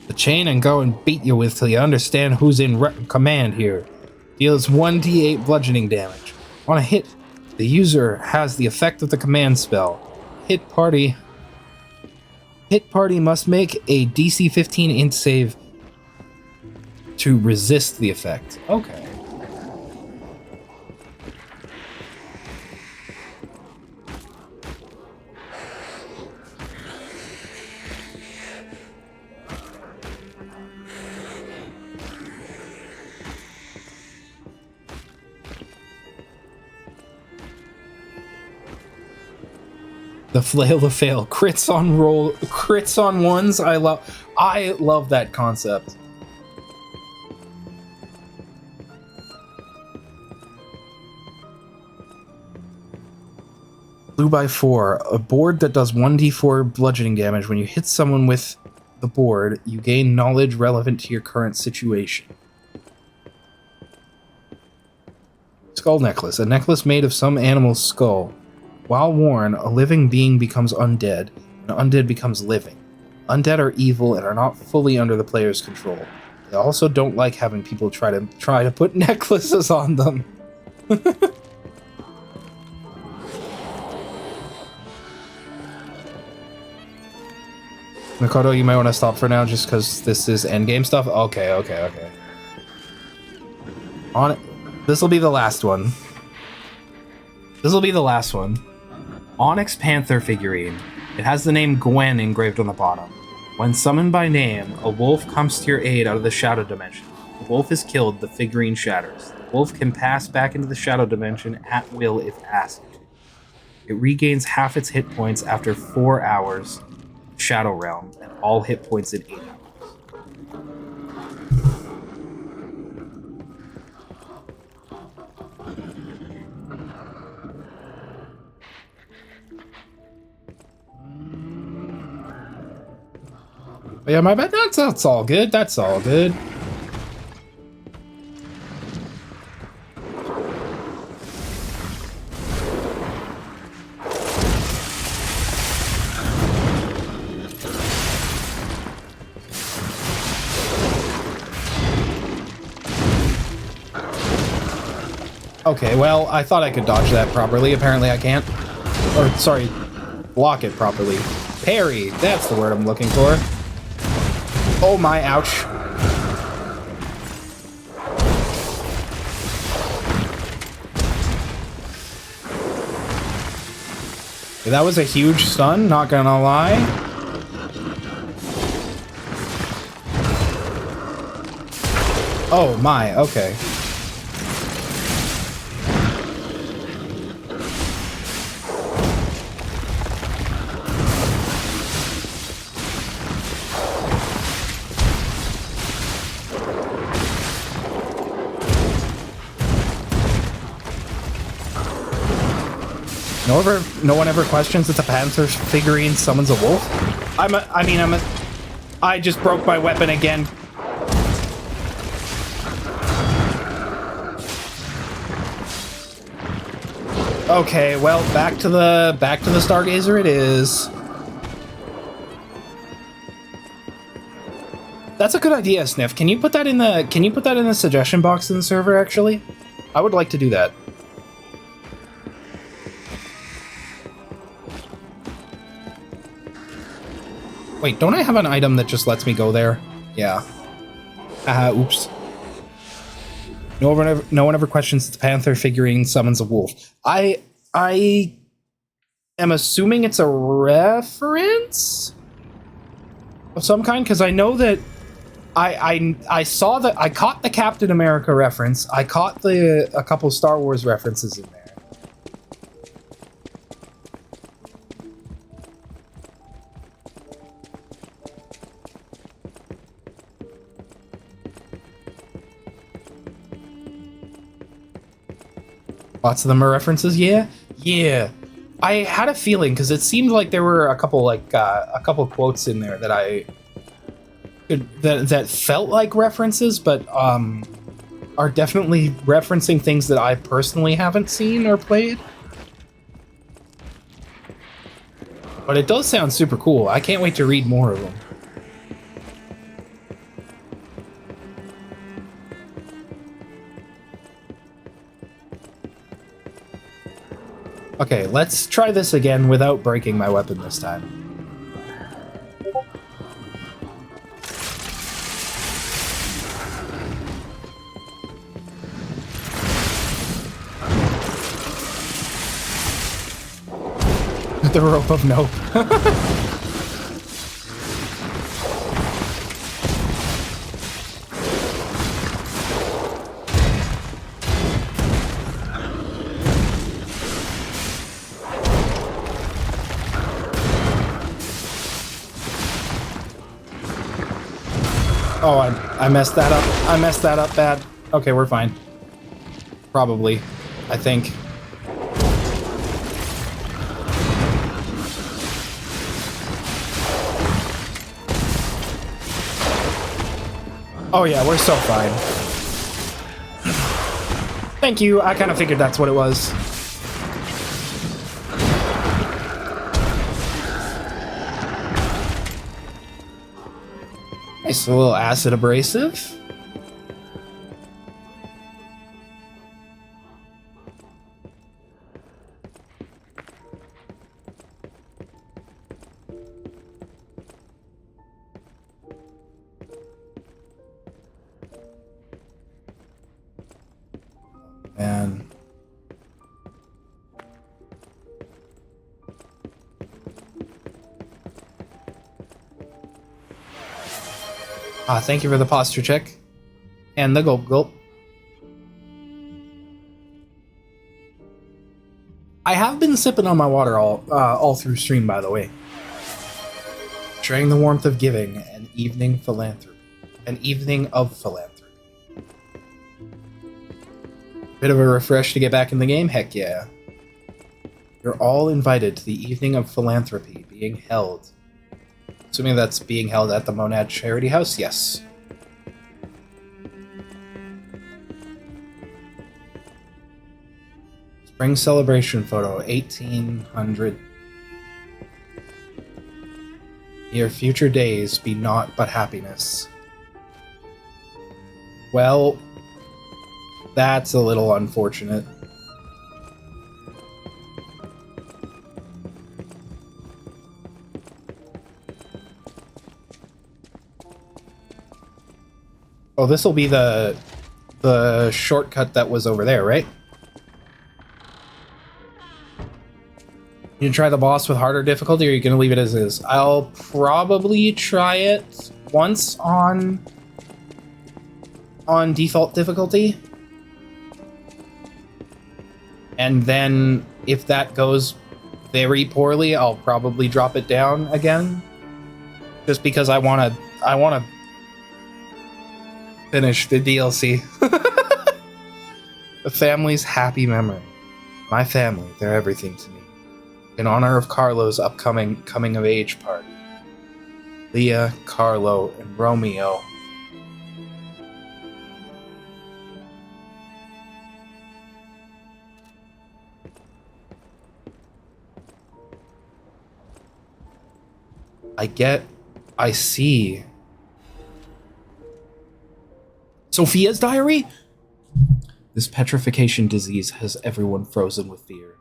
The chain and go and beat you with till you understand who's in command here. Deals 1d8 bludgeoning damage. On a hit, the user has the effect of the command spell. Hit party must make a DC 15 int save to resist the effect. Okay. The flail of fail. Crits on ones. I love that concept. Blue by 4. A board that does 1d4 bludgeoning damage. When you hit someone with the board, you gain knowledge relevant to your current situation. Skull necklace. A necklace made of some animal's skull. While worn, a living being becomes undead, and an undead becomes living. Undead are evil and are not fully under the player's control. They also don't like having people try to put necklaces on them. Makoto, you might want to stop for now just because this is endgame stuff. Okay. On it. This will be the last one. Onyx Panther figurine. It has the name Gwen engraved on the bottom. When summoned by name, a wolf comes to your aid out of the shadow dimension. The wolf is killed, the figurine shatters. The wolf can pass back into the shadow dimension at will if asked to. It regains half its hit points after 4 hours. Shadow Realm, and all hit points in 8 hours. Yeah, my bad. That's all good. That's all good. Okay, well, I thought I could dodge that properly. Apparently I can't. Or, sorry, block it properly. Parry, that's the word I'm looking for. Oh my, ouch. That was a huge stun, not gonna lie. Oh my, okay. No one ever questions that the Panther figurine summons a wolf? I just broke my weapon again. Okay, well, back to the Stargazer it is. That's a good idea, Sniff. Can you put that in the suggestion box in the server actually? I would like to do that. Wait, don't I have an item that just lets me go there? Yeah. Oops. No one ever questions the Panther figurine summons a wolf. I am assuming it's a reference of some kind, because I know that I saw that I caught the Captain America reference. I caught a couple Star Wars references in there. Lots of them are references, yeah. I had a feeling because it seemed like there were a couple quotes in there that that felt like references, but are definitely referencing things that I personally haven't seen or played. But it does sound super cool. I can't wait to read more of them. Okay, let's try this again without breaking my weapon this time. The rope of nope. Oh, I messed that up. I messed that up bad. Okay, we're fine. Probably. I think. Oh yeah, we're so fine. Thank you. I kind of figured that's what it was. Nice, a little acid abrasive. Man. Thank you for the posture check. And the gulp gulp. I have been sipping on my water all through stream, by the way. Sharing the warmth of giving, an evening philanthropy. An evening of philanthropy. Bit of a refresh to get back in the game? Heck yeah. You're all invited to the evening of philanthropy being held. Assuming that's being held at the Monad Charity House? Yes. Spring celebration photo, 1800. Your future days be naught but happiness. Well, that's a little unfortunate. Oh, this will be the shortcut that was over there, right? You can try the boss with harder difficulty, or you can leave it as is. I'll probably try it once on default difficulty. And then if that goes very poorly, I'll probably drop it down again. Just because I wanna finish the DLC. The family's happy memory. My family, they're everything to me. In honor of Carlo's upcoming coming-of-age party. Leah, Carlo, and Romeo. I see. Sophia's diary? This petrification disease has everyone frozen with fear.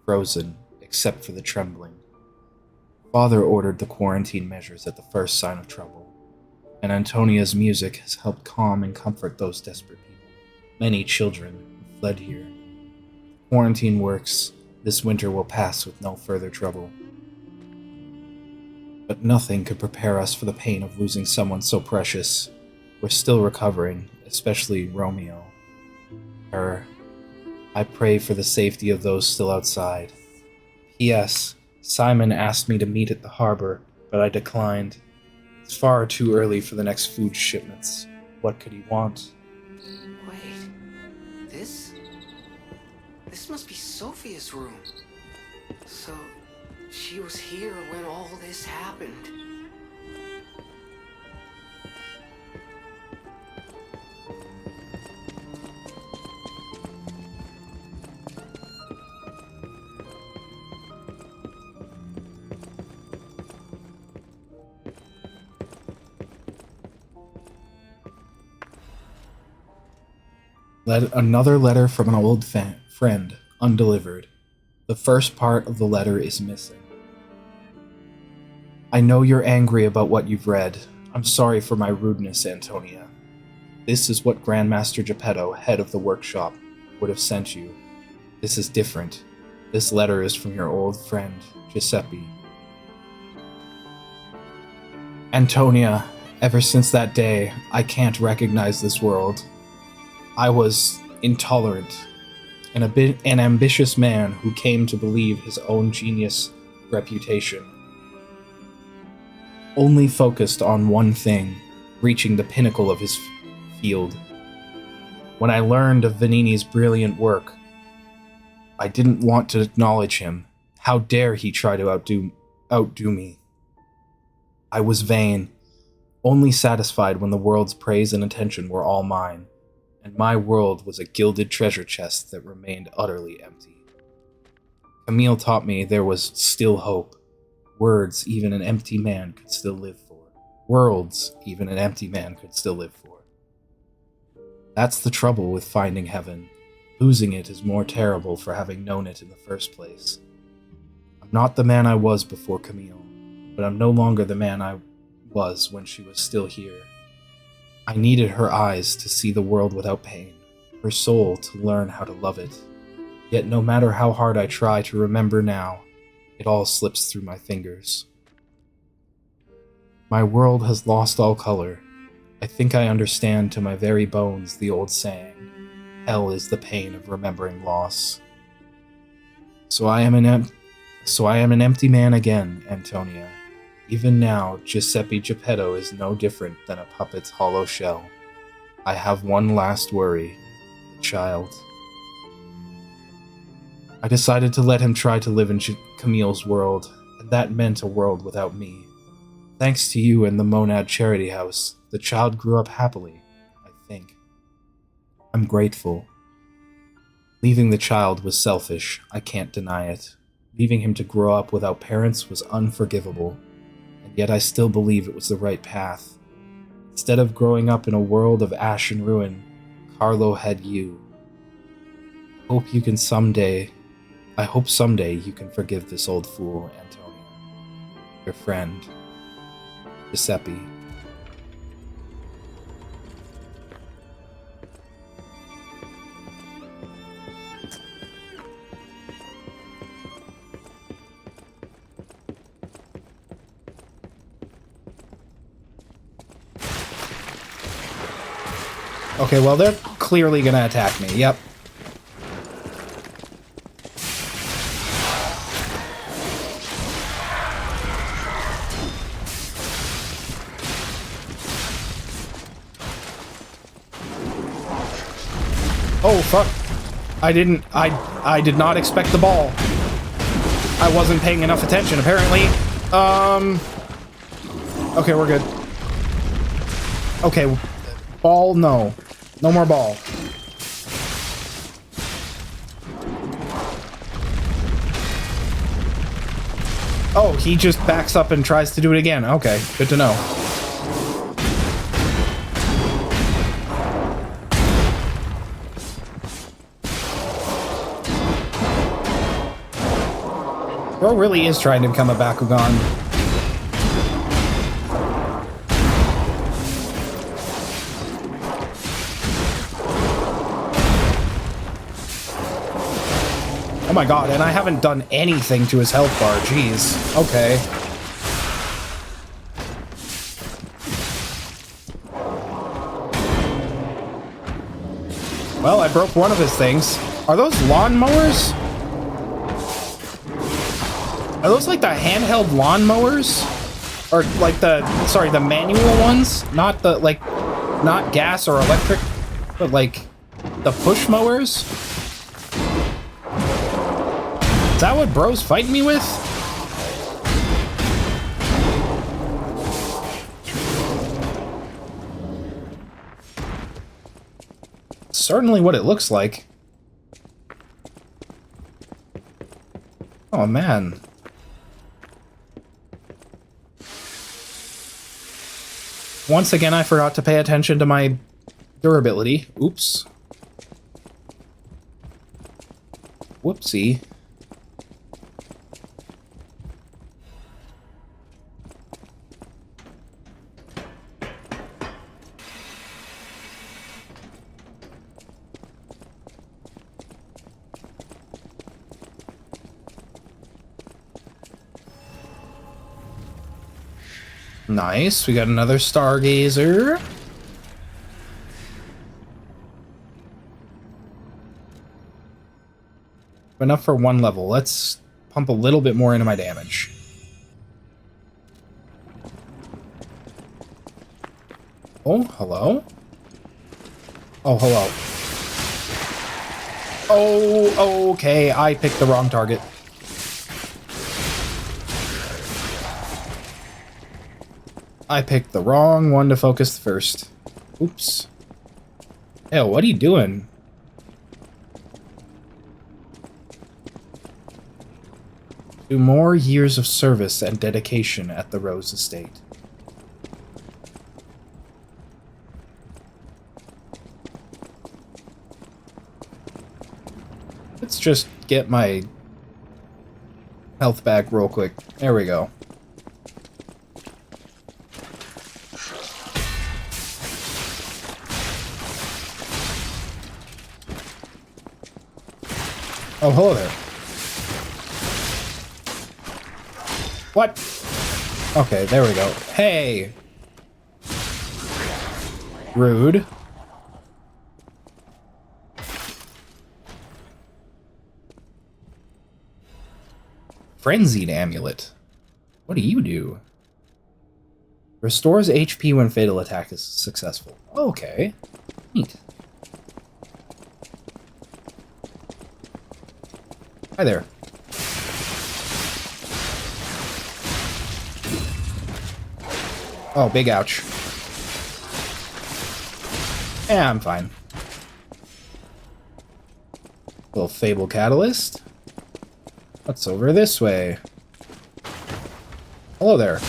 Frozen, except for the trembling. Father ordered the quarantine measures at the first sign of trouble, and Antonia's music has helped calm and comfort those desperate people. Many children who fled here. Quarantine works. This winter will pass with no further trouble. But nothing could prepare us for the pain of losing someone so precious. We're still recovering, especially Romeo. I pray for the safety of those still outside. P.S. Simon asked me to meet at the harbor, but I declined. It's far too early for the next food shipments. What could he want? Wait, this must be Sophia's room. So, she was here when all this happened. Another letter from an old friend, undelivered. The first part of the letter is missing. I know you're angry about what you've read. I'm sorry for my rudeness, Antonia. This is what Grandmaster Geppetto, head of the workshop, would have sent you. This is different. This letter is from your old friend, Giuseppe. Antonia, ever since that day, I can't recognize this world. I was intolerant, an ambitious man who came to believe his own genius reputation. Only focused on one thing, reaching the pinnacle of his field. When I learned of Vanini's brilliant work, I didn't want to acknowledge him. How dare he try to outdo me? I was vain, only satisfied when the world's praise and attention were all mine. And my world was a gilded treasure chest that remained utterly empty. Camille taught me there was still hope, words even an empty man could still live for. Worlds even an empty man could still live for. That's the trouble with finding heaven. Losing it is more terrible for having known it in the first place. I'm not the man I was before Camille, but I'm no longer the man I was when she was still here. I needed her eyes to see the world without pain, her soul to learn how to love it. Yet no matter how hard I try to remember now, it all slips through my fingers. My world has lost all color. I think I understand to my very bones the old saying, hell is the pain of remembering loss. So I am an empty man again, Antonia. Even now, Giuseppe Geppetto is no different than a puppet's hollow shell. I have one last worry, the child. I decided to let him try to live in Camille's world, and that meant a world without me. Thanks to you and the Monad Charity House, the child grew up happily, I think. I'm grateful. Leaving the child was selfish, I can't deny it. Leaving him to grow up without parents was unforgivable, and yet I still believe it was the right path. Instead of growing up in a world of ash and ruin, Carlo had you. I hope someday you can forgive this old fool, Antonia. Your friend, Giuseppe. Okay, well, they're clearly gonna attack me. Yep. Oh, fuck. I did not expect the ball. I wasn't paying enough attention, apparently. Okay, we're good. Okay, ball, no. No more ball. Oh, he just backs up and tries to do it again. Okay, good to know. Bro really is trying to become a Bakugan. Oh my god, and I haven't done anything to his health bar, jeez. Okay. Well, I broke one of his things. Are those lawnmowers? Are those like the handheld lawnmowers? Or like the manual ones? Not the, like, not gas or electric, but like the push mowers? Is that what bro's fighting me with? Certainly what it looks like. Oh man. Once again, I forgot to pay attention to my durability. Oops. Whoopsie. Nice, we got another Stargazer. Enough for one level. Let's pump a little bit more into my damage. Oh, hello? Oh, hello. Oh, okay, I picked the wrong target. I picked the wrong one to focus first. Oops. Hell, what are you doing? 2 more years of service and dedication at the Rose Estate. Let's just get my health back real quick. There we go. Oh, hello there. What? Okay, there we go. Hey! Rude. Frenzied Amulet. What do you do? Restores HP when fatal attack is successful. Okay. Neat. Hi there. Oh, big ouch. Yeah, I'm fine. Little Fable Catalyst. What's over this way? Hello there.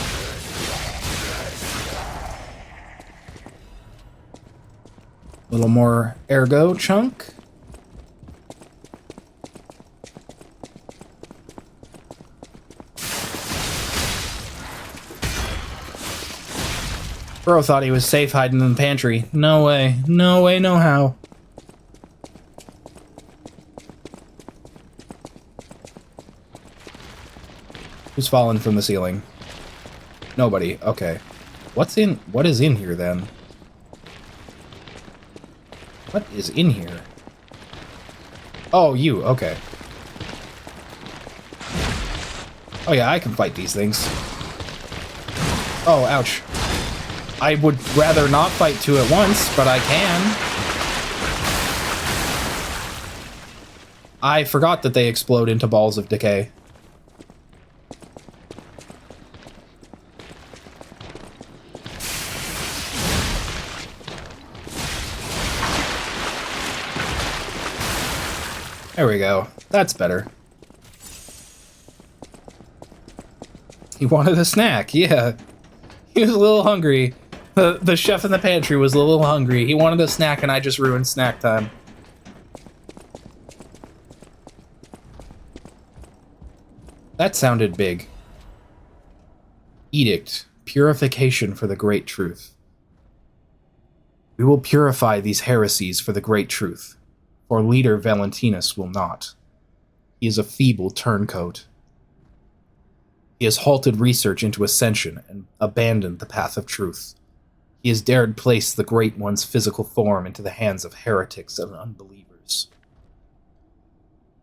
Little more Ergo chunk. Bro thought he was safe hiding in the pantry. No way. No way, no how. Who's fallen from the ceiling? Nobody. Okay. What is in here then? What is in here? Oh, you. Okay. Oh yeah, I can fight these things. Oh, ouch. I would rather not fight two at once, but I can. I forgot that they explode into balls of decay. There we go. That's better. He wanted a snack, yeah. He was a little hungry. The chef in the pantry was a little hungry. He wanted a snack and I just ruined snack time. That sounded big. Edict. Purification for the great truth. We will purify these heresies for the great truth, for leader Valentinus will not. He is a feeble turncoat. He has halted research into ascension and abandoned the path of truth. He has dared place the Great One's physical form into the hands of heretics and unbelievers.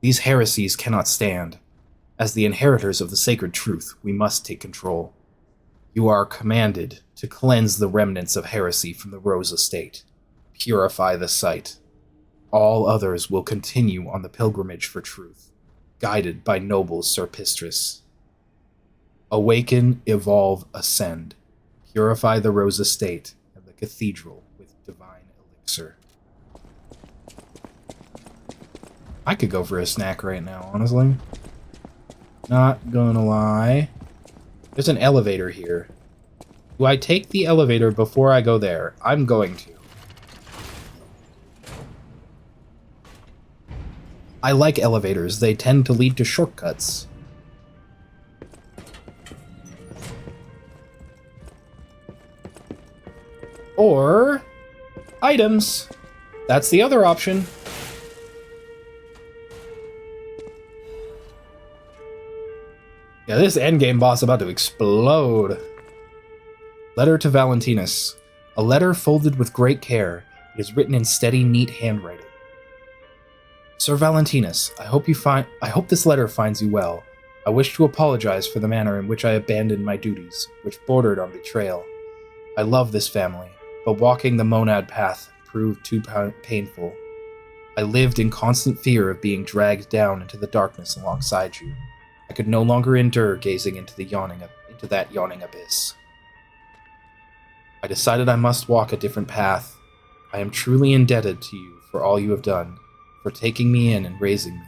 These heresies cannot stand. As the inheritors of the sacred truth, we must take control. You are commanded to cleanse the remnants of heresy from the Rose Estate. Purify the site. All others will continue on the pilgrimage for truth, guided by noble Sir Pistris. Awaken, evolve, ascend. Purify the Rose Estate and the cathedral with divine elixir. I could go for a snack right now, honestly. Not gonna lie. There's an elevator here. Do I take the elevator before I go there? I'm going to. I like elevators. They tend to lead to shortcuts. Or items. That's the other option. Yeah, this endgame boss about to explode. Letter to Valentinus. A letter folded with great care. It is written in steady, neat handwriting. Sir Valentinus, I hope this letter finds you well. I wish to apologize for the manner in which I abandoned my duties, which bordered on betrayal. I love this family, but walking the monad path proved too painful. I lived in constant fear of being dragged down into the darkness alongside you. I could no longer endure gazing into that yawning abyss. I decided I must walk a different path. I am truly indebted to you for all you have done, for taking me in and raising me,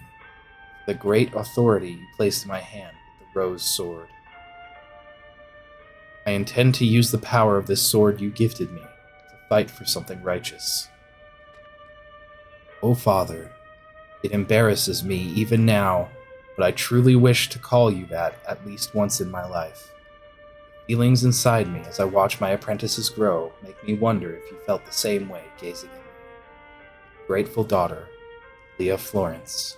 for the great authority you placed in my hand with the rose sword. I intend to use the power of this sword you gifted me to fight for something righteous. O Father, It embarrasses me even now, but I truly wish to call you that at least once in my life. The feelings inside me as I watch my apprentices grow make me wonder if you felt the same way gazing at me. Grateful daughter, Leah Florence.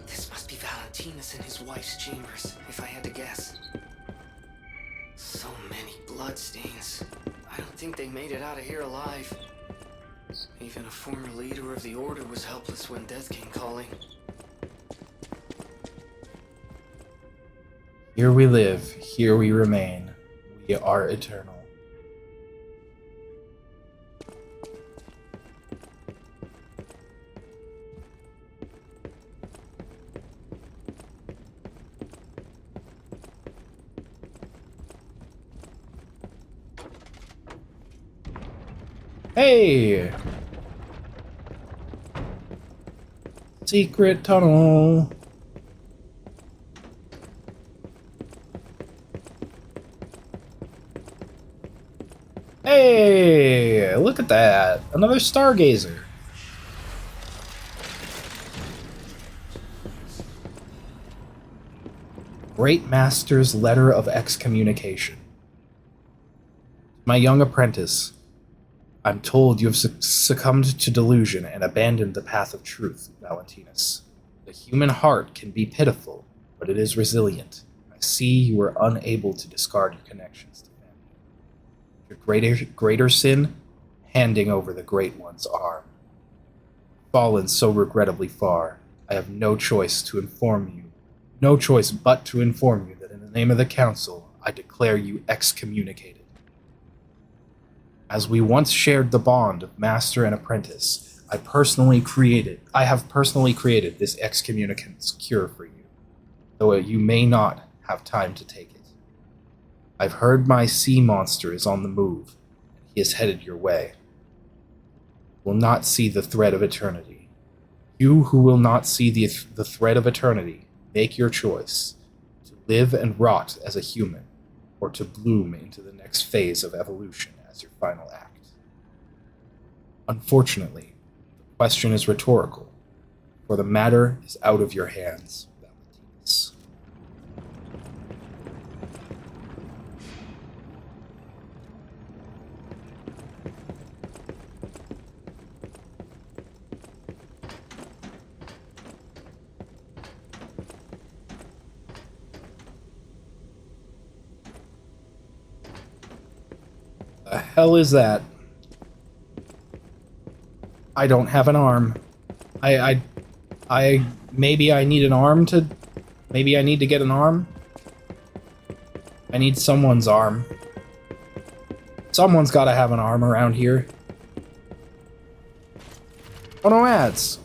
This must be Valentinus and his wife's chambers, if I had to guess. So many bloodstains. I don't think they made it out of here alive. Even a former leader of the Order was helpless when death came calling. Here we live, here we remain. We are eternal. Hey! Secret tunnel. Hey! Look at that! Another stargazer. Great Master's Letter of Excommunication. My young apprentice, I'm told you have succumbed to delusion and abandoned the path of truth, Valentinus. The human heart can be pitiful, but it is resilient. I see you are unable to discard your connections to family. Your greater sin, handing over the Great One's arm. Fallen so regrettably far, I have no choice but to inform you that in the name of the Council, I declare you excommunicated. As we once shared the bond of master and apprentice, I have personally created this excommunicant's cure for you, though you may not have time to take it. I've heard my sea monster is on the move, and he is headed your way. You will not see the thread of eternity. You who will not see the thread of eternity, make your choice, to live and rot as a human, or to bloom into the next phase of evolution as your final act. Unfortunately, the question is rhetorical, for the matter is out of your hands, Valentinus. The hell is that? I don't have an arm. Maybe I need an arm to... Maybe I need to get an arm? I need someone's arm. Someone's gotta have an arm around here. Oh no, ads.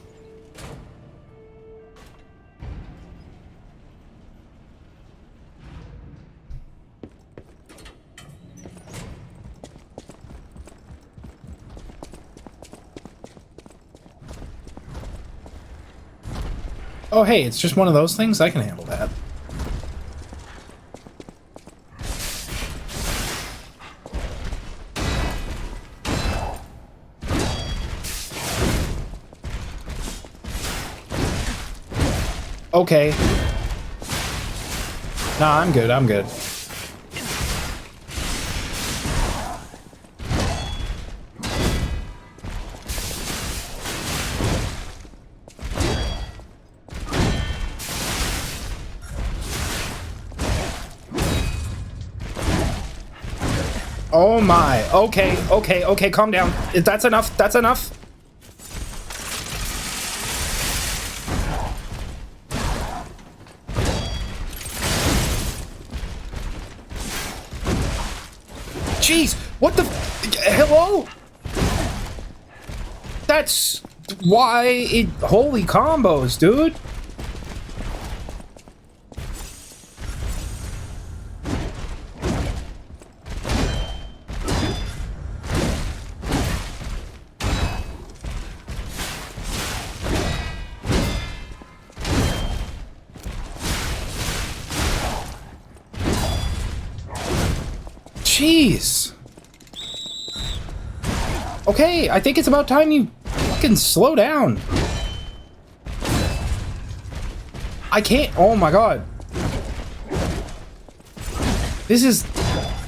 Oh hey, it's just one of those things? I can handle that. Okay. Nah, I'm good, I'm good. Oh my, okay, calm down. That's enough, that's enough. Jeez, what the hello? That's why it, holy combos, dude. Jeez. Okay, I think it's about time you Fucking slow down. I can't. Oh my god. This is.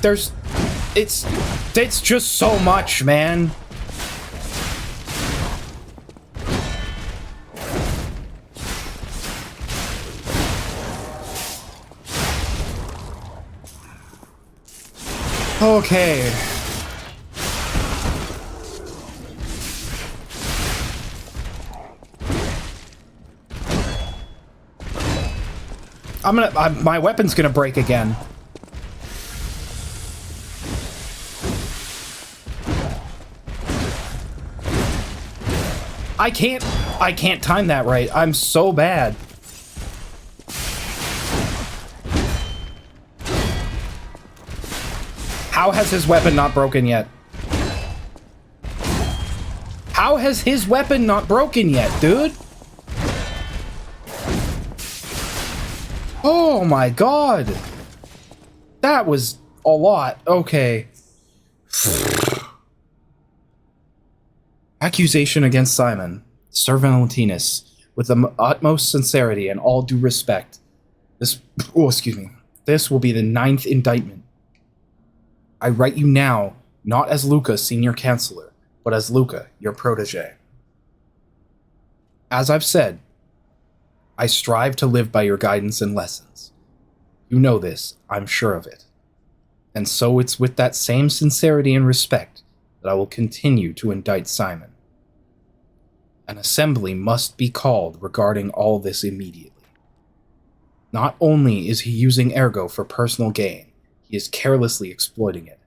There's. It's just so much, man. Okay. My weapon's gonna break again. I can't time that right. I'm so bad. How has his weapon not broken yet? How has his weapon not broken yet, dude? Oh my god. That was a lot. Okay. Accusation against Simon, Sir Valentinus, with the utmost sincerity and all due respect. This will be the 9th indictment. I write you now, not as Luca, Senior Chancellor, but as Luca, your protege. As I've said, I strive to live by your guidance and lessons. You know this, I'm sure of it. And so it's with that same sincerity and respect that I will continue to indict Simon. An assembly must be called regarding all this immediately. Not only is he using Ergo for personal gain, he is carelessly exploiting it.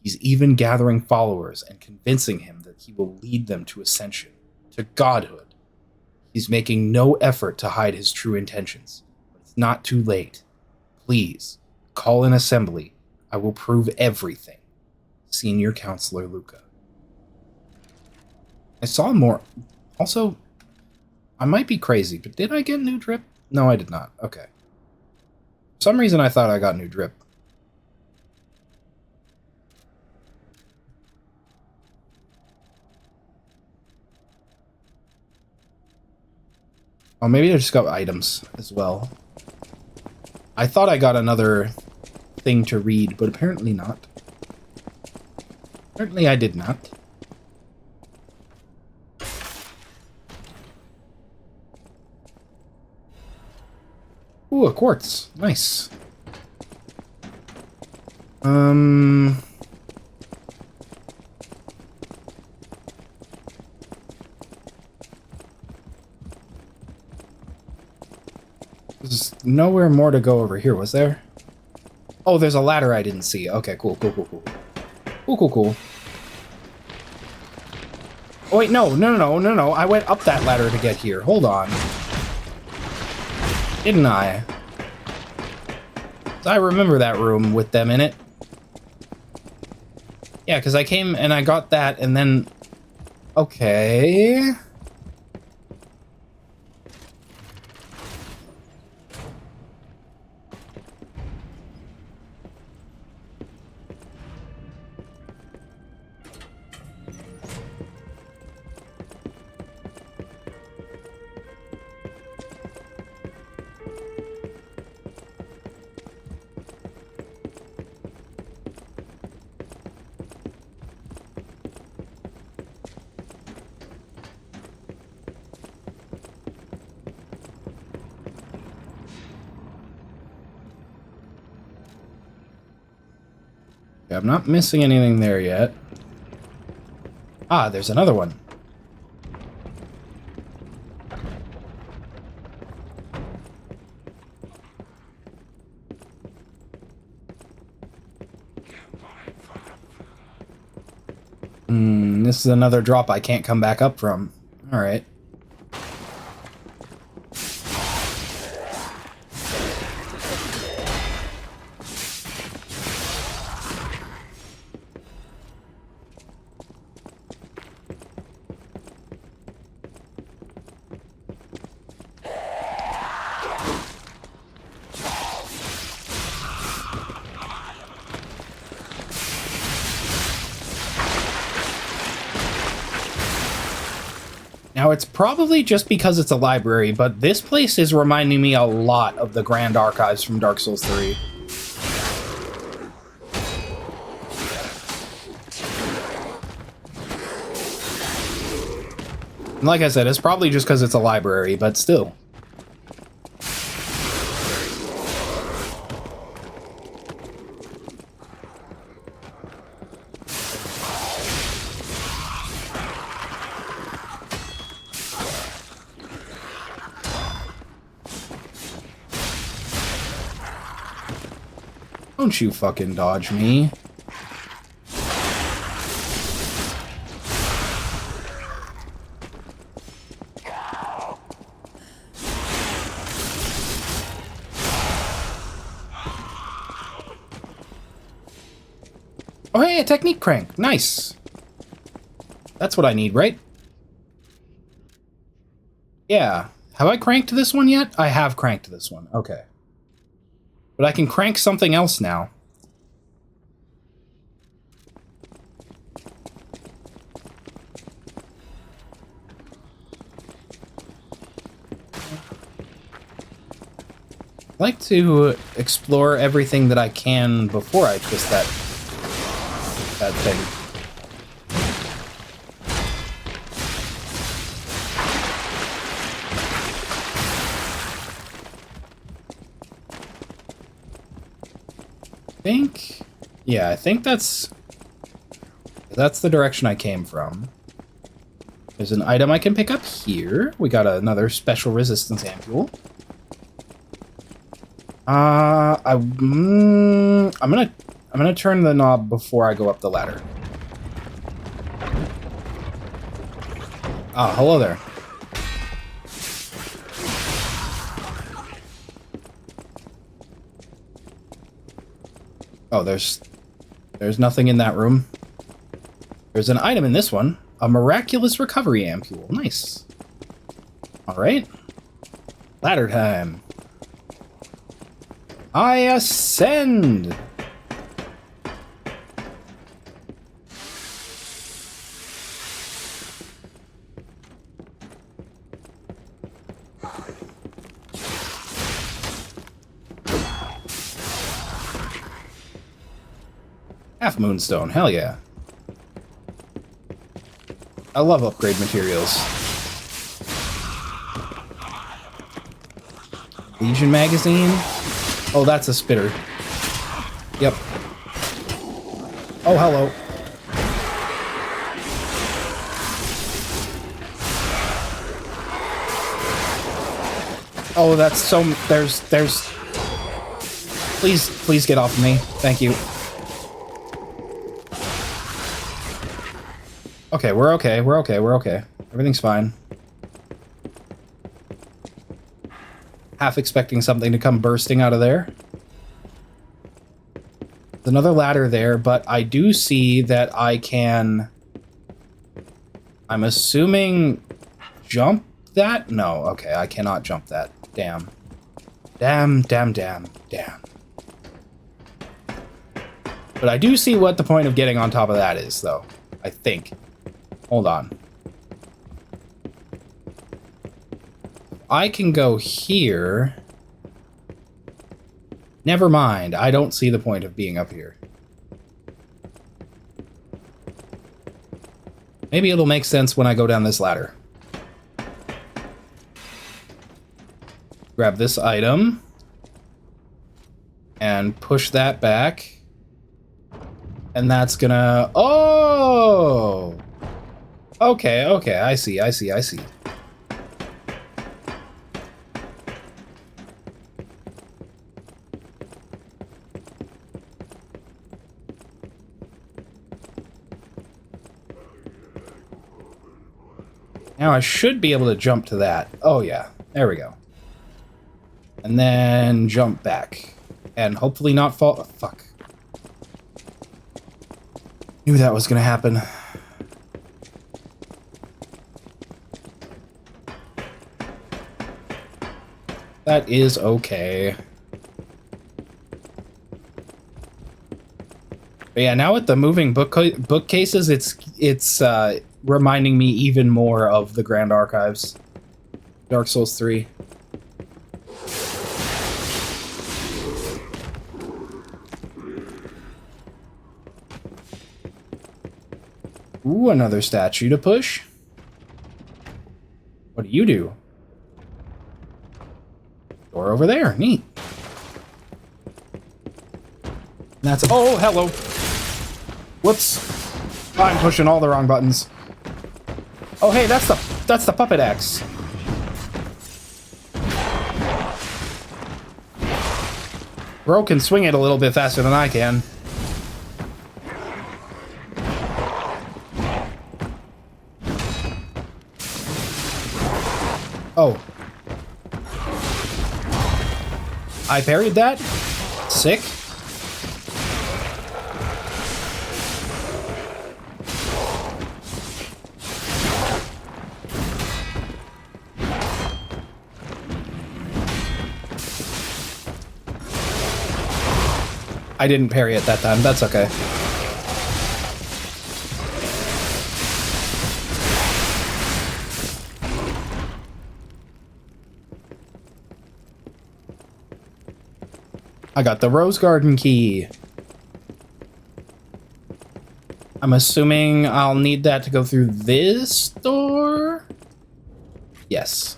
He's even gathering followers and convincing him that he will lead them to ascension, to godhood. He's making no effort to hide his true intentions, but it's not too late. Please, call an assembly. I will prove everything. Senior Counselor Luca. I saw more. Also, I might be crazy, but did I get new drip? No, I did not. Okay. For some reason I thought I got new drip. Oh, maybe I just got items as well. I thought I got another thing to read, but apparently not. Apparently I did not. Ooh, a quartz. Nice. There's nowhere more to go over here, was there? Oh, there's a ladder I didn't see. Okay, cool. Cool. Oh, wait, no. I went up that ladder to get here. Hold on. Didn't I? I remember that room with them in it. Yeah, because I came and I got that, and then... Okay... I'm not missing anything there yet. Ah, there's another one. This is another drop I can't come back up from. Alright. Now, it's probably just because it's a library, but this place is reminding me a lot of the Grand Archives from Dark Souls 3. And like I said, it's probably just because it's a library, but still. Don't you fucking dodge me. Oh, hey, a technique crank. Nice. That's what I need, right? Yeah. Have I cranked this one yet? I have cranked this one. Okay. But I can crank something else now. I'd like to explore everything that I can before I twist that thing. I think that's the direction I came from. There's an item I can pick up here. We got another special resistance ampule. I'm gonna turn the knob before I go up the ladder. Ah, hello there. Oh, there's nothing in that room. There's an item in this one. A miraculous recovery ampule. Nice. Alright. Ladder time. I ascend! Half moonstone, hell yeah. I love upgrade materials. Legion magazine? Oh, that's a spitter. Yep. Oh, hello. Oh, that's so... There's... Please get off of me. Thank you. Okay, we're okay. We're okay. We're okay. Everything's fine. Half expecting something to come bursting out of there. There's another ladder there, but I do see that I can... I'm assuming... Jump that? No, okay, I cannot jump that. Damn. Damn. But I do see what the point of getting on top of that is, though. I think. Hold on. I can go here. Never mind. I don't see the point of being up here. Maybe it'll make sense when I go down this ladder. Grab this item. And push that back. And that's gonna... Oh! Okay, I see. Now I should be able to jump to that. Oh yeah, there we go. And then jump back. And hopefully not fall... Oh, fuck. Knew that was gonna happen. That is okay. But yeah, now with the moving bookcases, it's reminding me even more of the Grand Archives. Dark Souls 3. Ooh, another statue to push. What do you do? Door over there. Neat. That's... Oh, hello. Whoops. I'm pushing all the wrong buttons. Oh, hey, that's the puppet axe. Bro can swing it a little bit faster than I can. Oh. I parried that? Sick. I didn't parry it that time. That's okay. I got the Rose Garden key. I'm assuming I'll need that to go through this door? Yes.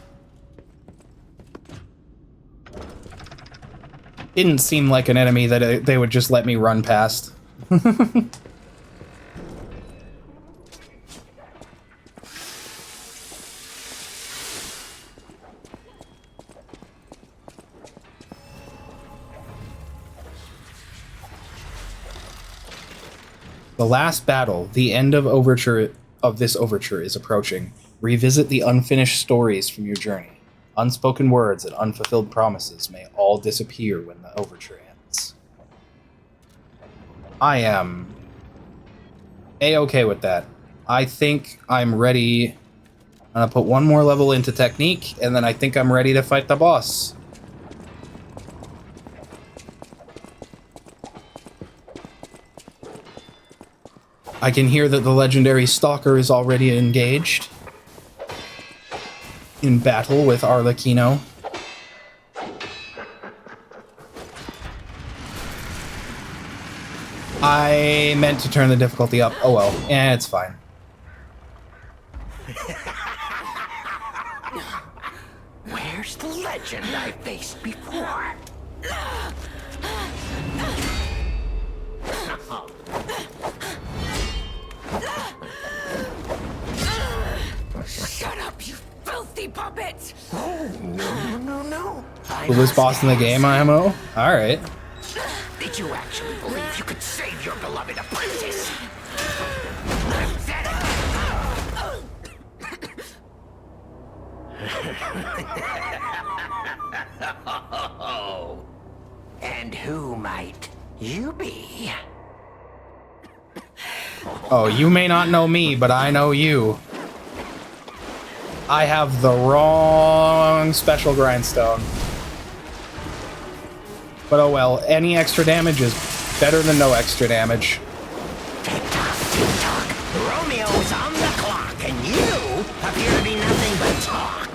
Didn't seem like an enemy that they would just let me run past. The last battle, the end of this overture is approaching. Revisit the unfinished stories from your journey. Unspoken words and unfulfilled promises may all disappear when the overture ends. I am A-okay with that. I think I'm ready. I'm gonna put one more level into technique, and then I think I'm ready to fight the boss. I can hear that the legendary Stalker is already engaged in battle with Arlecchino. I meant to turn the difficulty up. Oh well, it's fine. Where's the legend I faced before? Shut up, you filthy puppet! Oh, no. Coolest boss in the game, IMO? Alright. Did you actually believe you could save your beloved apprentice? And who might you be? Oh, you may not know me, but I know you. I have the wrong special grindstone. But oh well, any extra damage is better than no extra damage. Tick-tock. Romeo's on the clock, and you appear to be nothing but talk.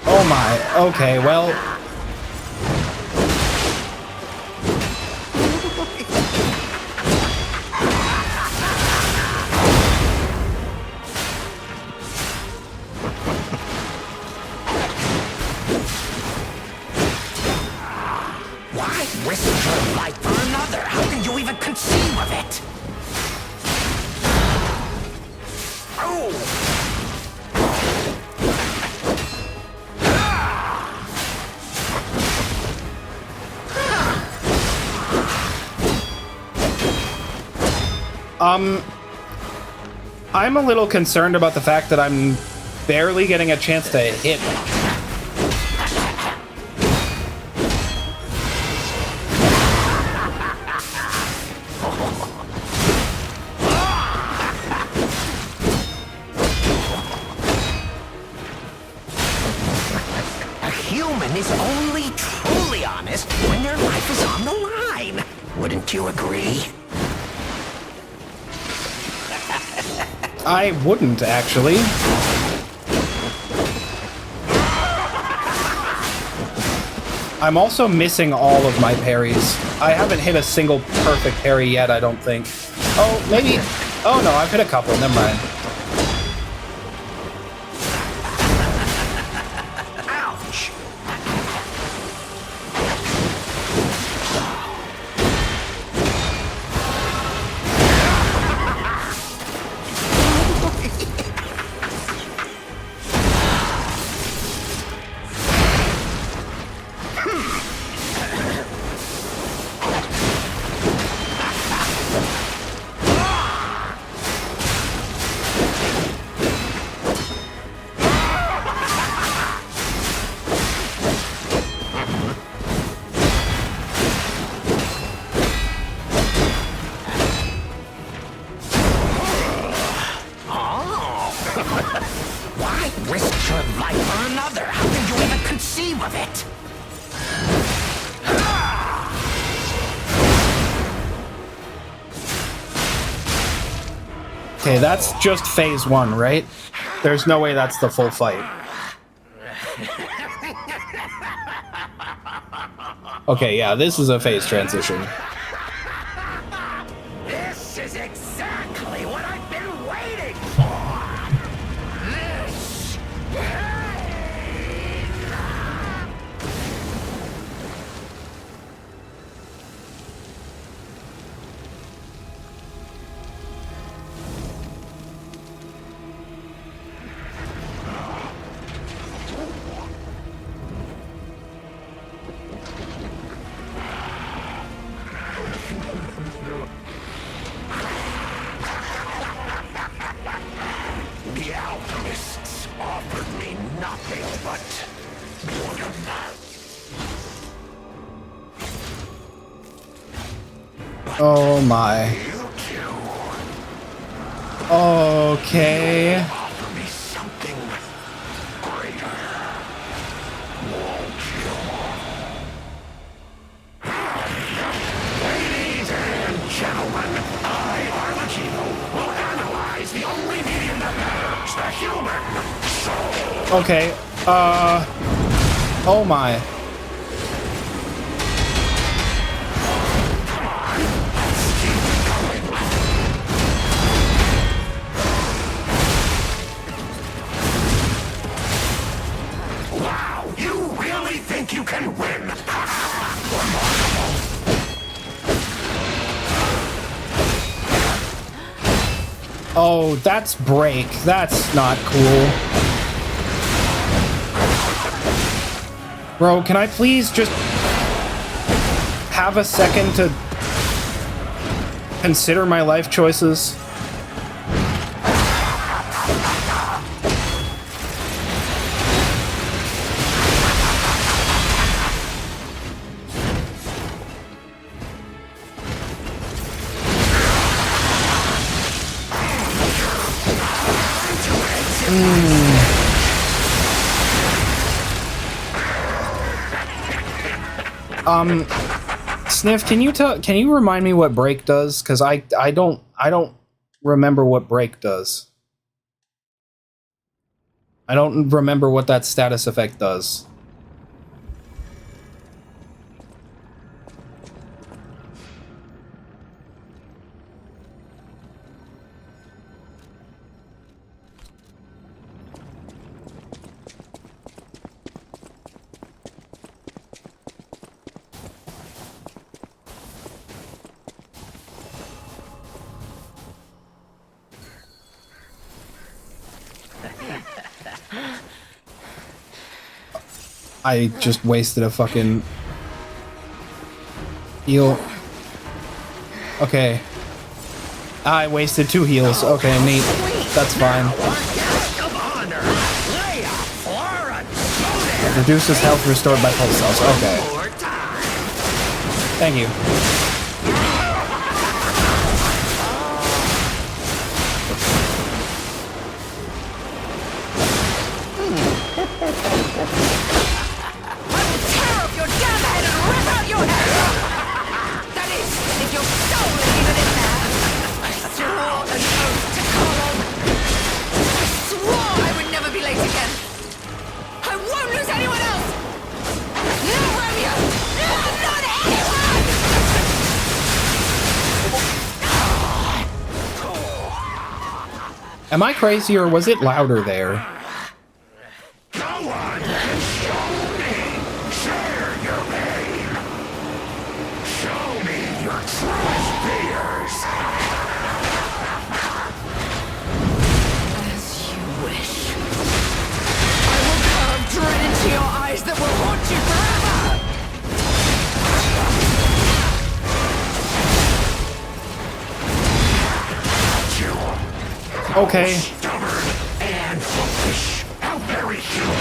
Oh my, okay, well... Risk your life for another. How can you even conceive of it? Oh! I'm a little concerned about the fact that I'm barely getting a chance to hit. Wouldn't you agree? I wouldn't, actually. I'm also missing all of my parries. I haven't hit a single perfect parry yet, I don't think. Oh, maybe... Oh, no, I've hit a couple. Never mind. Ouch! Why risk your life for another? How did you even conceive of it? Okay, that's just phase 1, right? There's no way that's the full fight. Okay, yeah, this is a phase transition. This is exactly what I've been waiting for! This The alchemists offered me nothing but Oh my. you two. Okay. Offer me something greater. Won't you? Ladies and gentlemen, I, Arlecchino, will analyze the only medium that matters, the human soul. Okay, oh my. Wow, you really think you can win? Oh, that's break. That's not cool. Bro, can I please just have a second to consider my life choices? Sniff, can you remind me what break does? Because I don't remember what break does. I don't remember what that status effect does. I just wasted a fucking heal. Okay. I wasted 2 heals. Okay, neat. That's fine. Reduces health restored by pulse cells. Okay. Thank you. Am I crazy or was it louder there? Go on and show me. Share your pain. Show me your truest fears. As you wish. I will carve dread into your eyes that will haunt you forever! Okay. Stubborn and foolish. How very human.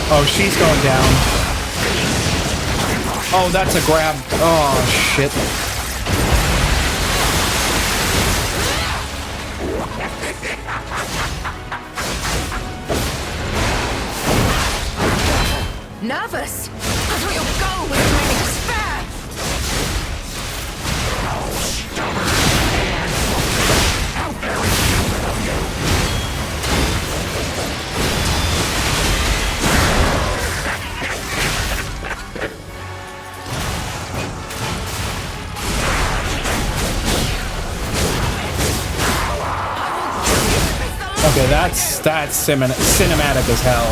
Oh, she's going down. Oh, that's a grab. Oh, shit. Nervous? I thought your goal was to make me despair! How very human of you. Okay, that's cinematic as hell.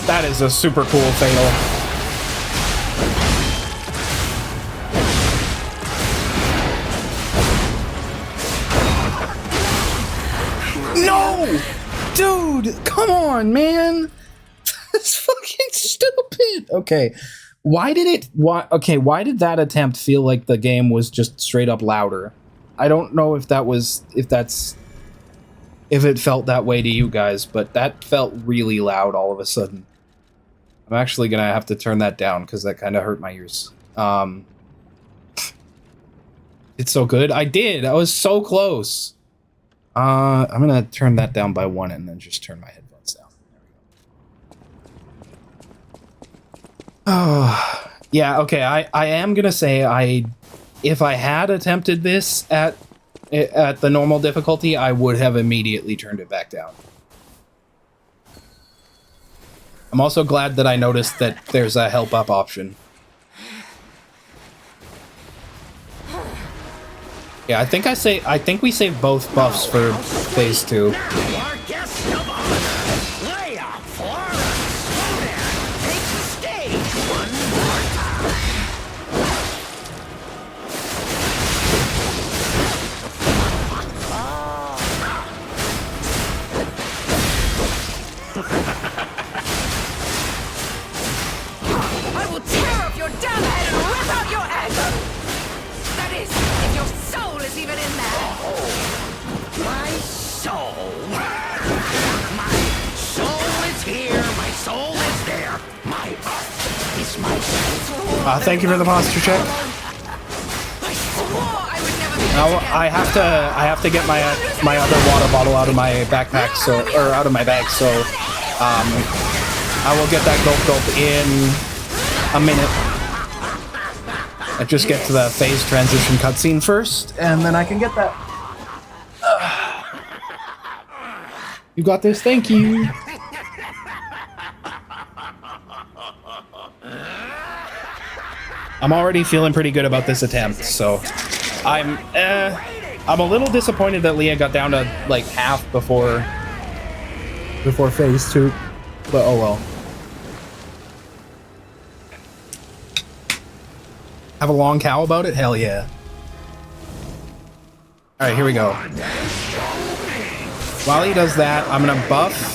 That is a super cool fatal. No! Dude, come on, man. That's fucking stupid. Okay. Why did that attempt feel like the game was just straight up louder? I don't know if it felt that way to you guys, but that felt really loud all of a sudden. I'm actually gonna have to turn that down because that kind of hurt my ears. It's so good. I was so close. I'm gonna turn that down by 1 and then just turn my headphones down. Oh, yeah, okay, I am gonna say if I had attempted this at the normal difficulty, I would have immediately turned it back down. I'm also glad that I noticed that there's a help up option. Yeah, I think we saved both buffs for phase 2. Thank you for the posture check. Now I have to get my other water bottle out of my backpack, or out of my bag, so I will get that gulp in a minute. I just get to the phase transition cutscene first, and then I can get that. You got this, thank you. I'm already feeling pretty good about this attempt, so I'm a little disappointed that Leah got down to like half before phase 2, but oh well. Have a long cow about it? Hell yeah. All right, here we go. While he does that, I'm gonna buff.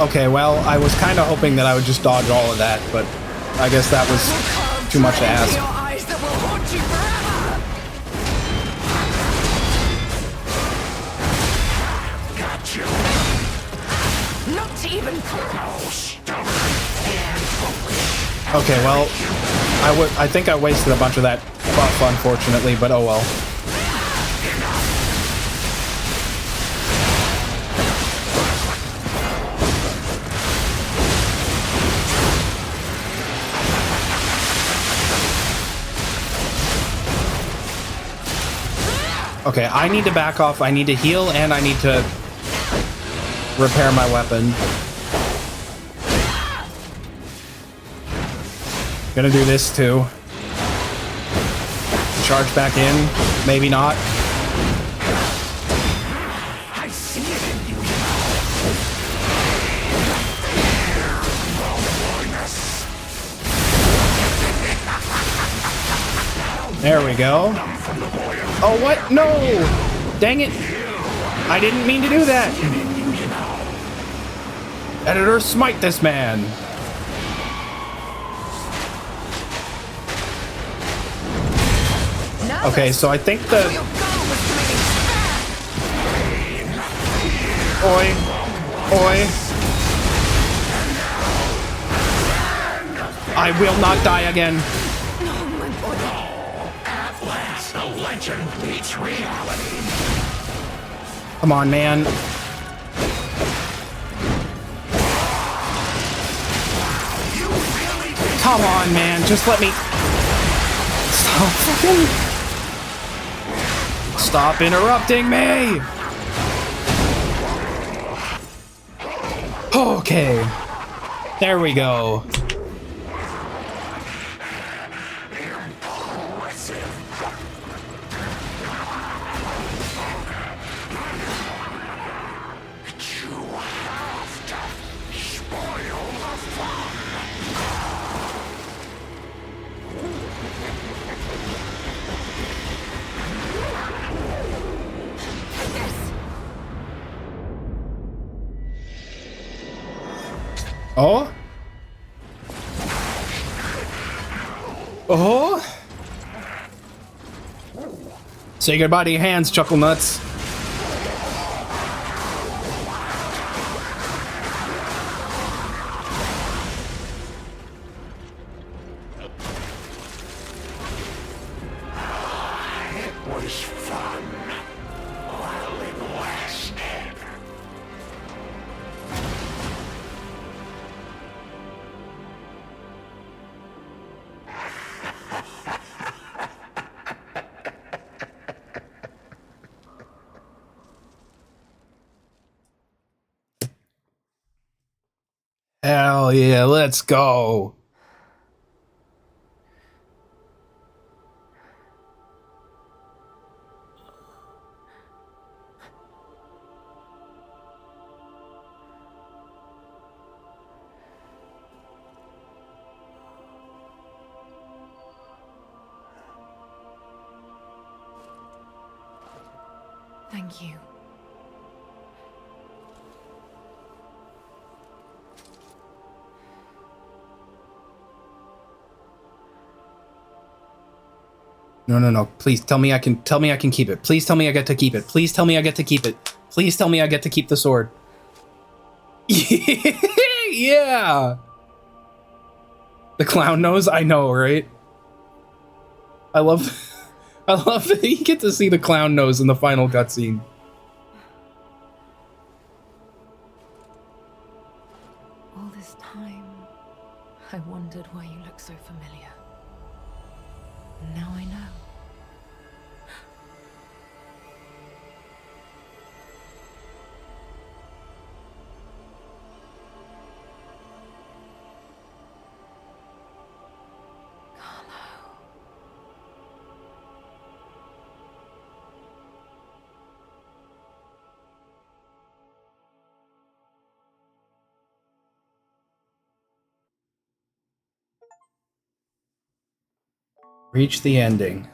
Okay, well, I was kind of hoping that I would just dodge all of that, but I guess that was too much to ask. Okay, well, I think I wasted a bunch of that buff, unfortunately, but oh well. Okay, I need to back off, I need to heal, and I need to repair my weapon. Gonna do this too. Charge back in, maybe not. I see it in you. There we go. Oh, what? No! Dang it! I didn't mean to do that! Editor, smite this man! Okay, so I think the... Oi. Oi. I will not die again. Atlas, the legend meets reality. Come on, man. Come on, man. Just let me... Stop fucking... Stop interrupting me! Okay. There we go. Oh? Oh? Say goodbye to your hands, Chuckle Nuts. It was fun while it lasted. Hell yeah, let's go. Thank you. No. Please tell me I can keep it. Please tell me I get to keep it. Please tell me I get to keep it. Please tell me I get to keep the sword. Yeah. The clown nose, I know, right? I love that you get to see the clown nose in the final cutscene. All this time, I wondered why you look so familiar. Now I know. Reach the ending.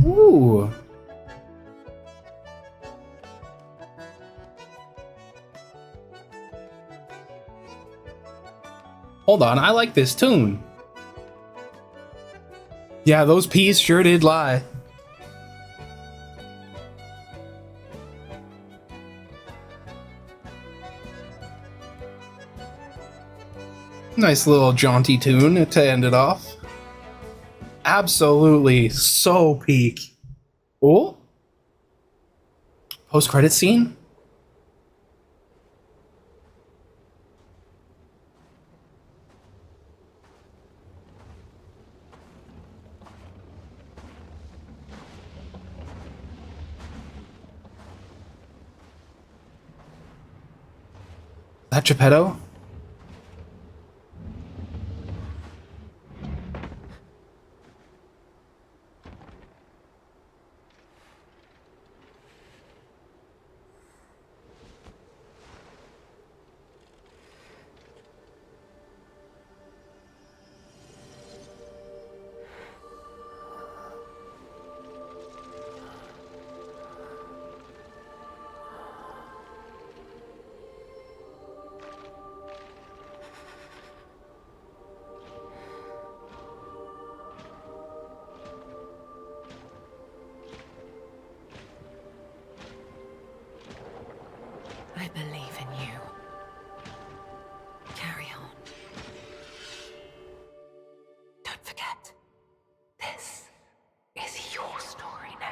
Ooh. Hold on, I like this tune. Yeah, those peas sure did lie. Nice little jaunty tune to end it off. Absolutely so peak. Oh? Post-credit scene? That Geppetto? I believe in you. Carry on. Don't forget, this is your story now.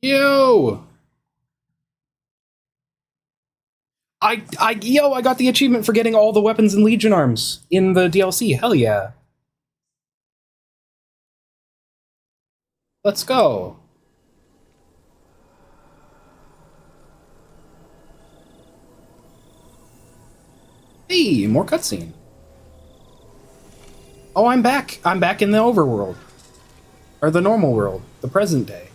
Yo! I got the achievement for getting all the weapons and Legion arms in the DLC. Hell yeah. Let's go. Hey, more cutscene. Oh, I'm back. I'm back in the overworld. Or the normal world. The present day.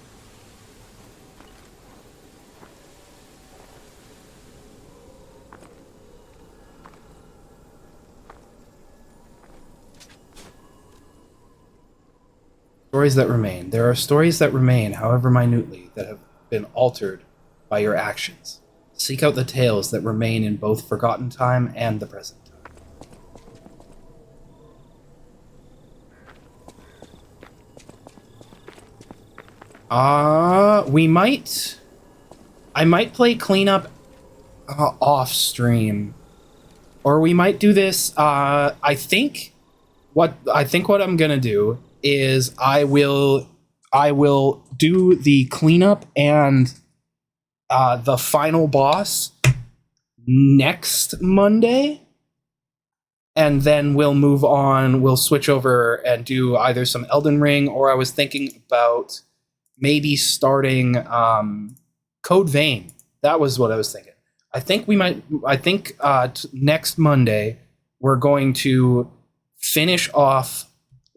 Stories that remain. There are stories that remain, however minutely, that have been altered by your actions. Seek out the tales that remain in both forgotten time and the present time. I might play cleanup off stream, or we might do this. I think what I'm gonna do is I will do the cleanup and the final boss next Monday, and then we'll move on. We'll switch over and do either some Elden Ring, or I was thinking about maybe starting Code Vein. That was what I was thinking. I think next Monday we're going to finish off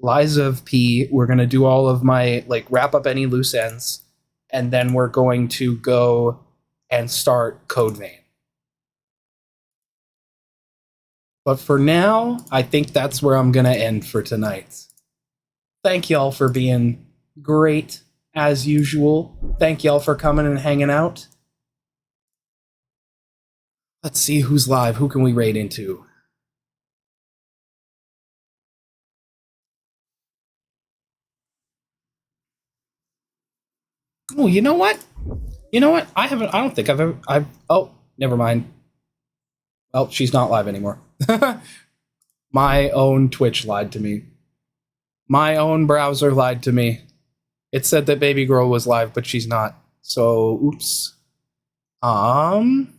Lies of P. We're going to do all of my, wrap up any loose ends, and then we're going to go and start Code Vein. But for now, I think that's where I'm going to end for tonight. Thank y'all for being great, as usual. Thank y'all for coming and hanging out. Let's see who's live. Who can we raid into? Oh, you know what? I don't think oh, never mind. Well, she's not live anymore. My own Twitch lied to me. My own browser lied to me. It said that Baby Girl was live, but she's not. So, oops. Damn.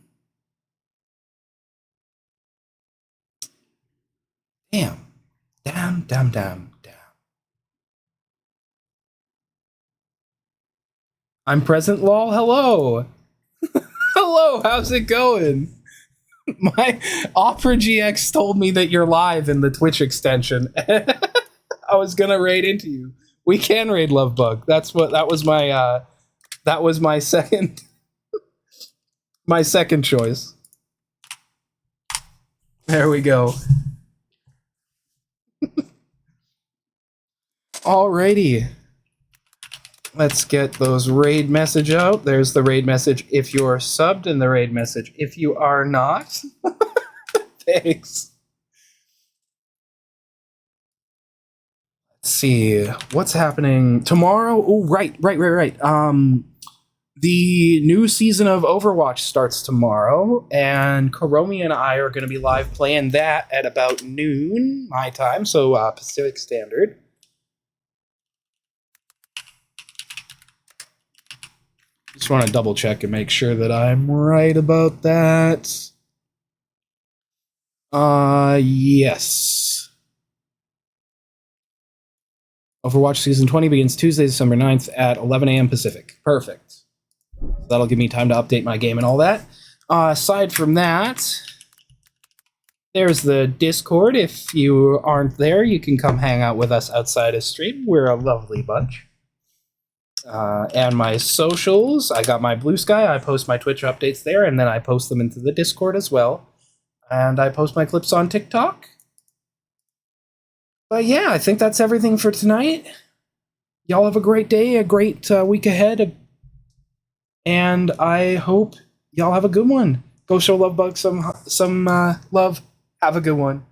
I'm present, lol. Hello. Hello, how's it going? My Opera GX told me that you're live in the Twitch extension. I was gonna raid into you. We can raid Lovebug. That was my second my second choice. There we go. Alrighty. Let's get those raid message out. There's the raid message if you're subbed, and the raid message if you are not. Thanks. Let's see what's happening tomorrow. Oh, right. The new season of Overwatch starts tomorrow, and Karomi and I are going to be live playing that at about noon my time, so Pacific Standard. Just want to double check and make sure that I'm right about that. Yes. Overwatch Season 20 begins Tuesday, December 9th at 11 a.m. Pacific. Perfect. That'll give me time to update my game and all that. Aside from that, there's the Discord. If you aren't there, you can come hang out with us outside of stream. We're a lovely bunch. And my socials, I got my Blue Sky. I post my Twitch updates there, and then I post them into the Discord as well. And I post my clips on TikTok. But yeah, I think that's everything for tonight. Y'all have a great day, a great week ahead. And I hope y'all have a good one. Go show Lovebug some love. Have a good one.